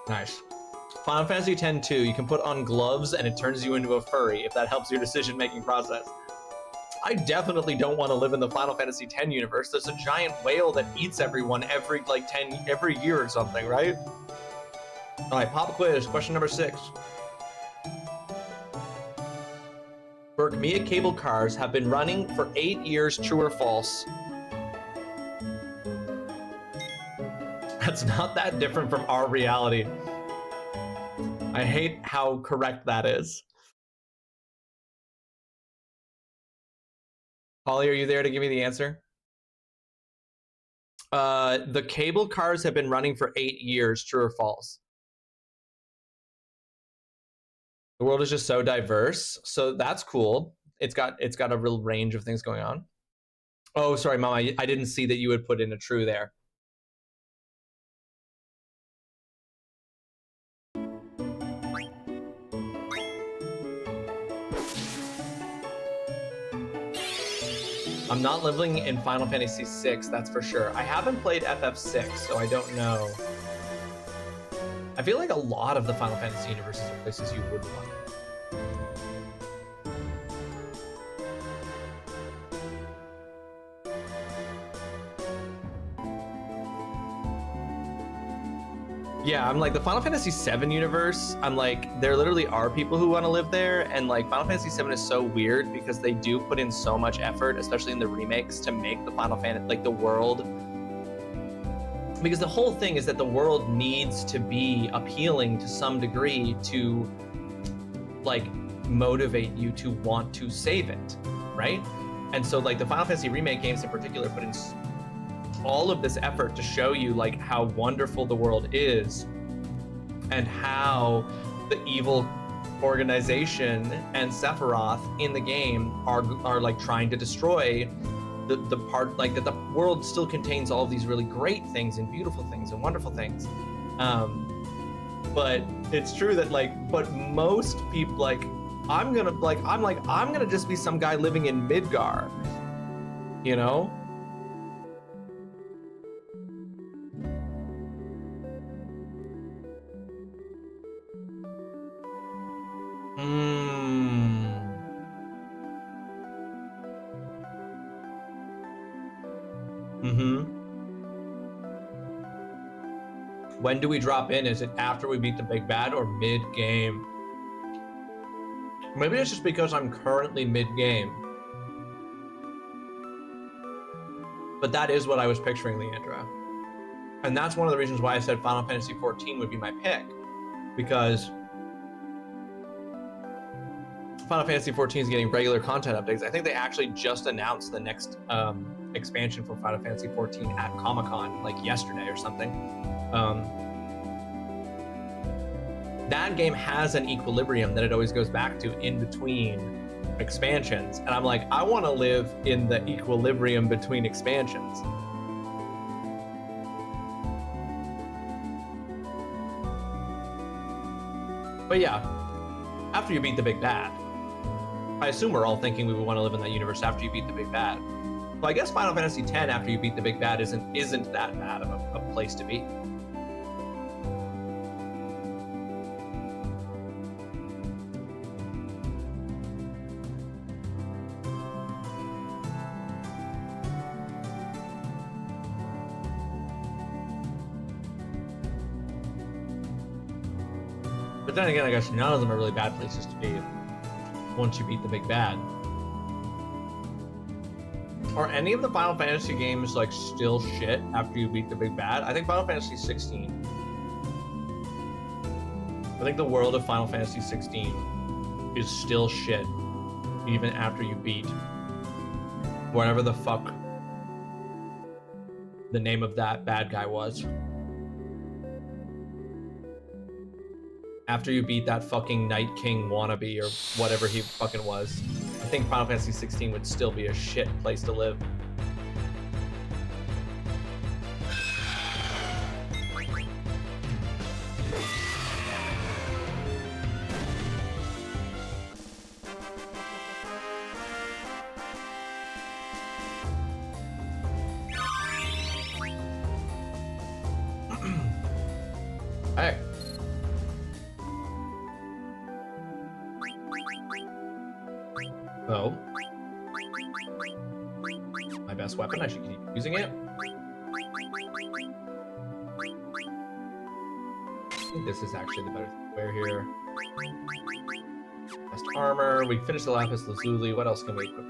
Nice. Final Fantasy X-2, you can put on gloves and it turns you into a furry if that helps your decision-making process. I definitely don't want to live in the Final Fantasy X universe. There's a giant whale that eats everyone every year or something, right? All right, pop quiz, question number 6. Berkmia cable cars have been running for 8 years, true or false? That's not that different from our reality. I hate how correct that is. Holly, are you there to give me the answer? The cable cars have been running for 8 years, true or false? The world is just so diverse, so that's cool. It's got a real range of things going on. Oh, sorry, Mom, I didn't see that you had put in a true there. I'm not living in Final Fantasy VI, that's for sure. I haven't played FF6, so I don't know. I feel like a lot of the Final Fantasy universes are places you would want. Yeah, I'm like, the Final Fantasy VII universe, I'm like, there literally are people who want to live there, and like, Final Fantasy VII is so weird because they do put in so much effort, especially in the remakes, to make the Final Fantasy, like the world, because the whole thing is that the world needs to be appealing to some degree to like motivate you to want to save it, right? And so like the Final Fantasy remake games in particular put in all of this effort to show you like how wonderful the world is and how the evil organization and Sephiroth in the game are like trying to destroy the part, like that the world still contains all of these really great things and beautiful things and wonderful things. But it's true that like, but most people like, I'm gonna just be some guy living in Midgar, you know? When do we drop in? Is it after we beat the big bad or mid-game? Maybe it's just because I'm currently mid-game. But that is what I was picturing, Leandra. And that's one of the reasons why I said Final Fantasy XIV would be my pick. Because Final Fantasy XIV is getting regular content updates. I think they actually just announced the next expansion for Final Fantasy XIV at Comic-Con, like yesterday or something. That game has an equilibrium that it always goes back to in between expansions. And I'm like, I want to live in the equilibrium between expansions. But yeah, after you beat the big bad, I assume we're all thinking we would want to live in that universe after you beat the big bad. So I guess Final Fantasy X after you beat the big bad isn't that bad of a place to be. But then again, I guess none of them are really bad places to be once you beat the big bad. Are any of the Final Fantasy games like still shit after you beat the big bad? I think Final Fantasy 16. I think the world of Final Fantasy 16 is still shit even after you beat whatever the fuck the name of that bad guy was. After you beat that fucking Night King wannabe or whatever he fucking was, I think Final Fantasy 16 would still be a shit place to live. Hey. Oh. My best weapon, I should keep using it. I think this is actually the better thing to wear here. Best armor, we finished the Lapis Lazuli, what else can we equip?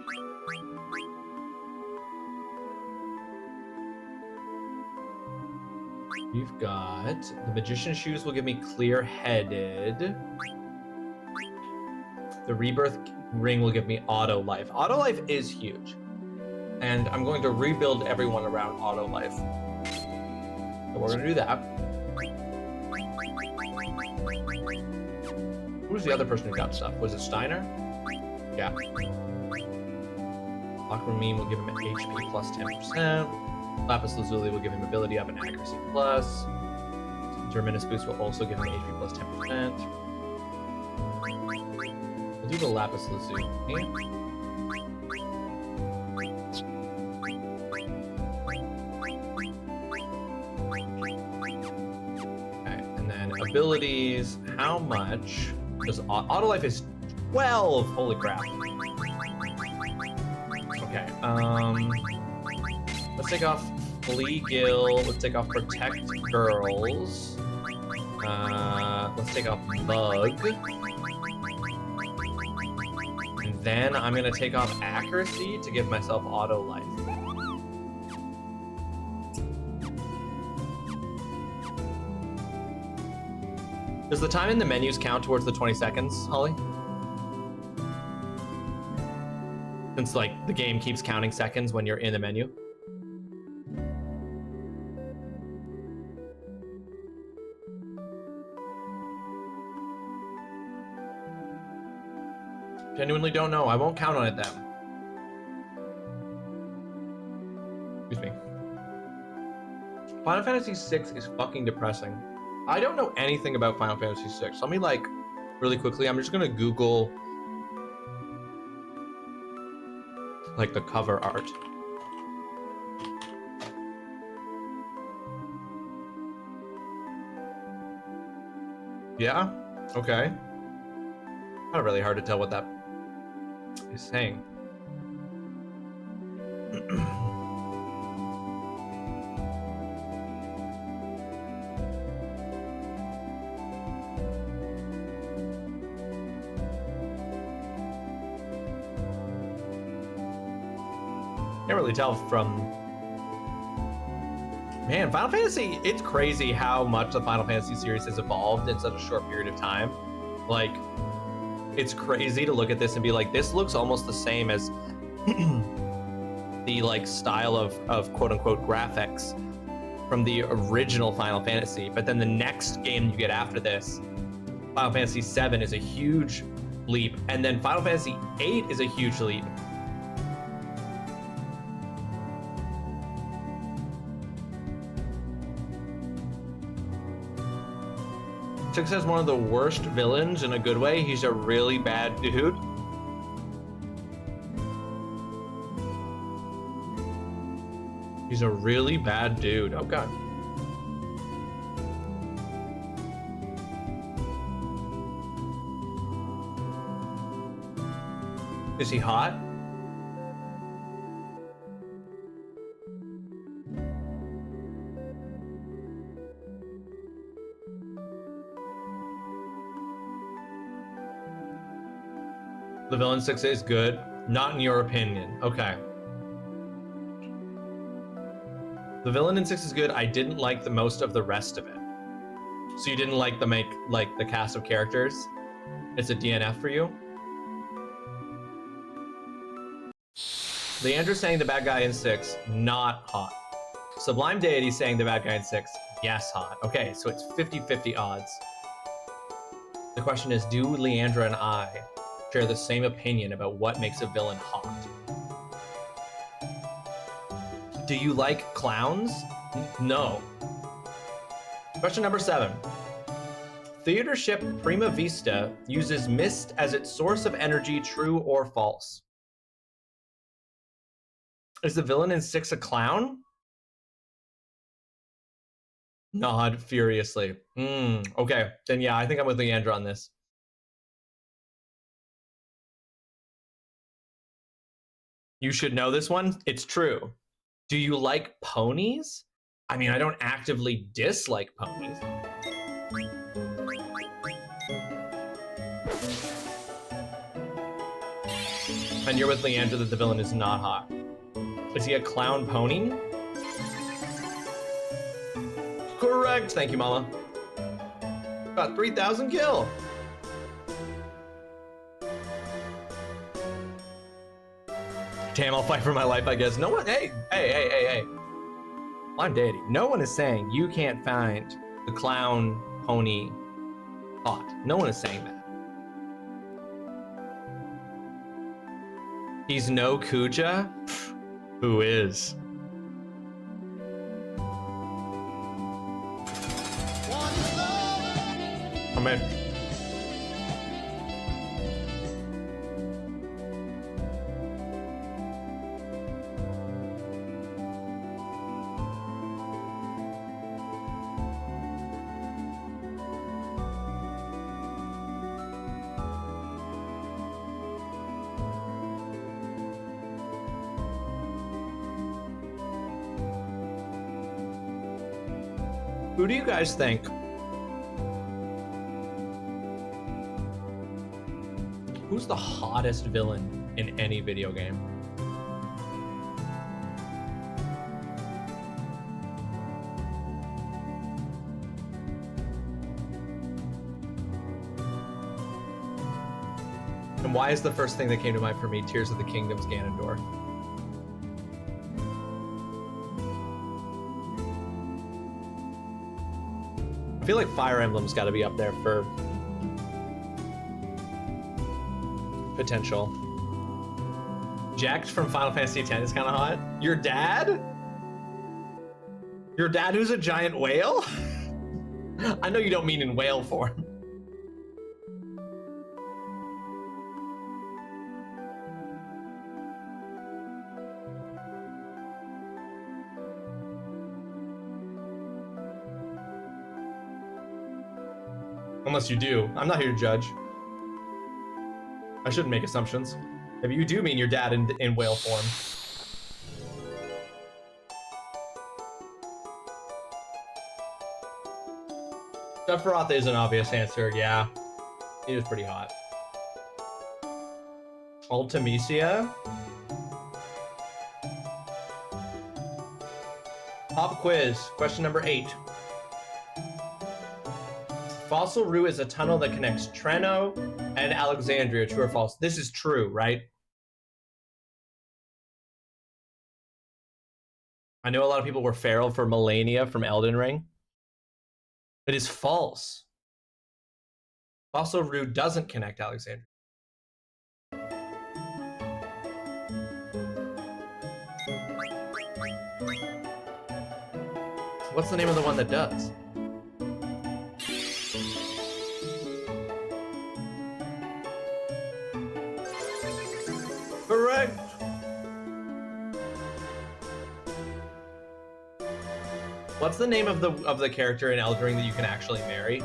We've got the Magician's Shoes will give me clear-headed. The Rebirth Ring will give me auto life. Auto life is huge. And I'm going to rebuild everyone around auto life. So we're gonna do that. Who's the other person who got stuff? Was it Steiner? Yeah. Aquamarine will give him HP plus 10%. Lapis Lazuli will give him ability up and accuracy plus. Terminus Boost will also give him HP plus 10%. We'll do the Lapis Lazuli. Okay, and then abilities. How much? Because auto life is 12. Holy crap. Okay. Let's take off Flea Gill. Let's take off Protect Girls. Let's take off Bug. And then I'm gonna take off Accuracy to give myself auto life. Does the time in the menus count towards the 20 seconds, Holly? Since like the game keeps counting seconds when you're in the menu. Genuinely don't know. I won't count on it then. Excuse me. Final Fantasy VI is fucking depressing. I don't know anything about Final Fantasy VI. Let me like, really quickly, I'm just gonna Google like the cover art. Yeah? Okay. Not really hard to tell what that is saying. Can't really tell from... Man, Final Fantasy, it's crazy how much the Final Fantasy series has evolved in such a short period of time. Like, it's crazy to look at this and be like, this looks almost the same as the like style of quote unquote graphics from the original Final Fantasy. But then the next game you get after this, Final Fantasy VII, is a huge leap. And then Final Fantasy VIII is a huge leap. Six has one of the worst villains in a good way. He's a really bad dude. He's a really bad dude. Oh god. Is he hot? The villain 6 is good. Not in your opinion. Okay. The villain in 6 is good. I didn't like the most of the rest of it. So you didn't like the cast of characters? It's a DNF for you? Leandra saying the bad guy in 6, not hot. Sublime Deity saying the bad guy in 6, yes, hot. Okay, so it's 50-50 odds. The question is, do Leandra and I share the same opinion about what makes a villain hot? Do you like clowns? No. Question number 7. Theater ship Prima Vista uses mist as its source of energy, true or false? Is the villain in 6 a clown? Nod furiously. Okay, then yeah, I think I'm with Leandra on this. You should know this one. It's true. Do you like ponies? I mean, I don't actively dislike ponies. And you're with Leandra that the villain is not hot. Is he a clown pony? Correct. Thank you, Mama. Got 3,000 kill. Damn, I'll fight for my life, I guess. No one, hey. I'm dating. No one is saying you can't find the clown pony hot. No one is saying that. He's no Kuja? Who is? I'm in. Who do you guys think? Who's the hottest villain in any video game? And why is the first thing that came to mind for me Tears of the Kingdom's Ganondorf? I feel like Fire Emblem's got to be up there for potential. Jax from Final Fantasy X is kind of hot. Your dad? Your dad who's a giant whale? I know you don't mean in whale form. Unless you do. I'm not here to judge. I shouldn't make assumptions. If you do mean your dad in whale form. Sephiroth is an obvious answer, yeah. He was pretty hot. Ultimisia? Pop quiz, question number 8. Fossil Rue is a tunnel that connects Treno and Alexandria. True or false? This is true, right? I know a lot of people were feral for Melania from Elden Ring. It is false. Fossil Rue doesn't connect Alexandria. What's the name of the one that does? Correct. What's the name of the character in Elden Ring that you can actually marry?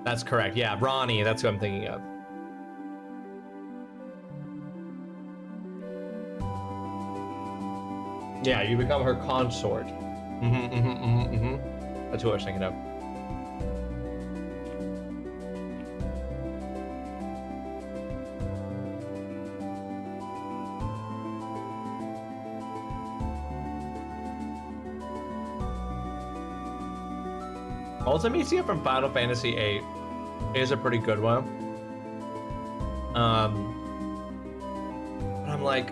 That's correct. Yeah, Ronnie, that's who I'm thinking of. Yeah, you become her consort. That's who I was thinking of. Ultimisia from Final Fantasy VIII is a pretty good one. But I'm like,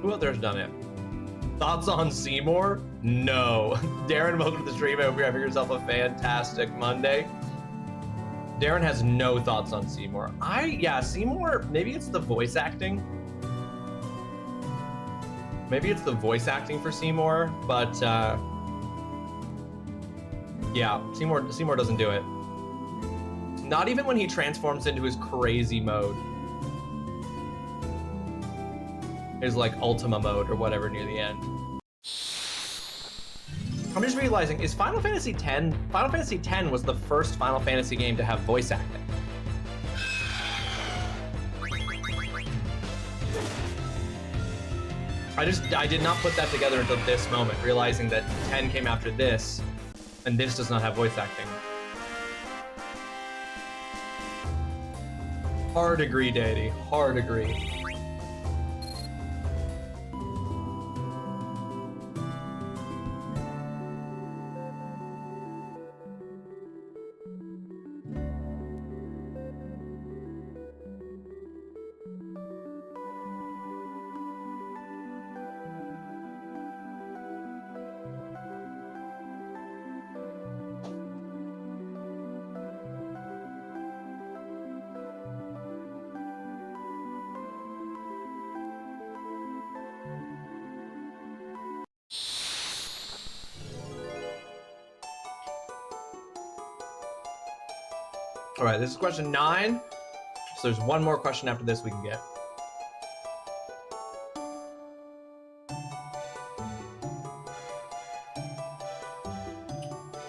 who out there's done it? Thoughts on Seymour? No. Darren, welcome to the stream. I hope you're having yourself a fantastic Monday. Darren has no thoughts on Seymour. Yeah, Seymour, maybe it's the voice acting. Maybe it's the voice acting for Seymour, but yeah, Seymour doesn't do it. Not even when he transforms into his crazy mode. His like Ultima mode or whatever near the end. I'm just realizing, is Final Fantasy X? Final Fantasy X was the first Final Fantasy game to have voice acting. I did not put that together until this moment, realizing that 10 came after this, and this does not have voice acting. Hard agree, Deity. Hard agree. All right, this is question 9. So there's one more question after this we can get.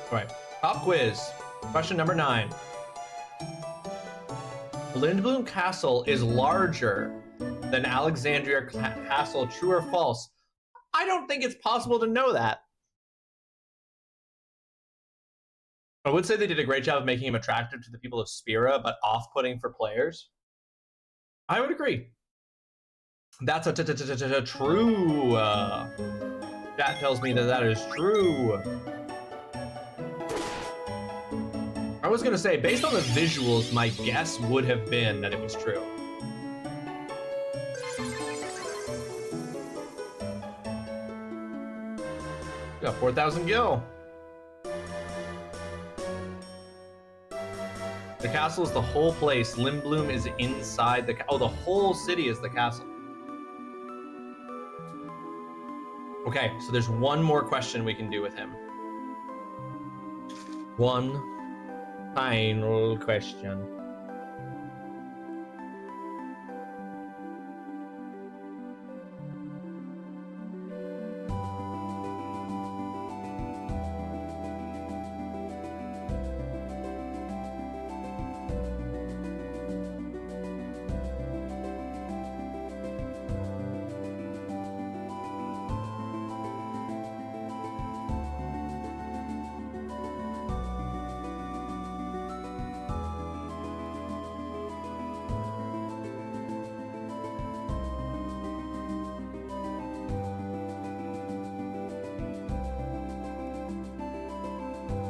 All right, pop quiz. Question number 9. Lindblum Castle is larger than Alexandria Castle, true or false? I don't think it's possible to know that. I would say they did a great job of making him attractive to the people of Spira, but off-putting for players. I would agree. That's a true. Chat tells me that that is true. I was gonna say, based on the visuals, my guess would have been that it was true. We got 4,000 gil. The castle is the whole place. Lindblum is inside the the whole city is the castle. Okay, so there's one more question we can do with him. One final question.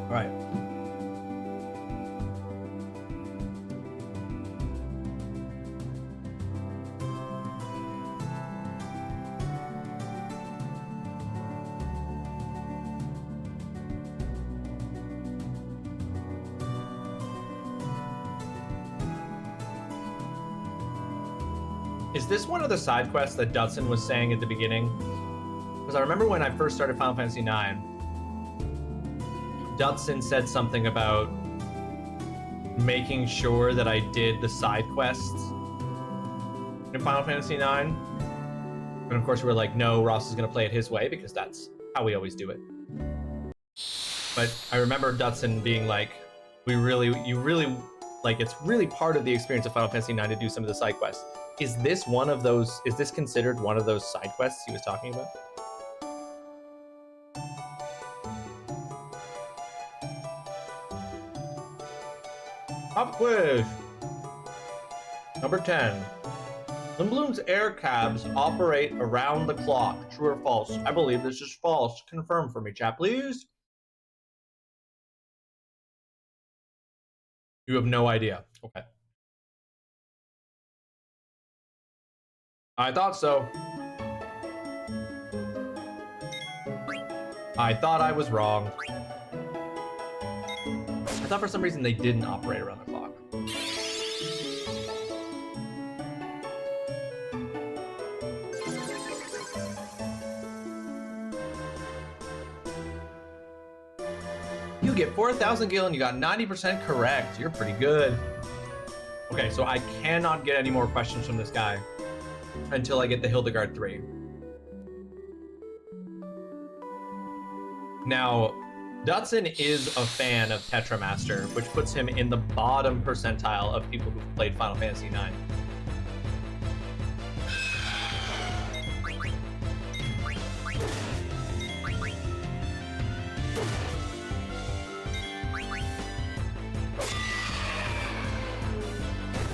Right. Is this one of the side quests that Dudson was saying at the beginning? Because I remember when I first started Final Fantasy IX, Dudson said something about making sure that I did the side quests in Final Fantasy IX. And of course we were like, no, Ross is going to play it his way because that's how we always do it. But I remember Dudson being like, you really, like, it's really part of the experience of Final Fantasy IX to do some of the side quests. Is this one of those, is this considered one of those side quests he was talking about? Pop quiz. Number 10. Limblung's air cabs operate around the clock. True or false? I believe this is false. Confirm for me, chat, please. You have no idea. Okay. I thought so. I thought I was wrong. I thought for some reason they didn't operate around the clock. You get 4,000 gil and you got 90% correct. You're pretty good. Okay, so I cannot get any more questions from this guy until I get the Hildegard 3. Now, Dutson is a fan of Tetramaster, which puts him in the bottom percentile of people who've played Final Fantasy IX.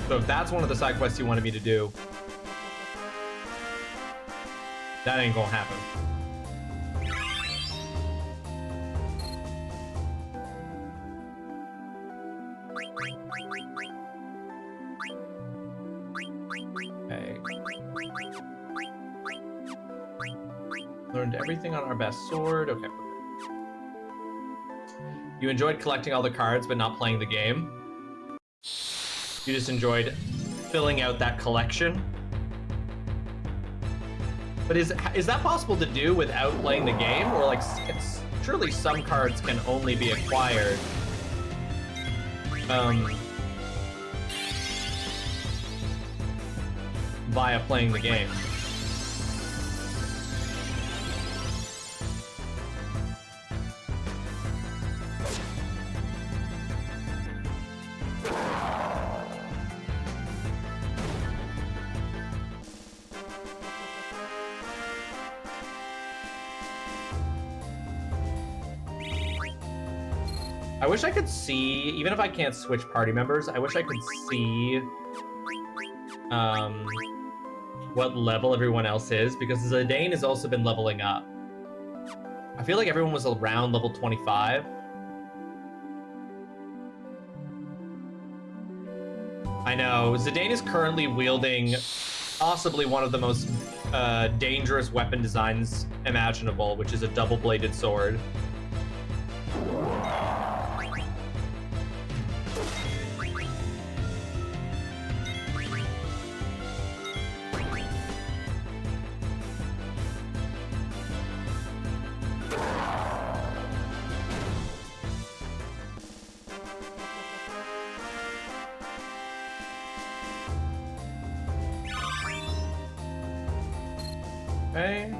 So if that's one of the side quests you wanted me to do, that ain't gonna happen. Okay. Learned everything on our best sword. Okay. You enjoyed collecting all the cards, but not playing the game. You just enjoyed filling out that collection. But is that possible to do without playing the game? Or like, surely some cards can only be acquired via playing the game. I wish I could see, even if I can't switch party members, I wish I could see what level everyone else is, because Zidane has also been leveling up. I feel like everyone was around level 25. I know, Zidane is currently wielding possibly one of the most dangerous weapon designs imaginable, which is a double-bladed sword. Okay.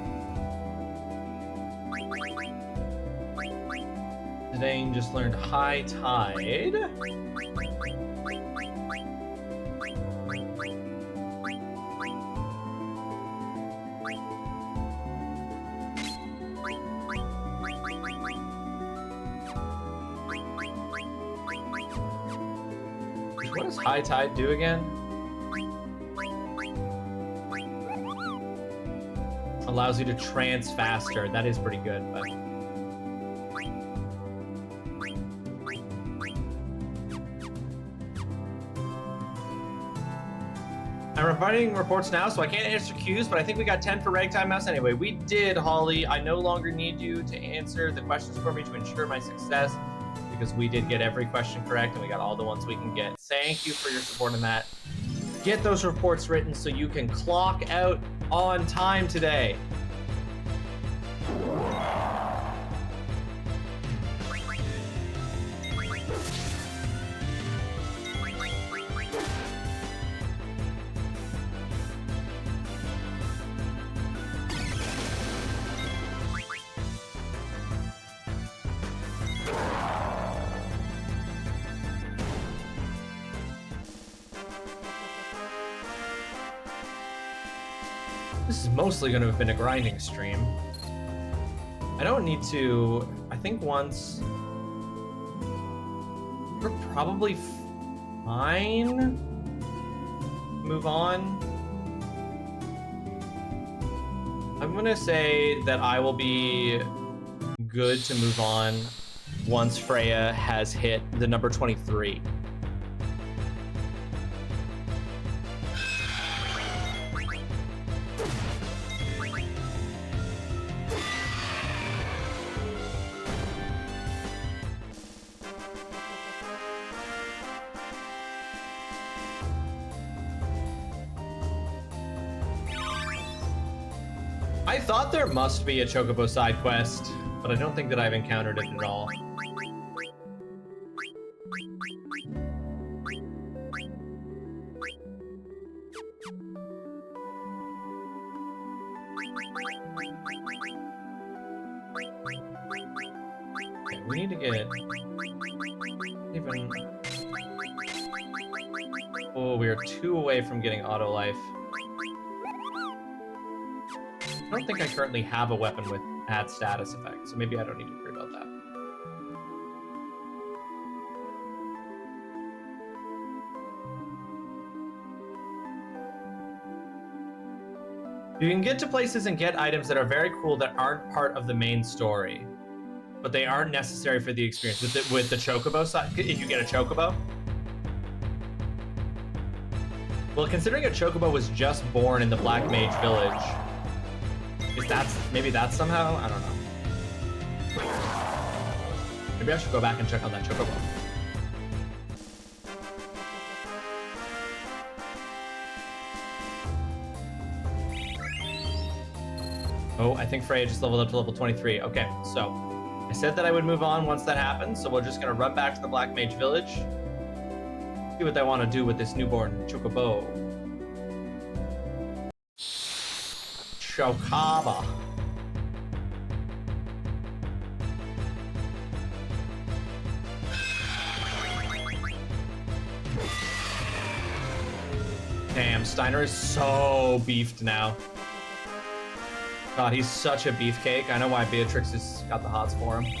Zidane just learned High Tide. What does High Tide do again? Allows you to trance faster. That is pretty good, but I'm providing reports now, so I can't answer queues, but I think we got 10 for Ragtime Mouse anyway. We did, Holly. I no longer need you to answer the questions for me to ensure my success, because we did get every question correct and we got all the ones we can get. Thank you for your support in that. Get those reports written so you can clock out on time today. This is mostly going to have been a grinding stream. I don't need to... I think once... We're probably fine. Move on. I'm gonna say that I will be good to move on once Freya has hit the number 23. I thought there must be a Chocobo side quest, but I don't think that I've encountered it at all. Okay, we need to get even. Oh, we are 2 away from getting auto life. I don't think I currently have a weapon with add status effect, so maybe I don't need to worry about that. You can get to places and get items that are very cool that aren't part of the main story, but they aren't necessary for the experience. With the Chocobo side, if you get a Chocobo. Well, considering a Chocobo was just born in the Black Mage Village, maybe that's somehow? I don't know. Maybe I should go back and check on that Chocobo. Oh, I think Freya just leveled up to level 23. Okay, so I said that I would move on once that happens, so we're just gonna run back to the Black Mage Village. See what they want to do with this newborn Chocobo. Chocaba. Damn, Steiner is so beefed now. God, he's such a beefcake. I know why Beatrix has got the hots for him.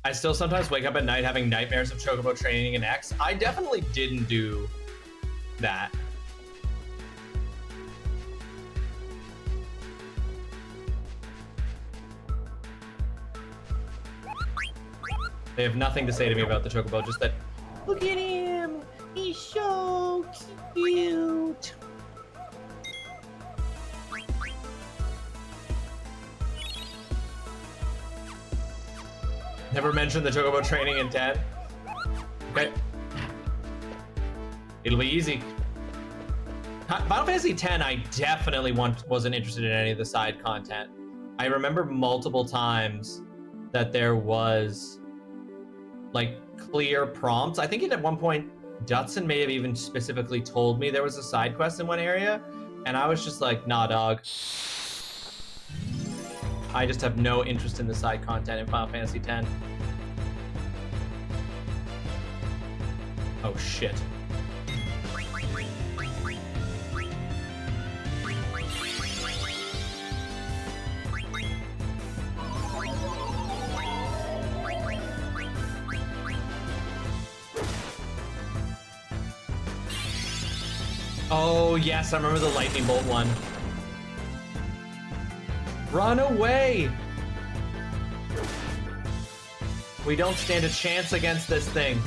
I still sometimes wake up at night having nightmares of Chocobo training in X. I definitely didn't do that. They have nothing to say to me about the Chocobo, just that, look at him, he's so cute. Never mentioned the Chocobo training in 10. Okay. It'll be easy. Final Fantasy X, I definitely wasn't interested in any of the side content. I remember multiple times that there was like clear prompts. I think at one point, Dutson may have even specifically told me there was a side quest in one area, and I was just like, nah, dog. I just have no interest in the side content in Final Fantasy X. Oh, shit. Oh, yes, I remember the lightning bolt one. Run away! We don't stand a chance against this thing.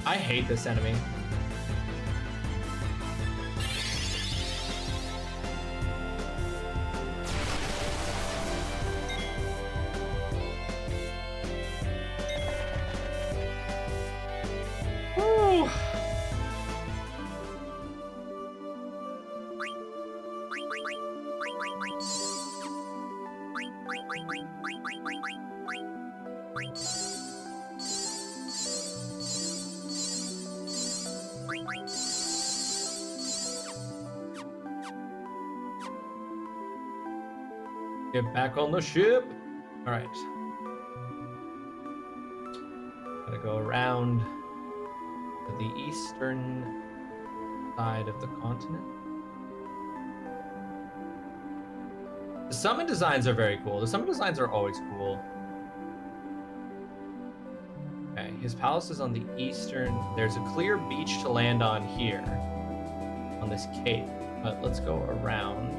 I hate this enemy. Woo. Get back on the ship. All right. Gotta go around to the eastern side of the continent. The summon designs are very cool. The summon designs are always cool. Okay, his palace is on the eastern. There's a clear beach to land on here, on this cape. But let's go around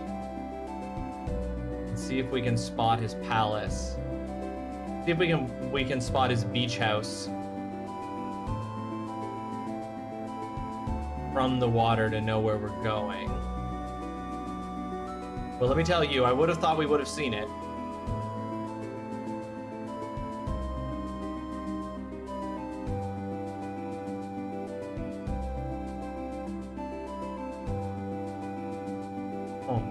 and see if we can spot his palace. See if we can spot his beach house from the water to know where we're going. Well, let me tell you, I would have thought we would have seen it. Oh.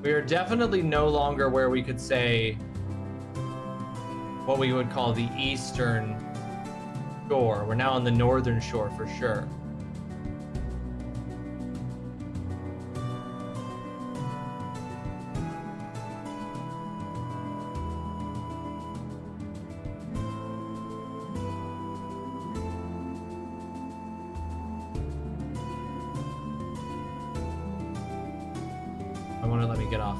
We are definitely no longer where we could say what we would call the eastern shore. We're now on the northern shore for sure. I want to let me get off.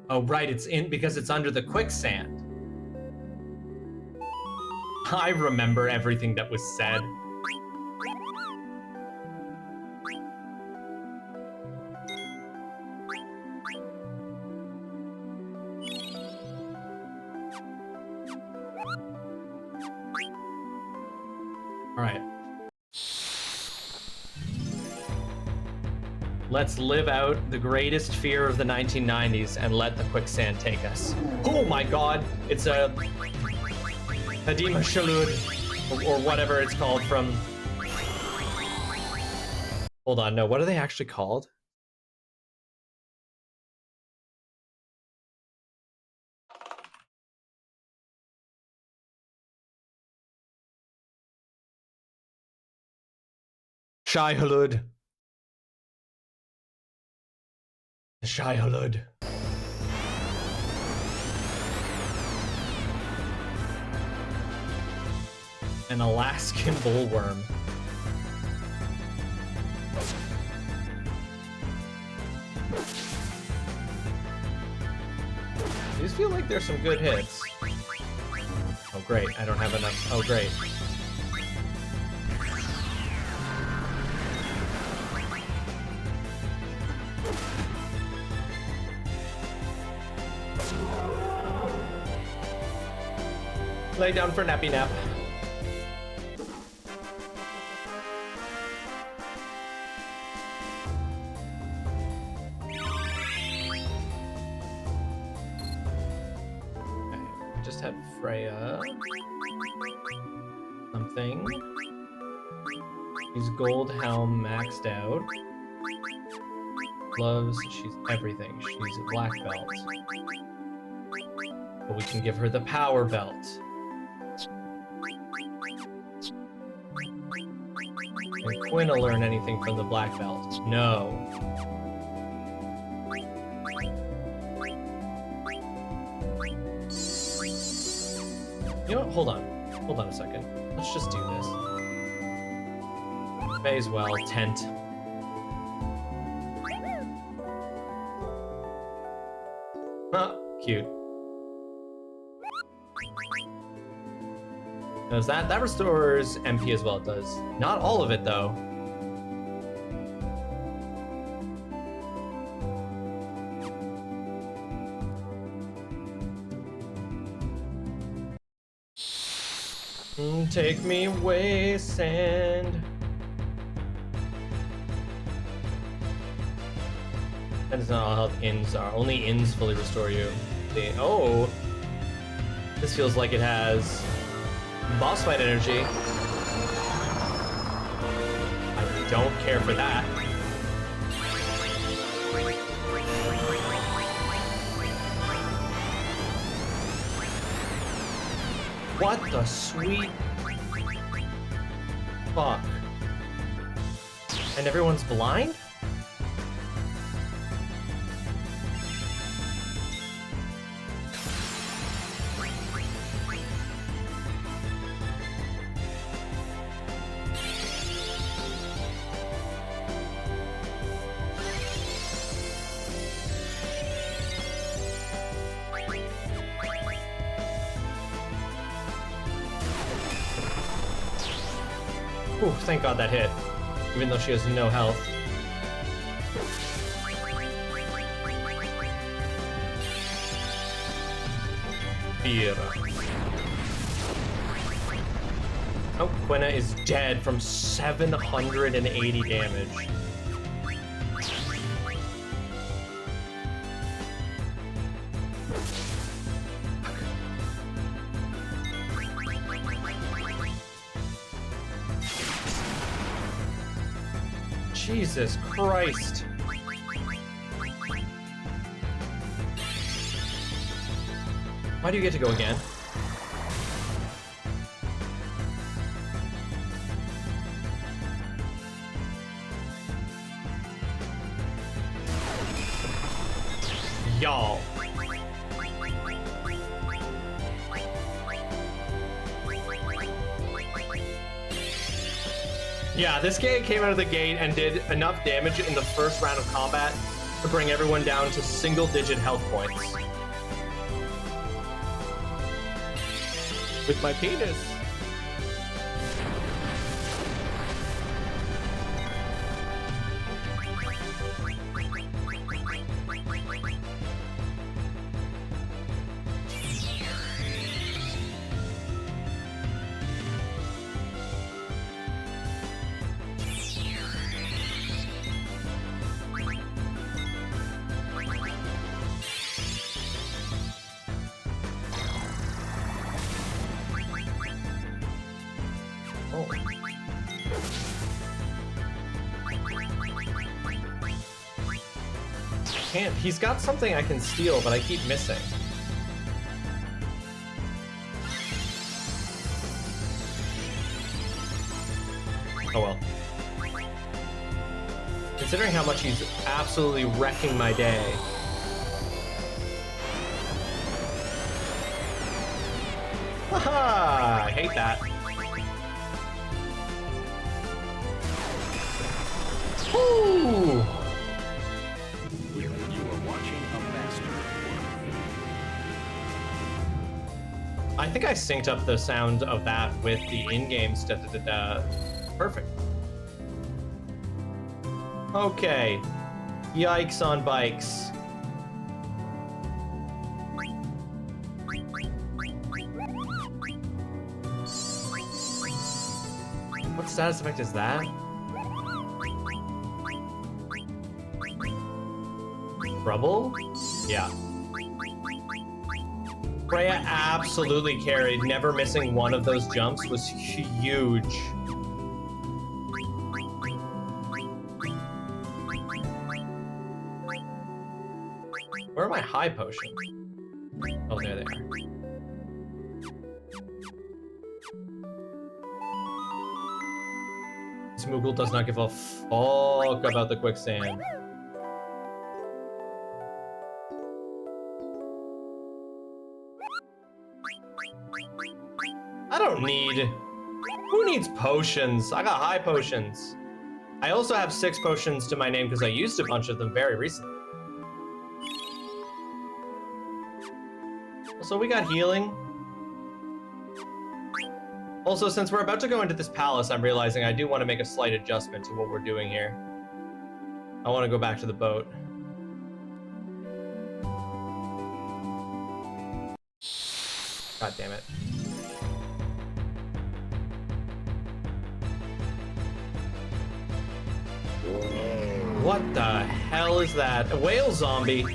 Oh, right, it's in because it's under the quicksand. I remember everything that was said. All right. Let's live out the greatest fear of the 1990s and let the quicksand take us. Oh my god, it's a Hadima Shalud, or whatever it's called from... Hold on, no, what are they actually called? Shai Hulud. The Shai Hulud. An Alaskan bullworm. These feel like there's some good hits. Oh great, I don't have enough. Oh great. Lay down for nappy nap. Okay, just had Freya. Something. She's gold helm maxed out. Gloves, she's everything. She's a black belt. But we can give her the power belt. Can Quinn learn anything from the black belt? No. You know what? Hold on. Hold on a second. Let's just do this. May as well. Tent. Huh. Cute. Does that restores MP as well? It does. Not all of it though. Take me away, sand. That is not all health inns are. Only inns fully restore you. Oh, this feels like it has boss fight energy. I don't care for that. What the sweet fuck? And everyone's blind? Ooh, thank God that hit. Even though she has no health. Fear. Oh, Quina is dead from 780 damage. Jesus Christ. Why do you get to go again? Y'all. Yeah, this guy came out of the gate and did enough damage in the first round of combat to bring everyone down to single-digit health points. With my penis. Oh. Can't. He's got something I can steal, but I keep missing. Oh well. Considering how much he's absolutely wrecking my day. Haha! I hate that. Ooh! You are watching a master. I think I synced up the sound of that with the in-game stuff. Perfect. Okay. Yikes on bikes. What status effect is that? Rubble? Yeah. Freya absolutely carried. Never missing one of those jumps was huge. Where are my high potions? Oh, there they are. Smoogle does not give a fuck about the quicksand. I don't need... Who needs potions? I got high potions. I also have 6 potions to my name because I used a bunch of them very recently. Also, we got healing. Also, since we're about to go into this palace, I'm realizing I do want to make a slight adjustment to what we're doing here. I want to go back to the boat. God damn it. What the hell is that? A whale zombie?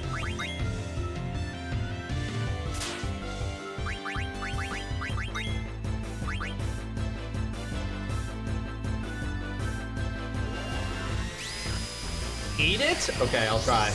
Eat it? Okay, I'll try.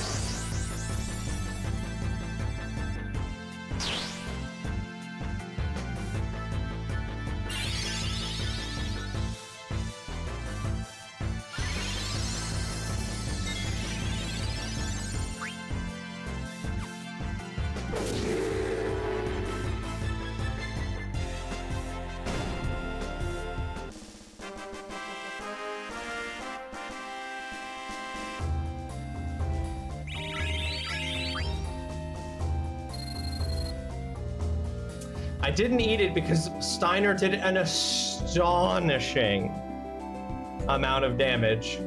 I didn't eat it because Steiner did an astonishing amount of damage.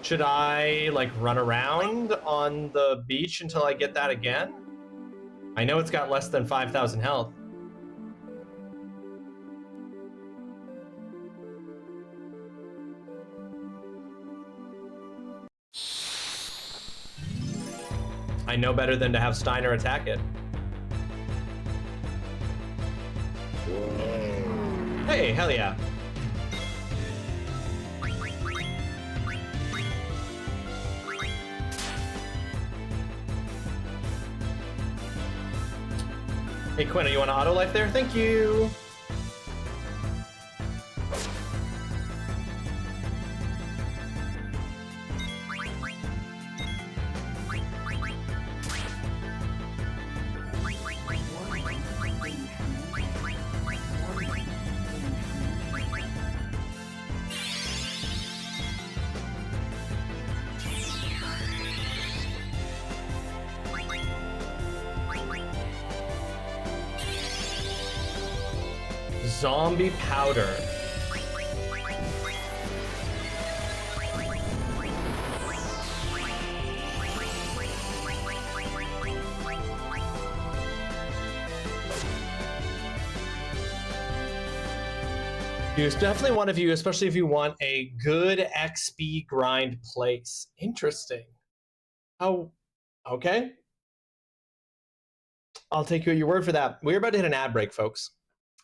Should I like run around on the beach until I get that again? I know it's got less than 5,000 health. I know better than to have Steiner attack it. Hey, hell yeah. Hey Quinn, you want to auto life there? Thank you. Zombie powder. It's definitely one of you, especially if you want a good XP grind place. Interesting. Oh, okay. I'll take you at your word for that. We're about to hit an ad break, folks,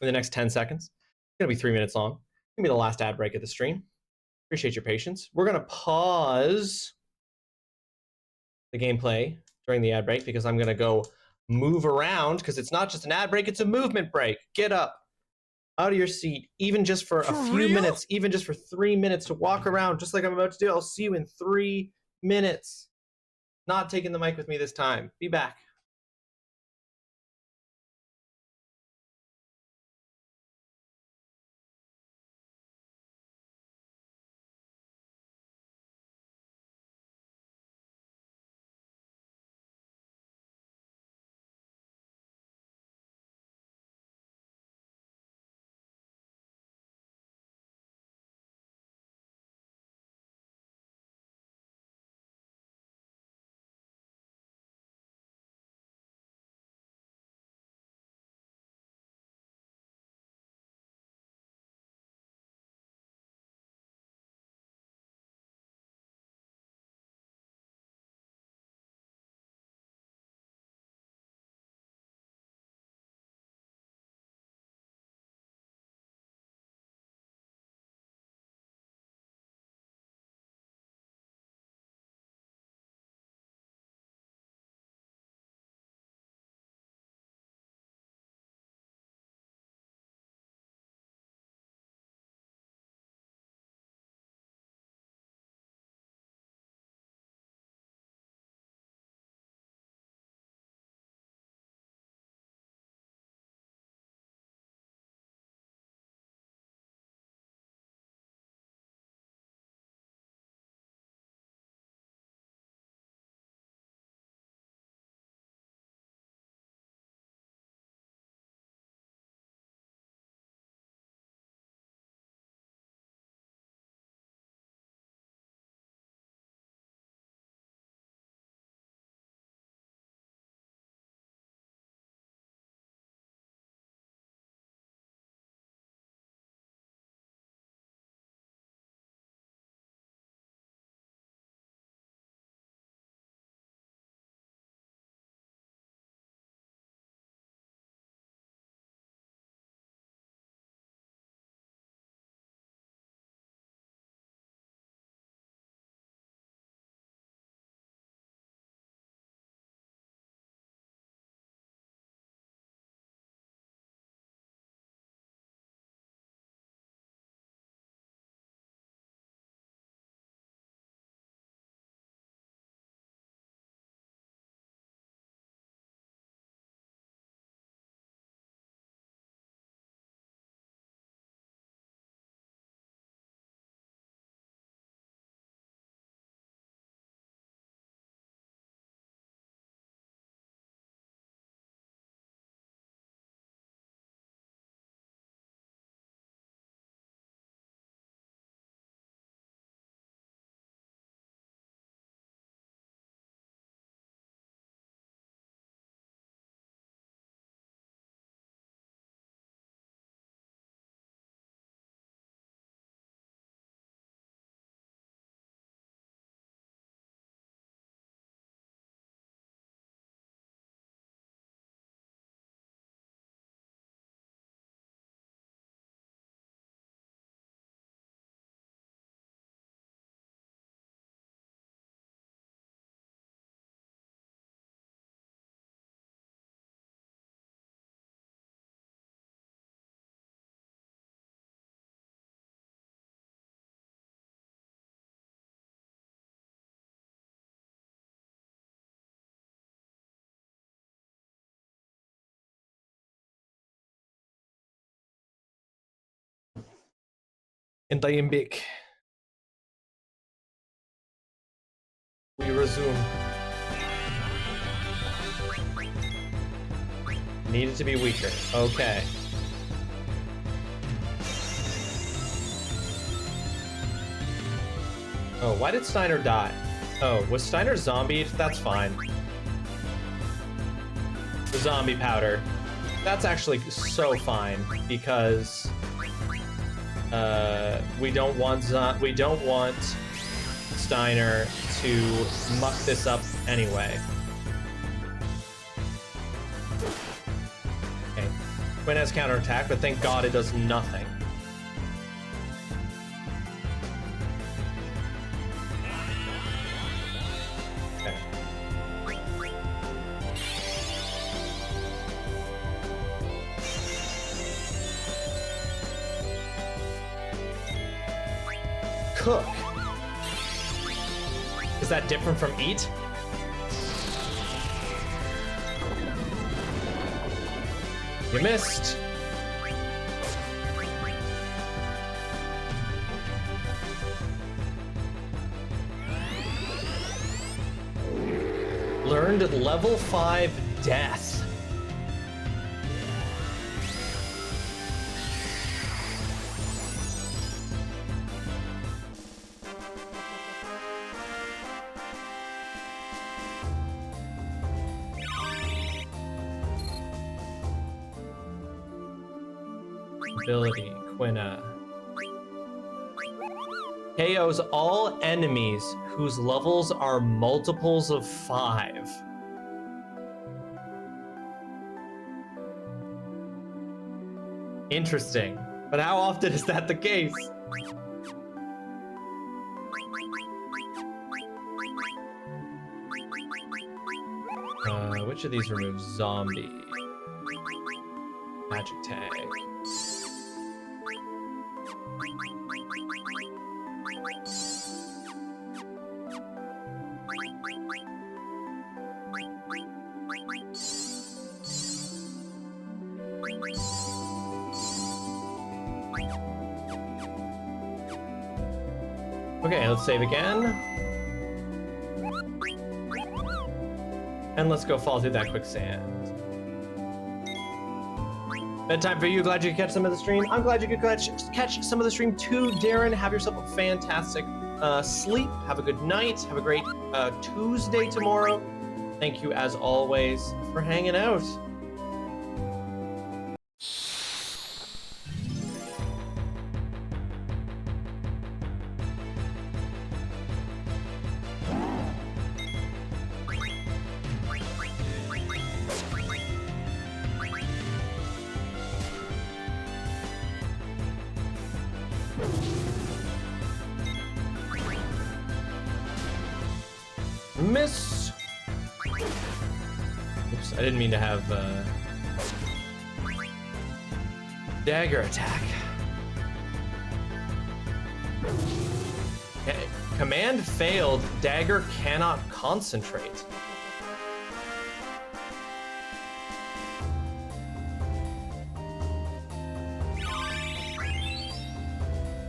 in the next 10 seconds. It's going to be 3 minutes long. It's going to be the last ad break of the stream. Appreciate your patience. We're going to pause the gameplay during the ad break because I'm going to go move around because it's not just an ad break, it's a movement break. Get up out of your seat, even just for a few minutes, even just for 3 minutes to walk around, just like I'm about to do. I'll see you in 3 minutes. Not taking the mic with me this time. Be back. Big. We resume. Needed to be weaker. Okay. Oh, why did Steiner die? Oh, was Steiner zombied? That's fine. The zombie powder. That's actually so fine because we don't want Steiner to muck this up anyway. Okay. Quinn has counterattack, but thank God it does nothing. Okay. Cook. Is that different from eat? You missed. Learned level 5 death. Ability, Quina. KOs all enemies whose levels are multiples of 5. Interesting. But how often is that the case? Which of these removes zombie? Magic tag. Okay, let's save again. And let's go fall through that quicksand. Bedtime for you. Glad you could catch some of the stream. I'm glad you could catch some of the stream too, Darren. Have yourself a fantastic sleep. Have a good night. Have a great Tuesday tomorrow. Thank you, as always, for hanging out. Miss. Oops, I didn't mean to have dagger attack. Okay. Command failed. Dagger cannot concentrate.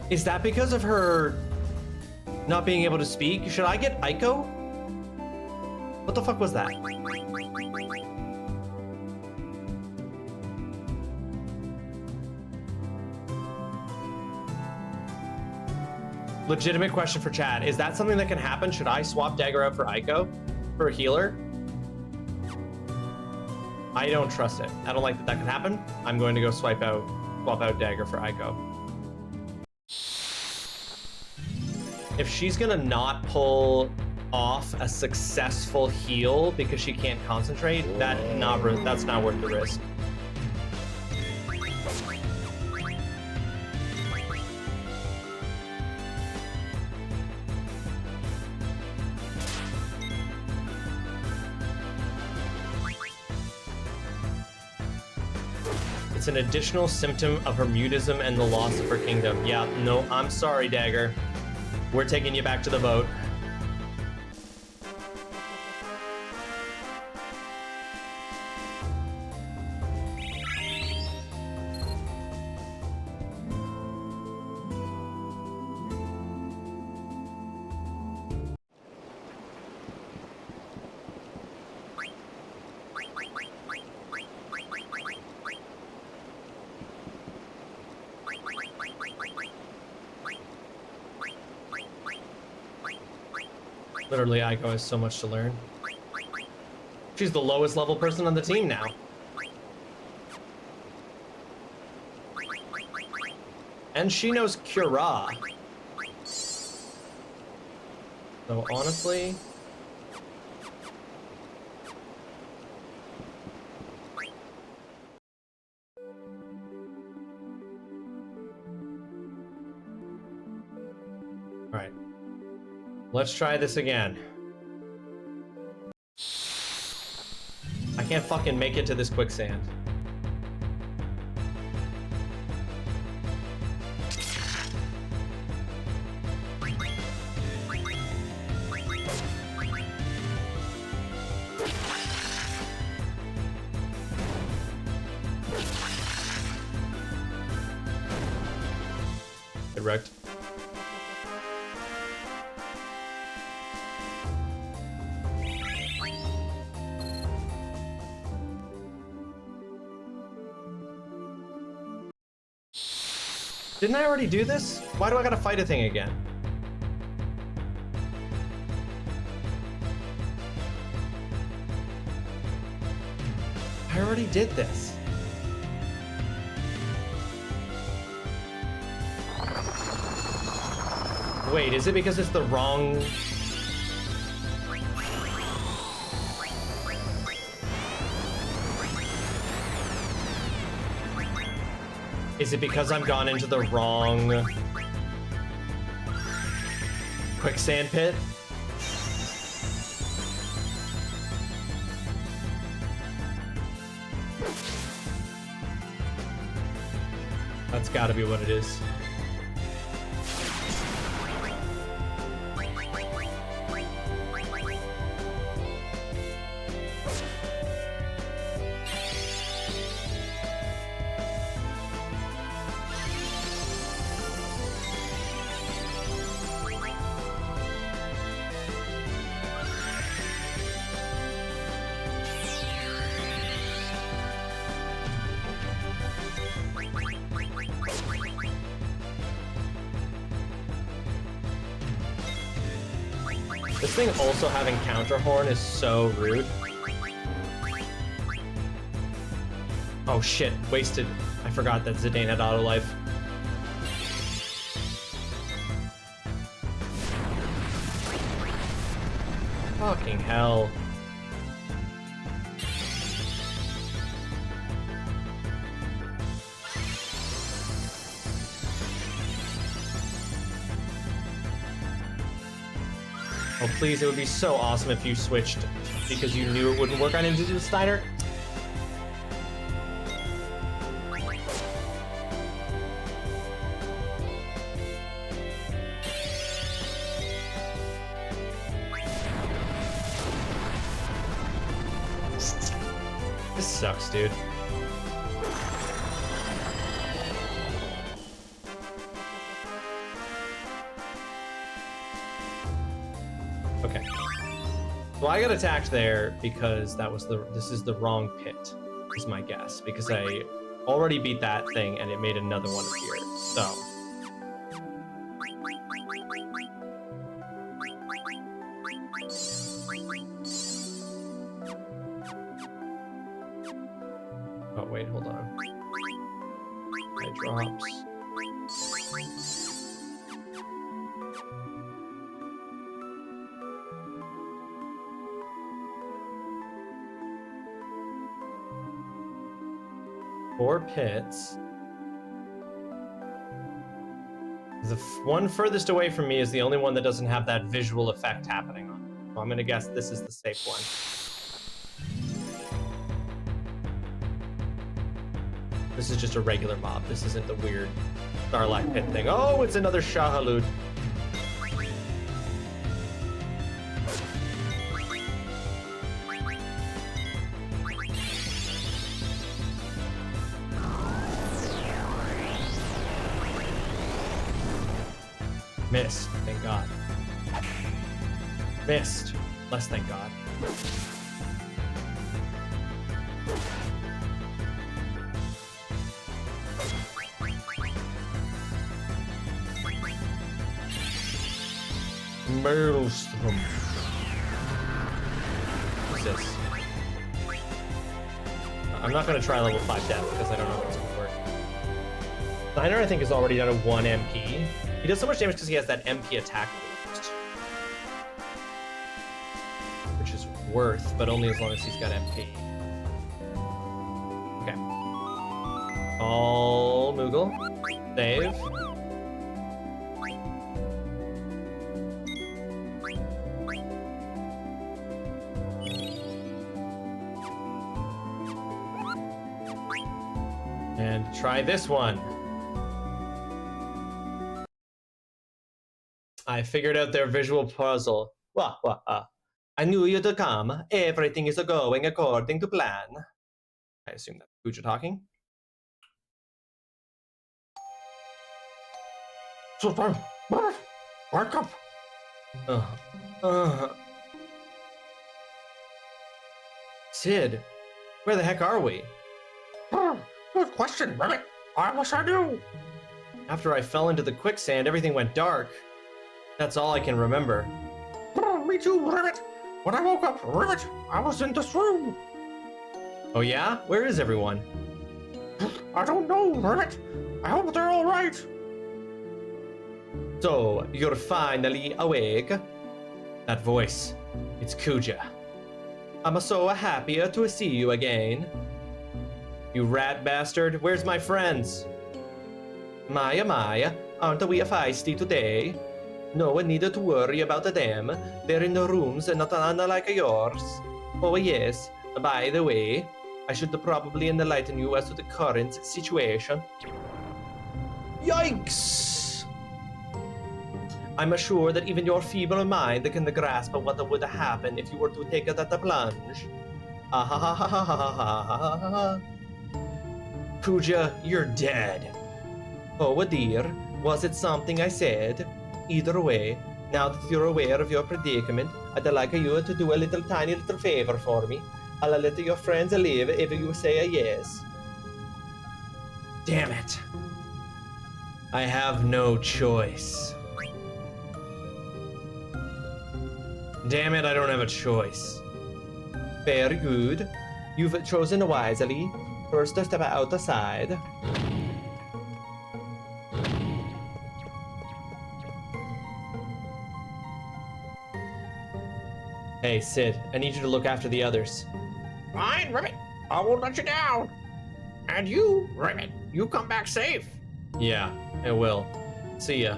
Is that because of her not being able to speak? Should I get Aiko? What the fuck was that? Legitimate question for chat. Is that something that can happen? Should I swap Dagger out for Aiko? For a healer? I don't trust it. I don't like that can happen. I'm going to go swap out Dagger for Aiko. If she's gonna not pull off a successful heal because she can't concentrate, that's not worth the risk. It's an additional symptom of her mutism and the loss of her kingdom. Yeah, no, I'm sorry, Dagger. We're taking you back to the boat. Literally, Aiko has so much to learn. She's the lowest level person on the team now. And she knows Cura. So honestly... Alright. Let's try this again. I can't fucking make it to this quicksand. Get wrecked. Didn't I already do this? Why do I gotta fight a thing again? I already did this. Wait, is it because it's the wrong... Is it because I'm gone into the wrong quicksand pit? That's gotta be what it is. This thing also having counter horn is so rude. Oh shit, wasted. I forgot that Zidane had auto life. Fucking hell. Oh, please, it would be so awesome if you switched because you knew it wouldn't work on Into the Snyder. This sucks, dude. Okay. Well, I got attacked there because this is the wrong pit, is my guess. Because I already beat that thing and it made another one appear. So. Oh, wait, hold on. My drops. Four pits. The one furthest away from me is the only one that doesn't have that visual effect happening on it. So I'm gonna guess this is the safe one. This is just a regular mob. This isn't the weird Starlight Pit thing. Oh, it's another Shahalud. Missed, thank God. Missed, less thank God. Maelstrom. What's this? I'm not gonna try level 5 death because I don't know if it's gonna work. Steiner, I think, is already down to 1 MP. He does so much damage because he has that MP attack boost, which is worth, but only as long as he's got MP. Okay. All Moogle. Save. And try this one. I figured out their visual puzzle. Wah, wah, ah. I knew you'd come. Everything is going according to plan. I assume that's Kuja talking. Sultan, wake up. Sid, where the heck are we? Good question, Ribbit. I wish I knew. After I fell into the quicksand, everything went dark. That's all I can remember. Me too, Ribbit. When I woke up, Ribbit, I was in this room. Oh yeah? Where is everyone? I don't know, Ribbit. I hope they're all right. So, you're finally awake? That voice, it's Kuja. I'm so happy to see you again. You rat bastard, where's my friends? Maya, aren't we feisty today? No one needed to worry about them. They're in the rooms and not unlike yours. Oh yes, by the way, I should probably enlighten you as to the current situation. Yikes! I'm sure that even your feeble mind can grasp what would happen if you were to take that plunge. Ah ha ha ha ha ha ha ha ha. Kuja, you're dead. Oh dear, was it something I said? Either way, now that you're aware of your predicament, I'd like you to do a tiny little favor for me. I'll let your friends live if you say yes. Damn it. I have no choice. Damn it, I don't have a choice. Very good. You've chosen wisely. First, step outside. Hey, Sid, I need you to look after the others. Fine, Ribbit. I won't let you down. And you, Ribbit, you come back safe. Yeah, I will. See ya.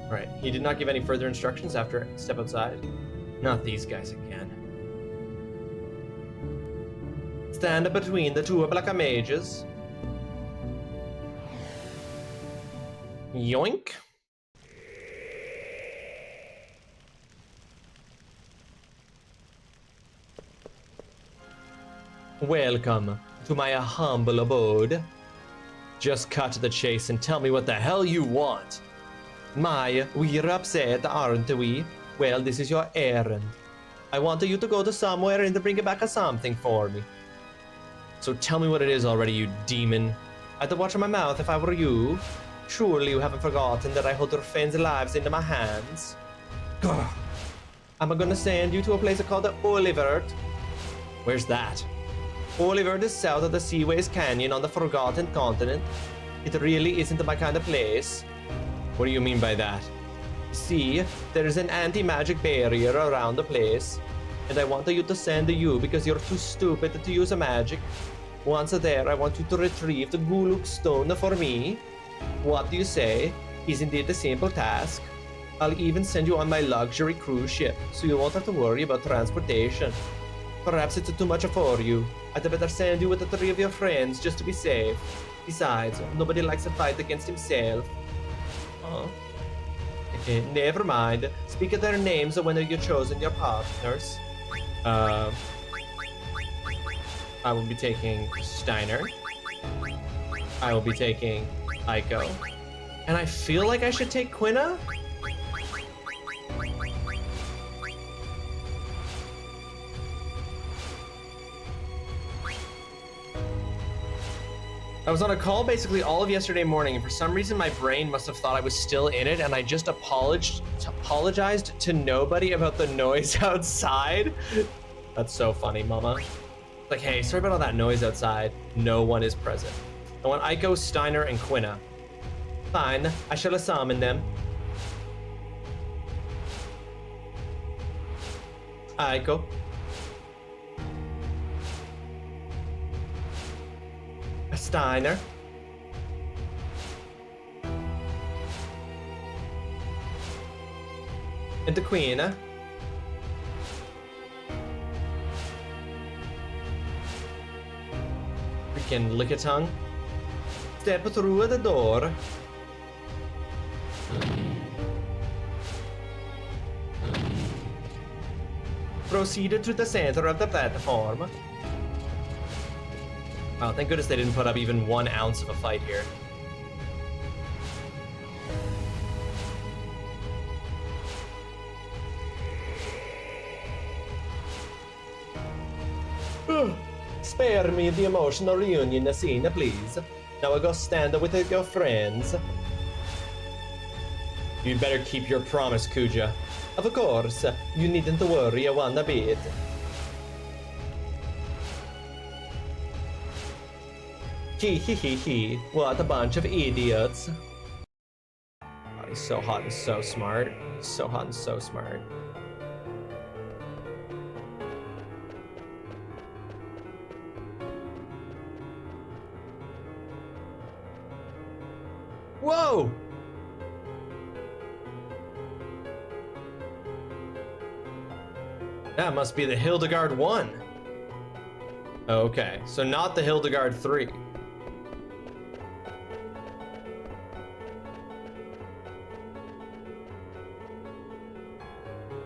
Alright, he did not give any further instructions after step outside. Not these guys again. Stand between the two black mages. Yoink. Welcome to my humble abode. Just cut to the chase and tell me what the hell you want. We're upset, aren't we? Well, this is your errand. I want you to go to somewhere and bring back something for me. So tell me what it is already, you demon. I'd watch my mouth if I were you. Surely you haven't forgotten that I hold your friends' lives into my hands. Gah. I'm gonna send you to a place called Olivert. Where's that? Olivert is south of the Seaways Canyon on the Forgotten Continent. It really isn't my kind of place. What do you mean by that? See, there is an anti-magic barrier around the place, and I want you to send you because you're too stupid to use a magic. Once there, I want you to retrieve the Guluk stone for me. What do you say? Is indeed a simple task. I'll even send you on my luxury cruise ship, so you won't have to worry about transportation. Perhaps it's too much for you. I'd better send you with the 3 of your friends just to be safe. Besides, nobody likes to fight against himself. Okay, never mind. Speak of their names when you've chosen your partners. I will be taking Steiner. I will be taking Aiko. And I feel like I should take Quina? I was on a call basically all of yesterday morning, and for some reason my brain must have thought I was still in it, and I just apologized to nobody about the noise outside. That's so funny, mama. Like, hey, sorry about all that noise outside. No one is present. I want Aiko, Steiner, and Quina. Fine, I shall summon them. Aiko. Steiner. And the Queen. Freaking lick a tongue. Step through the door. Proceed to the center of the platform. Wow, thank goodness they didn't put up even 1 ounce of a fight here. Spare me the emotional reunion scene, please. Now I go stand with your friends. You better keep your promise, Kuja. Of course, you needn't worry one bit. Hee, what a bunch of idiots. Oh, he's so hot and so smart. He's so hot and so smart. Whoa! That must be the Hildegard 1. Okay, so not the Hildegard 3.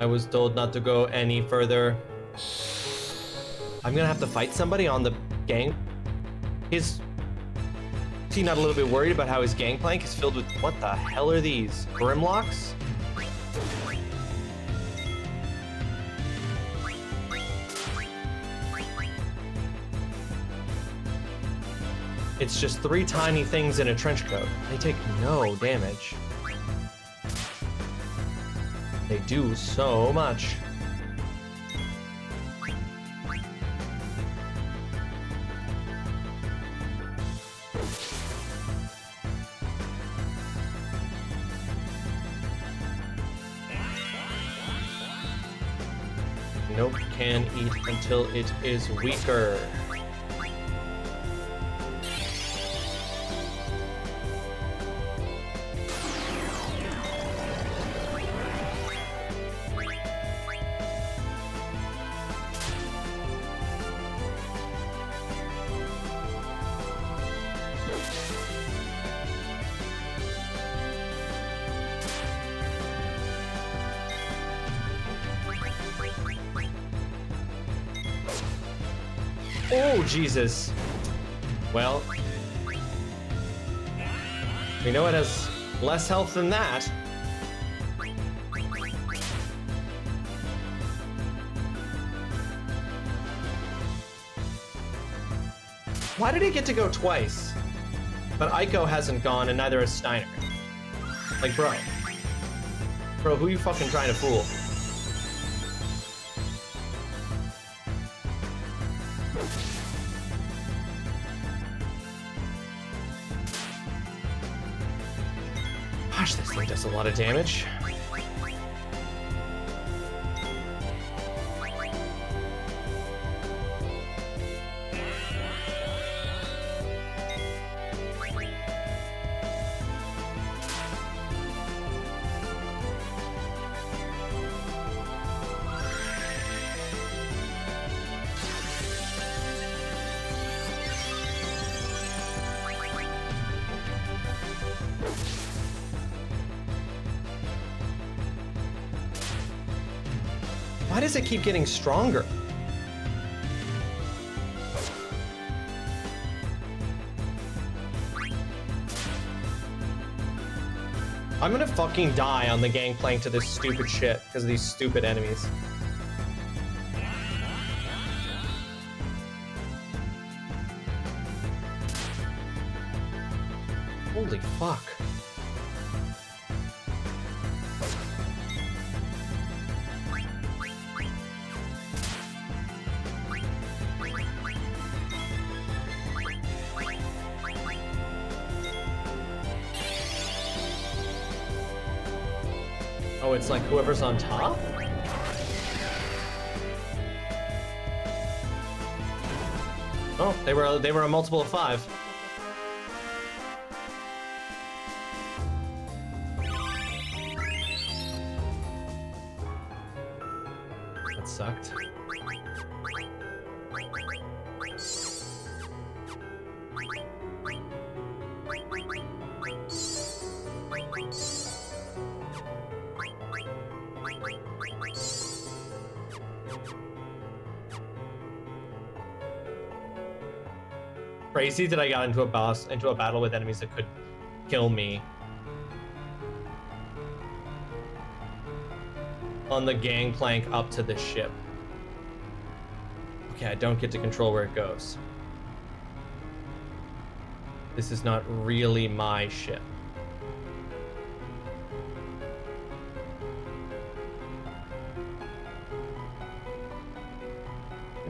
I was told not to go any further. I'm gonna have to fight somebody on the gang. Is he not a little bit worried about how his gangplank is filled with, what the hell are these? Grimlocks? It's just 3 tiny things in a trench coat. They take no damage. They do so much. Nope, can eat until it is weaker. Oh, Jesus. Well, we know it has less health than that. Why did he get to go twice? But Aiko hasn't gone, and neither has Steiner. Like, bro. Bro, who are you fucking trying to fool? Gosh, this thing does a lot of damage. Why does it keep getting stronger? I'm gonna fucking die on the gangplank to this stupid shit because of these stupid enemies. Holy fuck. Oh, it's like whoever's on top? Oh, they were a multiple of 5. That sucked. Crazy that I got into a battle with enemies that could kill me on the gangplank up to the ship. Okay, I don't get to control where it goes. This is not really my ship.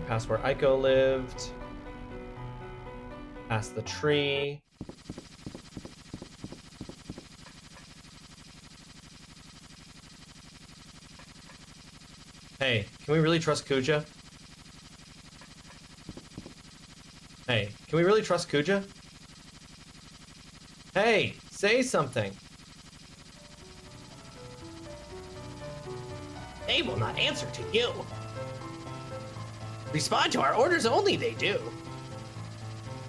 Past where Aiko lived. Past the tree. Hey, can we really trust Kuja? Hey, can we really trust Kuja? Hey, say something. They will not answer to you. Respond to our orders only, they do.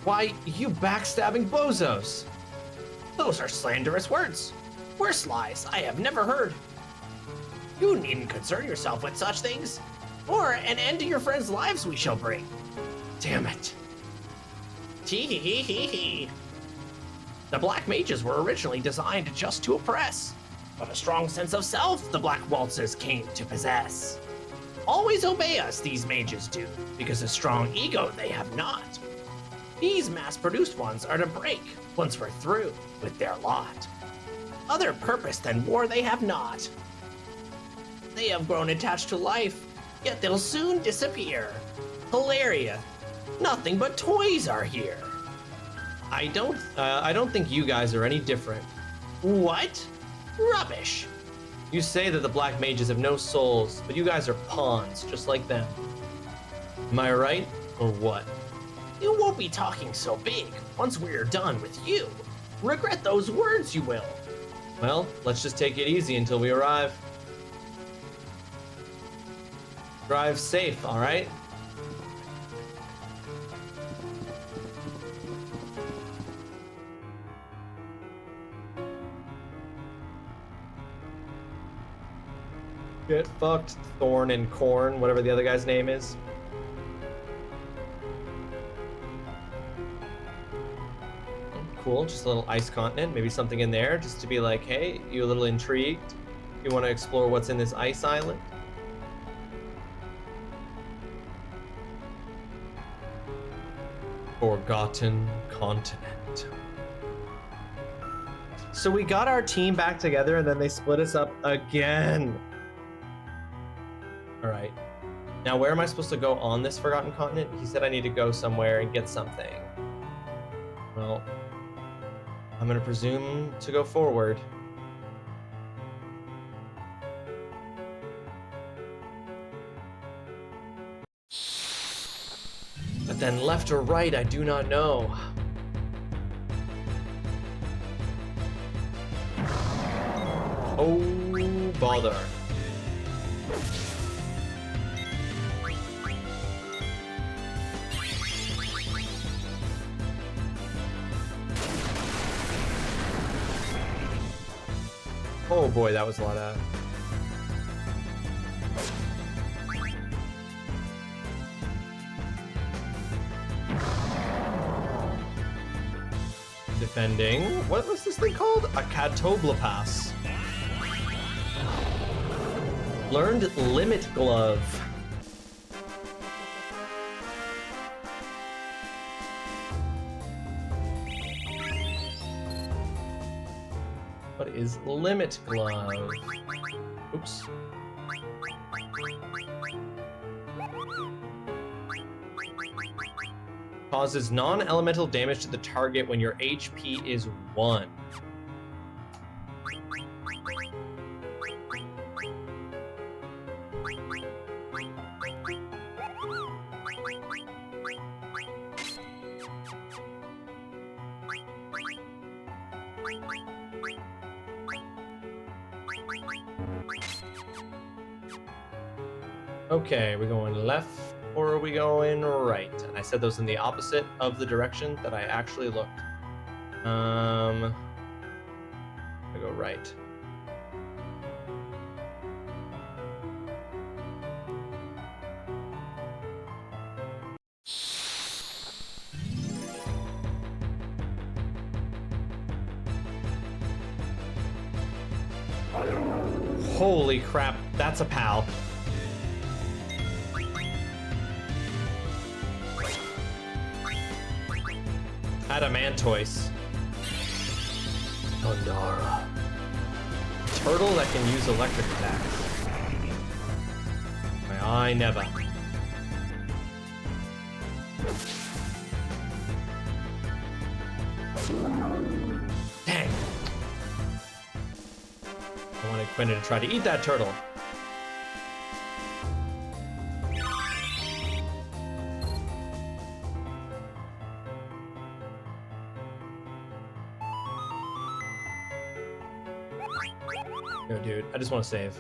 Why, you backstabbing bozos. Those are slanderous words. Worse lies I have never heard. You needn't concern yourself with such things, or an end to your friends' lives we shall bring. Damn it. Tee-hee-hee-hee-hee. The Black Mages were originally designed just to oppress, but a strong sense of self the Black Waltzers came to possess. Always obey us, these mages do, because a strong ego they have not. These mass-produced ones are to break once we're through with their lot. Other purpose than war they have not. They have grown attached to life, yet they'll soon disappear. Hilaria, nothing but toys are here. I don't think you guys are any different. What? Rubbish. You say that the Black Mages have no souls, but you guys are pawns, just like them. Am I right, or what? You won't be talking so big once we're done with you. Regret those words, you will. Well, let's just take it easy until we arrive. Drive safe, all right? Get fucked, Thorn and Corn, whatever the other guy's name is. Cool, just a little ice continent, maybe something in there, just to be like, hey, you a little intrigued? You want to explore what's in this ice island? Forgotten continent. So we got our team back together and then they split us up again. All right. Now, where am I supposed to go on this Forgotten Continent? He said I need to go somewhere and get something. Well, I'm going to presume to go forward. But then left or right, I do not know. Oh, bother. Oh boy, that was a lot of... Defending. What was this thing called? A Catoblepass. Learned Limit Glove. What is Limit Glove? Oops. Causes non-elemental damage to the target when your HP is 1. Okay, we're going left or are we going right? And I said those in the opposite of the direction that I actually looked. I go right. Holy crap, that's a pal. Adamantoise. Ondara. Turtle that can use electric attacks. I never. Dang. I wanted Quinna to try to eat that turtle. Yo, dude, I just want to save.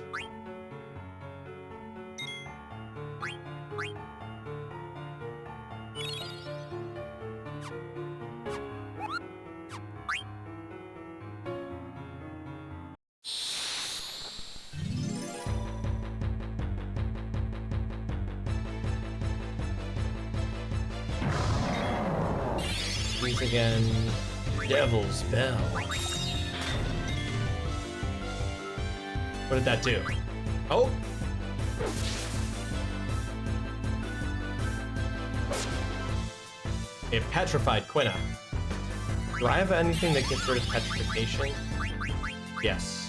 These again. Devil's Bell. What did that do? Oh! It petrified Quinna. Do I have anything that gets rid of petrification? Yes.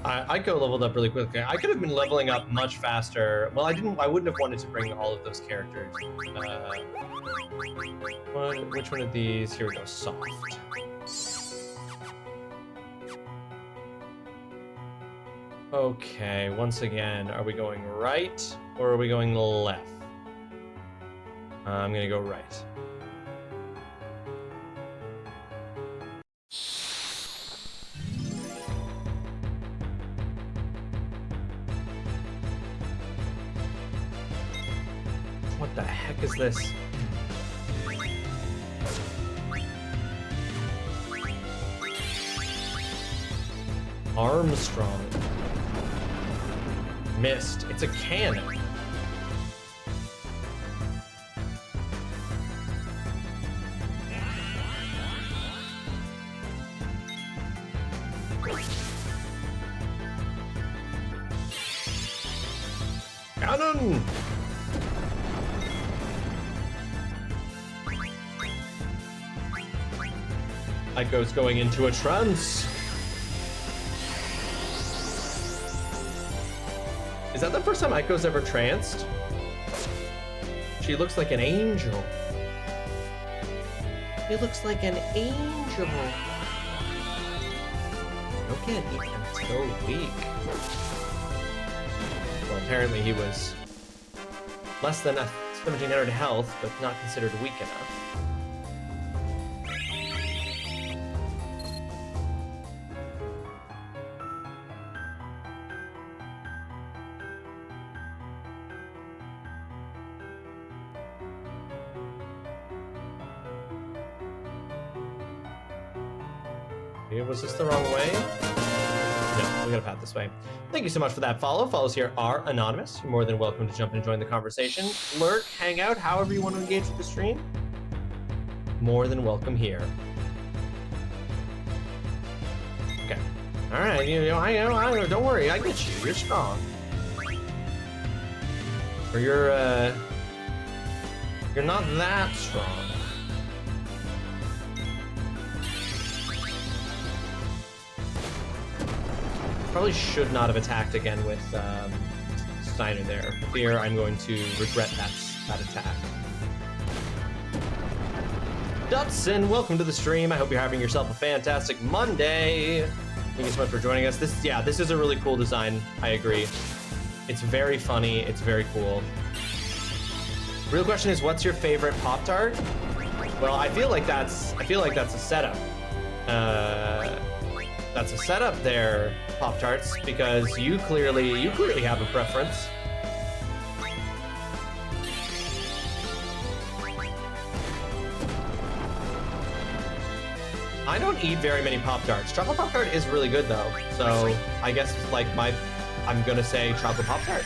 Ico leveled up really quickly. I could have been leveling up much faster. Well, I wouldn't have wanted to bring all of those characters. Which one of these? Here we go. Soft. Okay, once again, are we going right or are we going left? I'm gonna go right. What the heck is this? Armstrong. Missed. It's a cannon. Cannon! Ico's going into a trance. Is that the first time Ico's ever tranced? She looks like an angel. He looks like an angel. No can't eat him so weak. Well, apparently he was less than 1700 health, but not considered weak enough. Was this the wrong way? No, we got a path this way. Thank you so much for that follow. Follows here are anonymous. You're more than welcome to jump in and join the conversation. Lurk, hang out, however you want to engage with the stream. More than welcome here. Okay. All right. I know. Don't worry. I get you. You're strong. Or you're not that strong. Probably should not have attacked again with Steiner there. Here, I'm going to regret that attack. Dutson, welcome to the stream. I hope you're having yourself a fantastic Monday. Thank you so much for joining us. This is a really cool design. I agree. It's very funny. It's very cool. Real question is, what's your favorite Pop-Tart? Well, I feel like that's a setup. That's a setup there, Pop-Tarts, because you clearly have a preference. I don't eat very many Pop-Tarts. Chocolate Pop-Tart is really good though, so I guess like I'm gonna say chocolate Pop-Tart.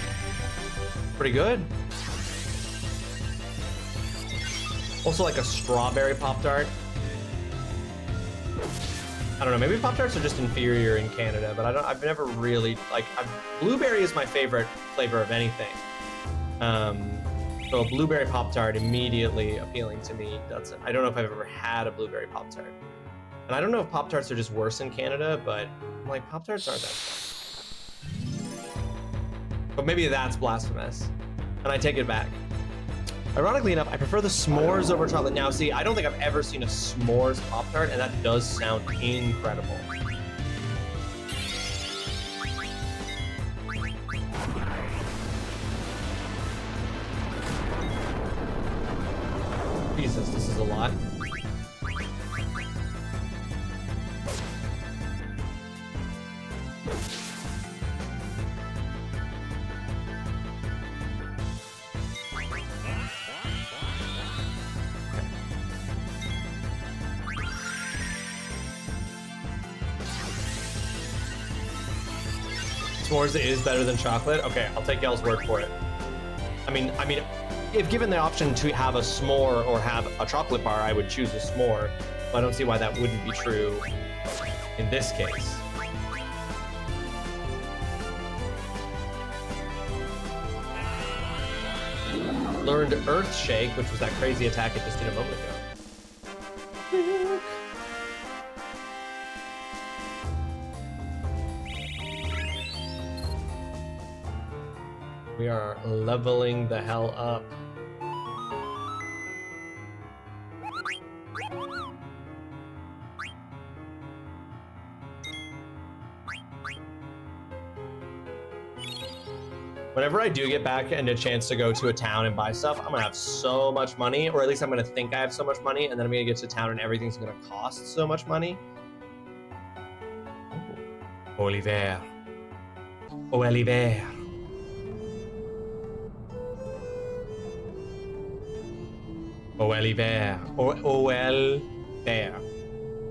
Pretty good. Also like a strawberry Pop-Tart. I don't know, maybe Pop-Tarts are just inferior in Canada, but I've never really, blueberry is my favorite flavor of anything. So a blueberry Pop-Tart immediately appealing to me. I don't know if I've ever had a blueberry Pop-Tart. And I don't know if Pop-Tarts are just worse in Canada, but like Pop-Tarts aren't that bad. But maybe that's blasphemous, and I take it back. Ironically enough, I prefer the s'mores over chocolate. Now, see, I don't think I've ever seen a s'mores Pop-Tart, and that does sound incredible. Jesus, this is a lot. S'mores is better than chocolate. Okay, I'll take y'all's word for it. I mean, if given the option to have a s'more or have a chocolate bar, I would choose a s'more. But I don't see why that wouldn't be true in this case. Learned Earth Shake, which was that crazy attack it just did a moment ago. We are leveling the hell up. Whenever I do get back and a chance to go to a town and buy stuff, I'm gonna have so much money, or at least I'm gonna think I have so much money, and then I'm gonna get to town and everything's gonna cost so much money. Oliver. Oh, Oliver. Oliver. O-L Bear.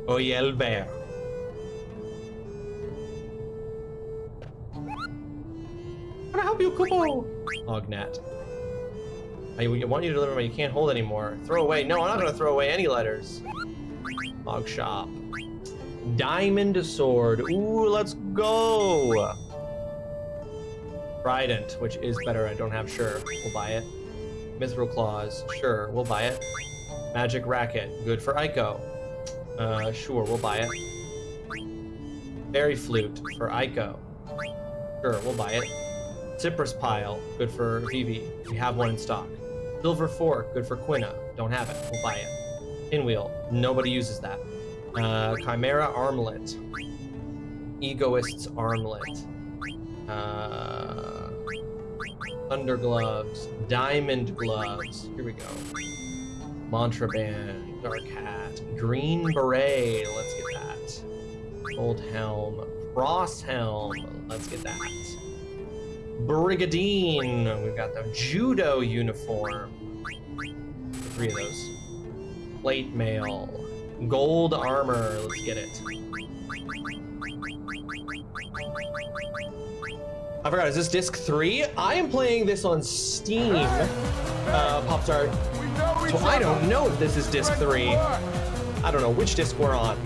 O-L Bear. Can I help you, Kupo? Ognat. I want you to deliver, but you can't hold anymore. Throw away. No, I'm not gonna throw away any letters. Og Shop. Diamond Sword. Ooh, let's go. Trident, which is better. I don't have. Sure, we'll buy it. Mithril Claws, sure, we'll buy it. Magic Racket, good for Ico. Sure, we'll buy it. Berry Flute for Ico. Sure, we'll buy it. Cypress Pile, good for Vivi. We have one in stock. Silver Fork, good for Quina. Don't have it, we'll buy it. Pinwheel, nobody uses that. Chimera Armlet. Egoist's Armlet. Thunder Gloves, Diamond Gloves, here we go. Mantra Band, Dark Hat, Green Beret, let's get that. Gold Helm, Frost Helm, let's get that. Brigadine, we've got the Judo Uniform. 3 of those. Plate Mail, Gold armor. Let's get it. I forgot, is this disc 3? I am playing this on Steam, Popstar. We know each So I other. don't know if this is disc 3. I don't know which disc we're on.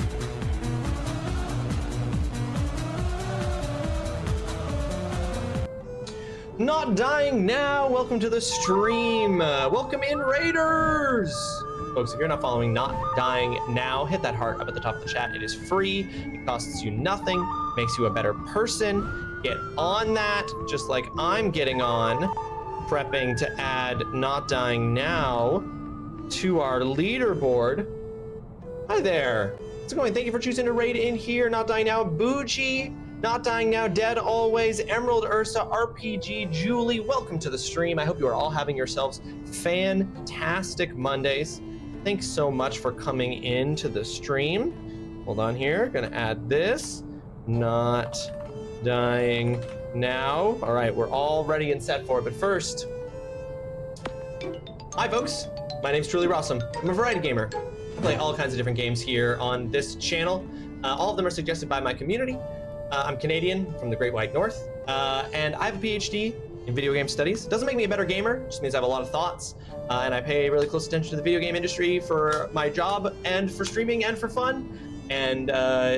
Not dying now. Welcome to the stream. Welcome in, Raiders. Folks, if you're not following Not Dying Now, hit that heart up at the top of the chat. It is free. It costs you nothing. Makes you a better person. Get on that, just like I'm getting on, prepping to add Not Dying Now to our leaderboard. Hi there. How's it going? Thank you for choosing to raid in here. Not Dying Now, Bougie. Not Dying Now, Dead Always, Emerald Ursa, RPG, Julie. Welcome to the stream. I hope you are all having yourselves fantastic Mondays. Thanks so much for coming into the stream. Hold on here. Gonna add this. Not Dying Now. All right, we're all ready and set for it. But first, hi folks. My name's TrulyRawesome. I'm a variety gamer. I play all kinds of different games here on this channel. All of them are suggested by my community. I'm Canadian from the Great White North, and I have a PhD in video game studies. It doesn't make me a better gamer, just means I have a lot of thoughts, and I pay really close attention to the video game industry for my job and for streaming and for fun. And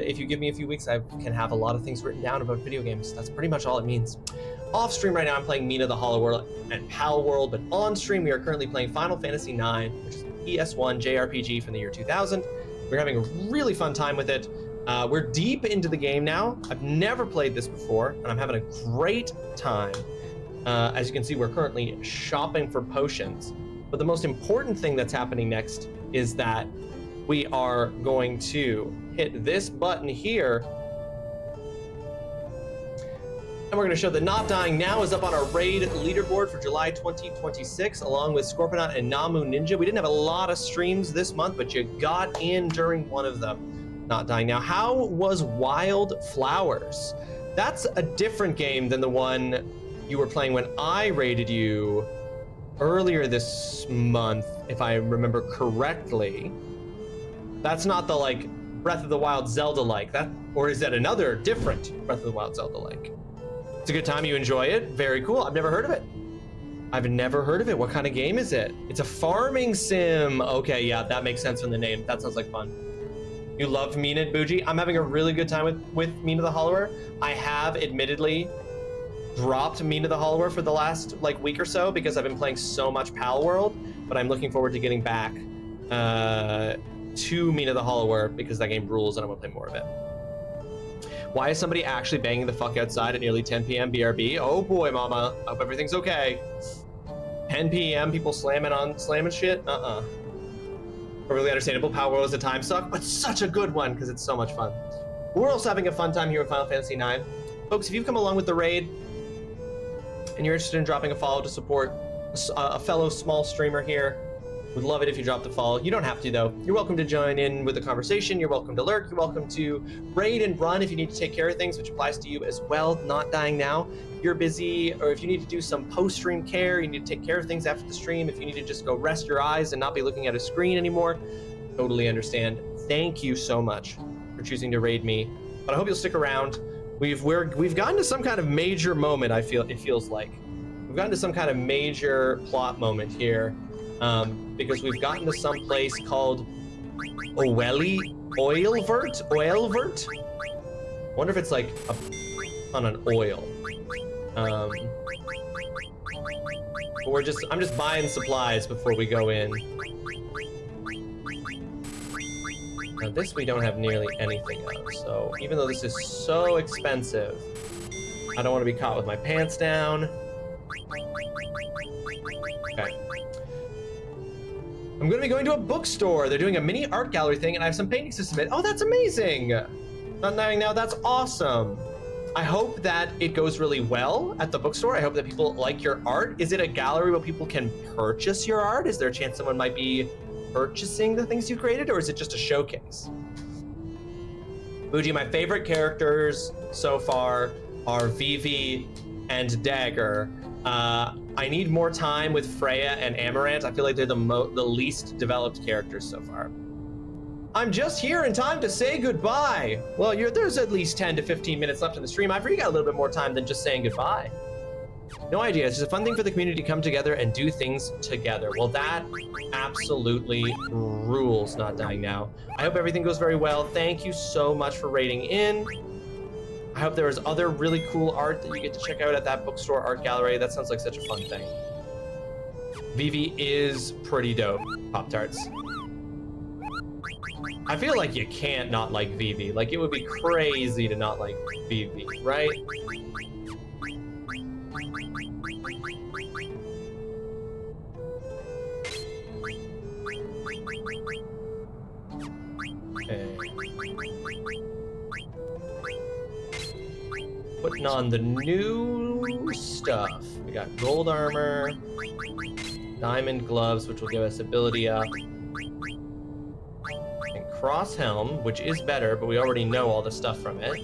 if you give me a few weeks, I can have a lot of things written down about video games. That's pretty much all it means. Off stream right now, I'm playing Mina the Hollow World and Pal World, but on stream, we are currently playing Final Fantasy IX, which is a PS1 JRPG from the year 2000. We're having a really fun time with it. We're deep into the game now. I've never played this before, and I'm having a great time. As you can see, we're currently shopping for potions. But the most important thing that's happening next is that we are going to hit this button here. And we're going to show that Not Dying Now is up on our raid leaderboard for July 2026, along with Scorponaut and Namu Ninja. We didn't have a lot of streams this month, but you got in during one of them. Not Dying Now. How was Wild Flowers? That's a different game than the one you were playing when I raided you earlier this month, if I remember correctly. That's not the like Breath of the Wild Zelda-like, that, or is that another different Breath of the Wild Zelda-like? It's a good time, you enjoy it, very cool. I've never heard of it. I've never heard of it. What kind of game is it? It's a farming sim. Okay, yeah, that makes sense from the name. That sounds like fun. You loved Mina and Bougie. I'm having a really good time with Mina the Hollower. I have admittedly dropped Mina the Hollower for the last like week or so because I've been playing so much Pal World, but I'm looking forward to getting back to Mina the Hollower because that game rules and I want to play more of it. Why is somebody actually banging the fuck outside at nearly 10 p.m. BRB? Oh boy, mama. I hope everything's okay. 10 p.m. people slamming shit? Really understandable. Power World is a time suck, but such a good one because it's so much fun. We're also having a fun time here with Final Fantasy IX. Folks, if you've come along with the raid and you're interested in dropping a follow to support a fellow small streamer here, would love it if you dropped a follow. You don't have to though. You're welcome to join in with the conversation. You're welcome to lurk. You're welcome to raid and run if you need to take care of things, which applies to you as well. Not Dying Now. If you're busy, or if you need to do some post-stream care, you need to take care of things after the stream. If you need to just go rest your eyes and not be looking at a screen anymore, totally understand. Thank you so much for choosing to raid me. But I hope you'll stick around. We've gotten to some kind of major moment. It feels like we've gotten to some kind of major plot moment here. Because we've gotten to some place called Oilvert? Wonder if it's like on an oil. But I'm just buying supplies before we go in. Now this we don't have nearly anything of, so even though this is so expensive, I don't want to be caught with my pants down. Okay. I'm gonna be going to a bookstore. They're doing a mini art gallery thing and I have some paintings to submit. Oh, that's amazing. Not Dying Now, that's awesome. I hope that it goes really well at the bookstore. I hope that people like your art. Is it a gallery where people can purchase your art? Is there a chance someone might be purchasing the things you created, or is it just a showcase? Bougie, my favorite characters so far are Vivi and Dagger. I need more time with Freya and Amaranth. I feel like they're the least developed characters so far. I'm just here in time to say goodbye. Well, there's at least 10 to 15 minutes left in the stream. I've already got a little bit more time than just saying goodbye. No idea. It's just a fun thing for the community to come together and do things together. Well, that absolutely rules, Not Dying Now. I hope everything goes very well. Thank you so much for rating in. I hope there is other really cool art that you get to check out at that bookstore art gallery. That sounds like such a fun thing. Vivi is pretty dope, Pop-Tarts. I feel like you can't not like Vivi. Like, it would be crazy to not like Vivi, right? Okay. Putting on the new stuff. We got gold armor, diamond gloves, which will give us ability up, and cross helm, which is better, but we already know all the stuff from it.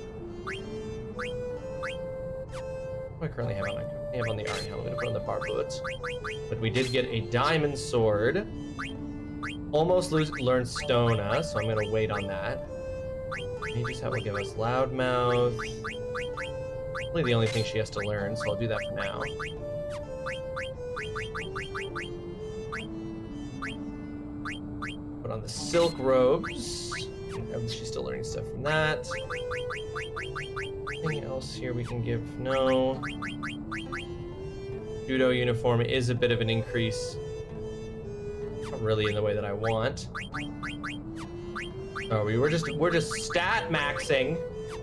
What do I currently have on? I have on the iron helm. I'm gonna put on the bar boots. But we did get a diamond sword. Almost learned Stona, so I'm gonna wait on that. Mage's Hat will give us Loudmouth. Really the only thing she has to learn, so I'll do that for now. Put on the silk robes. She's still learning stuff from that. Anything else here we can give? No. Judo uniform is a bit of an increase. Not really in the way that I want. Oh, we're just stat maxing.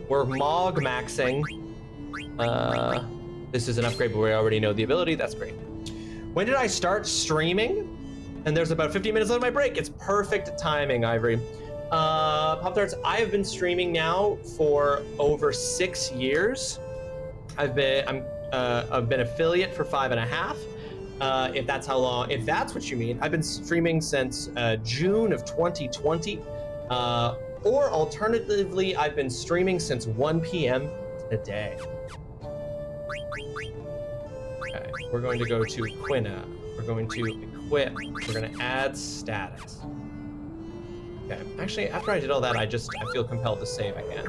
We're mog maxing. This is an upgrade, but we already know the ability. That's great. When did I start streaming? And there's about 15 minutes left of my break. It's perfect timing, Ivory. Pop-Tarts, I have been streaming now for over 6 years. I've been affiliate for 5.5. If that's how long, if that's what you mean. I've been streaming since June of 2020. Or alternatively, I've been streaming since 1 p.m. today. Okay, we're going to go to Quina. We're going to equip. We're going to add status. Okay, actually, after I did all that, I feel compelled to save again.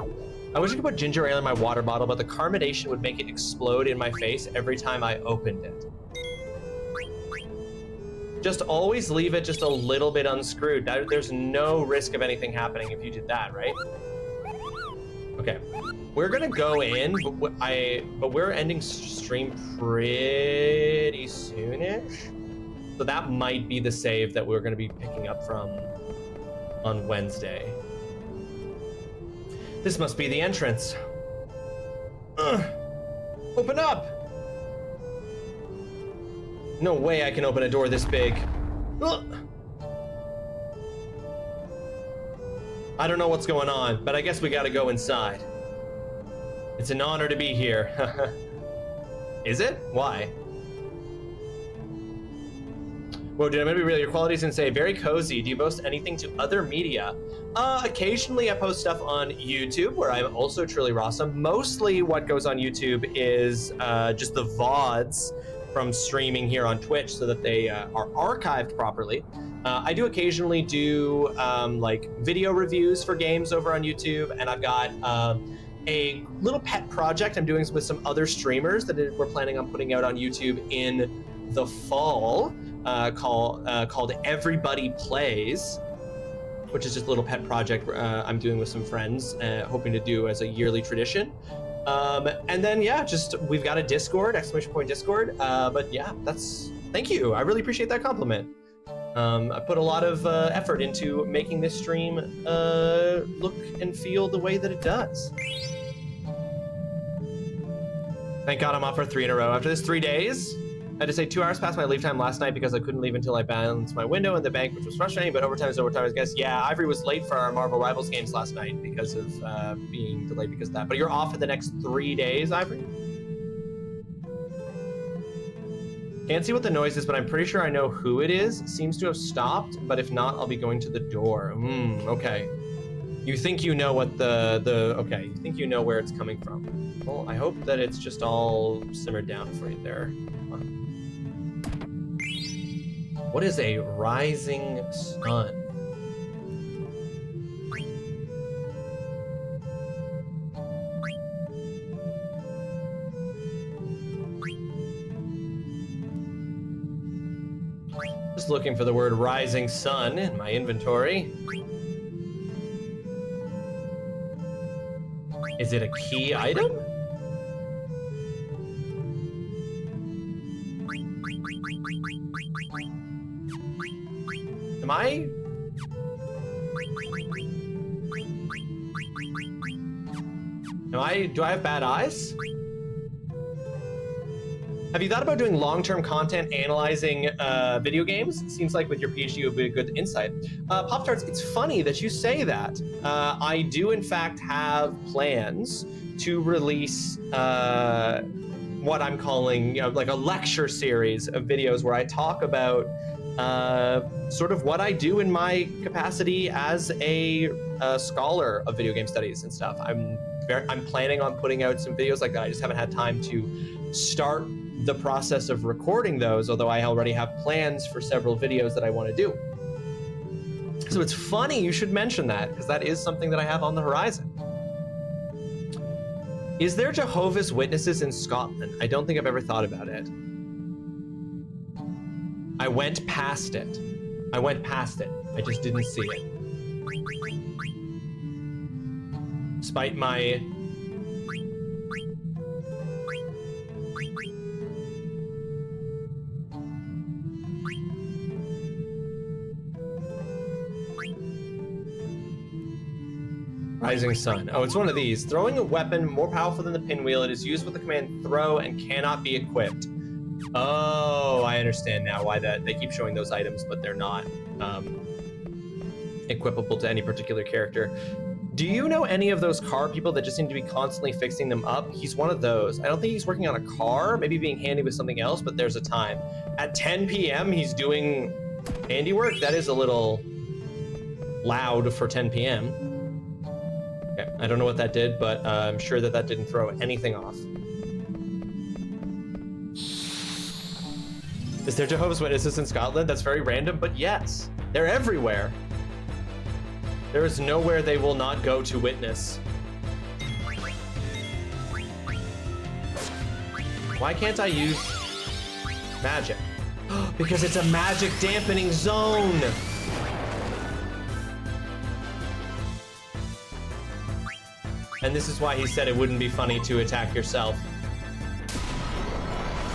I wish I could put ginger ale in my water bottle, but the carbonation would make it explode in my face every time I opened it. Just always leave it just a little bit unscrewed. There's no risk of anything happening if you did that, right? Okay, we're gonna go in, but we're ending stream pretty soonish. So that might be the save that we're gonna be picking up from on Wednesday. This must be the entrance. Open up! No way I can open a door this big. Ugh. I don't know what's going on, but I guess we gotta go inside. It's an honor to be here. Is it? Why? Whoa, dude, I'm gonna be real. Your quality's gonna say very cozy. Do you post anything to other media? Occasionally I post stuff on YouTube, where I'm also TrulyRawesome. Mostly what goes on YouTube is just the VODs from streaming here on Twitch, so that they are archived properly. I do occasionally do like video reviews for games over on YouTube, and I've got a little pet project I'm doing with some other streamers that we're planning on putting out on YouTube in the fall, called Everybody Plays, which is just a little pet project I'm doing with some friends, hoping to do as a yearly tradition. And then, yeah, we've got a Discord, ! Discord. But yeah, thank you. I really appreciate that compliment. I put a lot of effort into making this stream look and feel the way that it does. Thank God I'm off for 3 in a row. After this 3 days, I had to say 2 hours past my leave time last night because I couldn't leave until I balanced my window in the bank, which was frustrating, but overtime is overtime, I guess. Yeah, Ivory was late for our Marvel Rivals games last night because of being delayed because of that. But you're off for the next 3 days, Ivory? Can't see what the noise is, but I'm pretty sure I know who it is. Seems to have stopped, but if not, I'll be going to the door. Okay. You think you know what okay, you think you know where it's coming from. Well, I hope that it's just all simmered down for you there. What is a rising sun? Just looking for the word rising sun in my inventory. Is it a key item? Am I? Do I have bad eyes? Have you thought about doing long-term content analyzing video games? Seems like with your PhD it would be a good insight. Pop-Tarts, it's funny that you say that. I do in fact have plans to release what I'm calling, like a lecture series of videos where I talk about sort of what I do in my capacity as a scholar of video game studies and stuff. I'm planning on putting out some videos like that. I just haven't had time to start the process of recording those, although I already have plans for several videos that I want to do. So it's funny you should mention that, because that is something that I have on the horizon. Is there Jehovah's Witnesses in Scotland? I don't think I've ever thought about it. I went past it. I just didn't see it. Despite my... Rising Sun. Oh, it's one of these. Throwing a weapon more powerful than the pinwheel. It is used with the command throw and cannot be equipped. Oh, I understand now why they keep showing those items, but they're not equipable to any particular character. Do you know any of those car people that just seem to be constantly fixing them up? He's one of those. I don't think he's working on a car, maybe being handy with something else, but there's a time. At 10 p.m. he's doing handiwork? That is a little loud for 10 p.m. Okay, I don't know what that did, but I'm sure that didn't throw anything off. Is there Jehovah's Witnesses in Scotland? That's very random, but yes, they're everywhere. There is nowhere they will not go to witness. Why can't I use magic? Because it's a magic dampening zone. And this is why he said it wouldn't be funny to attack yourself.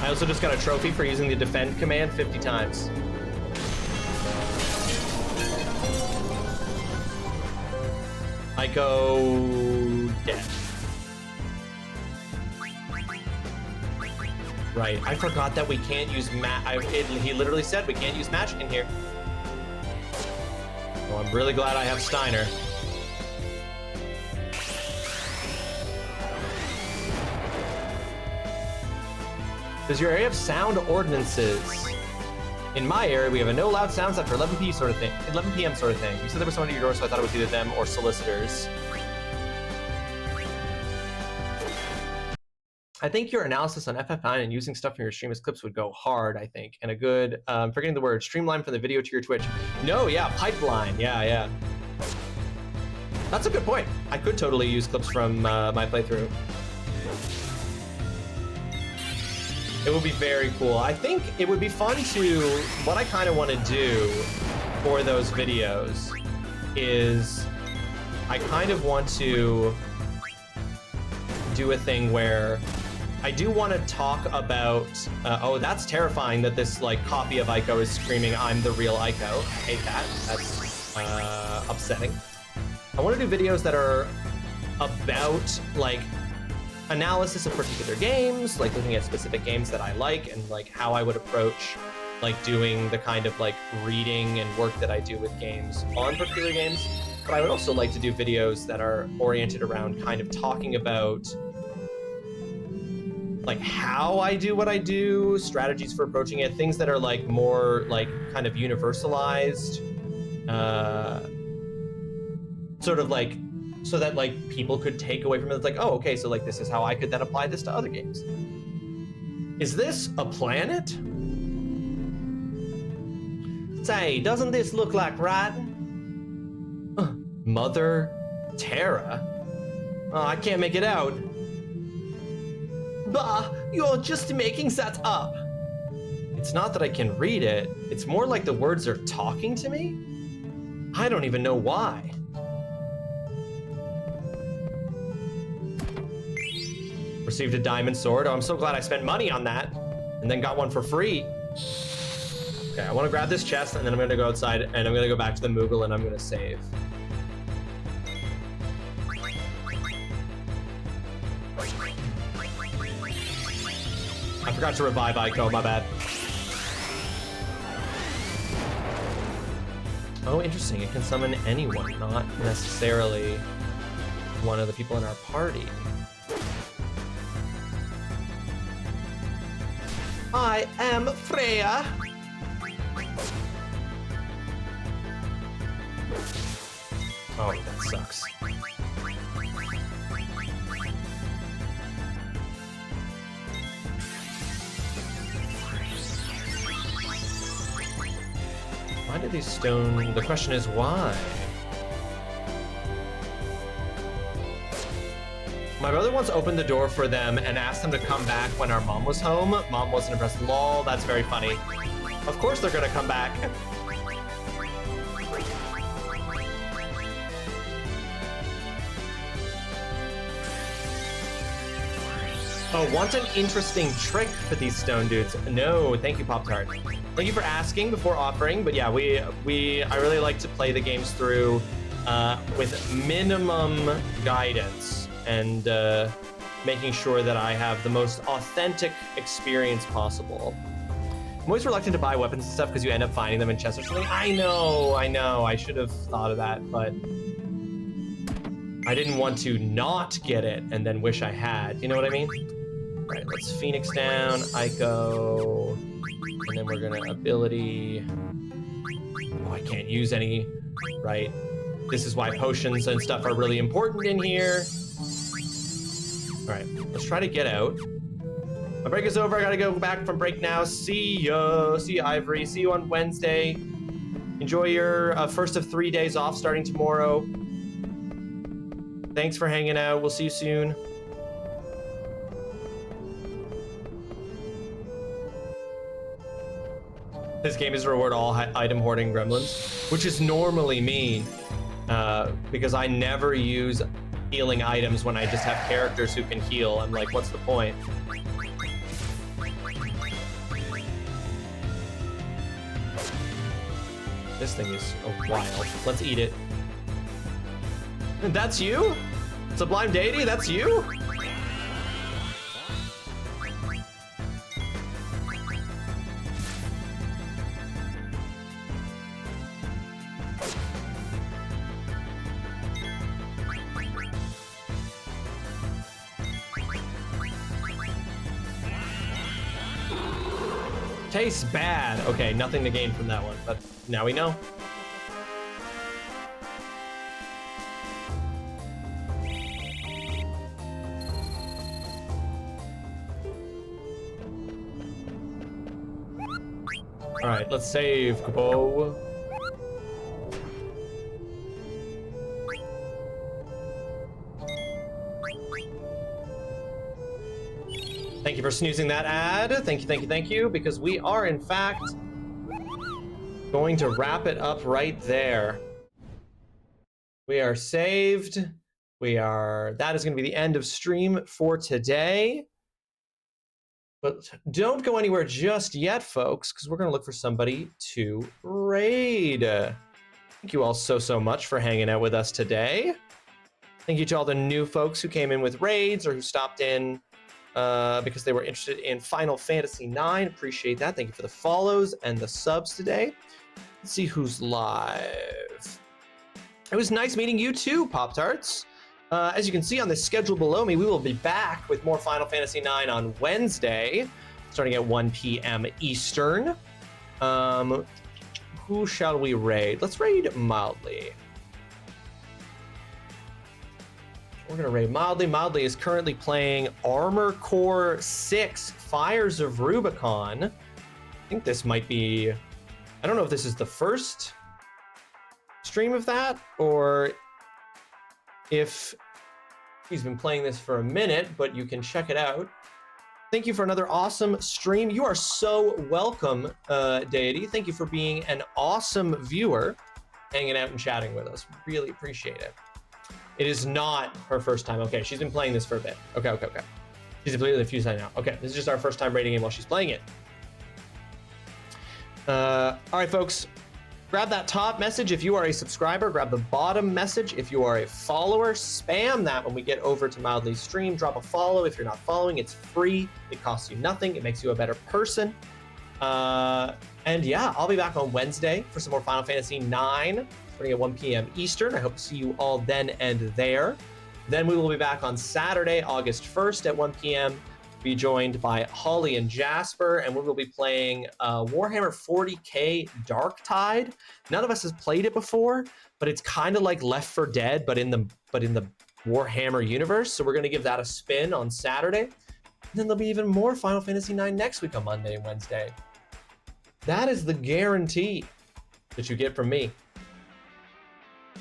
I also just got a trophy for using the defend command 50 times. I go dead. Right, I forgot that we can't use he literally said we can't use magic in here. Well, I'm really glad I have Steiner. Does your area have sound ordinances? In my area, we have a no loud sounds after 11 p.m. sort of thing. 11 p.m. sort of thing. You said there was someone at your door, so I thought it was either them or solicitors. I think your analysis on FF9 and using stuff from your stream as clips would go hard, I think. And a good, forgetting the word, streamline from the video to your Twitch. No, yeah, pipeline. Yeah. That's a good point. I could totally use clips from my playthrough. It would be very cool. I think it would be fun to, what I kind of want to do for those videos is I kind of want to do a thing where I do want to talk about, oh, that's terrifying that this like copy of Ico is screaming, I'm the real Ico. I hate that. That's upsetting. I want to do videos that are about like analysis of particular games, like looking at specific games that I like and like how I would approach like doing the kind of like reading and work that I do with games on particular games. But I would also like to do videos that are oriented around kind of talking about like how I do what I do, strategies for approaching it, things that are like more like kind of universalized, sort of like so that like people could take away from it. It's like, oh, okay, so like this is how I could then apply this to other games. Is this a planet? Say, doesn't this look like writing? Mother Terra? Oh, I can't make it out. Bah, you're just making that up. It's not that I can read it. It's more like the words are talking to me. I don't even know why. Received a diamond sword. Oh, I'm so glad I spent money on that and then got one for free. Okay, I want to grab this chest and then I'm going to go outside and I'm going to go back to the Moogle and I'm going to save. I forgot to revive Ico, my bad. Oh, interesting. It can summon anyone, not necessarily one of the people in our party. I am Freya. Oh, that sucks. Why did these stone... The question is why? My brother once opened the door for them and asked them to come back when our mom was home. Mom wasn't impressed. Lol, that's very funny. Of course they're gonna come back. Oh, want an interesting trick for these stone dudes? No, thank you, Pop-Tart. Thank you for asking before offering, but yeah, I really like to play the games through with minimum guidance and making sure that I have the most authentic experience possible. I'm always reluctant to buy weapons and stuff because you end up finding them in chests or something. I know, I should have thought of that, but I didn't want to not get it and then wish I had. You know what I mean? All right, let's Phoenix down, Ico, and then we're gonna ability. Oh, I can't use any, right? This is why potions and stuff are really important in here. All right, let's try to get out. My break is over. I gotta go back from break now. See ya. See you, Ivory. See you on Wednesday. Enjoy your first of 3 days off starting tomorrow. Thanks for hanging out. We'll see you soon. This game is reward all item hoarding gremlins, which is normally me, because I never use healing items when I just have characters who can heal. I'm like, what's the point? This thing is wild. Let's eat it. That's you? Sublime Deity, that's you? Tastes bad. Okay, nothing to gain from that one, but now we know. All right, let's save, Gabo. Thank you for snoozing that ad. Thank you, thank you, thank you, because we are, in fact, going to wrap it up right there. We are saved. That is going to be the end of stream for today. But don't go anywhere just yet, folks, because we're going to look for somebody to raid. Thank you all so much for hanging out with us today. Thank you to all the new folks who came in with raids or who stopped in because they were interested in Final Fantasy IX. Appreciate that. Thank you for the follows and the subs today. Let's see who's live. It was nice meeting you too, Pop-Tarts. As you can see on the schedule below me, we will be back with more Final Fantasy IX on Wednesday, starting at 1 p.m. Eastern. Who shall we raid? Let's raid Mildly. We're going to raid Mildly. Mildly is currently playing Armor Core 6 Fires of Rubicon. I think this might be... I don't know if this is the first stream of that, or if he's been playing this for a minute, but you can check it out. Thank you for another awesome stream. You are so welcome, Deity. Thank you for being an awesome viewer, hanging out and chatting with us. Really appreciate it. It is not her first time. Okay, she's been playing this for a bit. Okay. She's completely confused right now. Okay, this is just our first time rating it while she's playing it. All right, folks. Grab that top message if you are a subscriber. Grab the bottom message if you are a follower. Spam that when we get over to Mildly's stream. Drop a follow if you're not following. It's free. It costs you nothing. It makes you a better person. And yeah, I'll be back on Wednesday for some more Final Fantasy IX, starting at 1 p.m. Eastern. I hope to see you all then and there. Then we will be back on Saturday, August 1st at 1 p.m. Be joined by Holly and Jasper, and we will be playing Warhammer 40k Darktide. None of us has played it before, but it's kind of like Left 4 Dead, but in the Warhammer universe. So we're gonna give that a spin on Saturday. And then there'll be even more Final Fantasy IX next week on Monday and Wednesday. That is the guarantee that you get from me.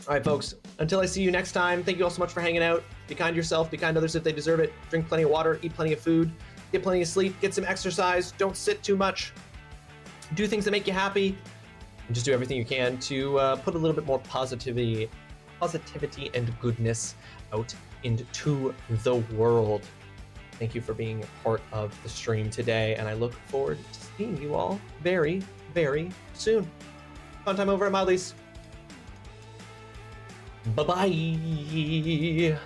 All right, folks, until I see you next time, thank you all so much for hanging out. Be kind to yourself, be kind to others if they deserve it. Drink plenty of water, eat plenty of food, get plenty of sleep, get some exercise, don't sit too much. Do things that make you happy, and just do everything you can to put a little bit more positivity and goodness out into the world. Thank you for being a part of the stream today, and I look forward to seeing you all very, very soon. Fun time over at Mildly's. Bye-bye.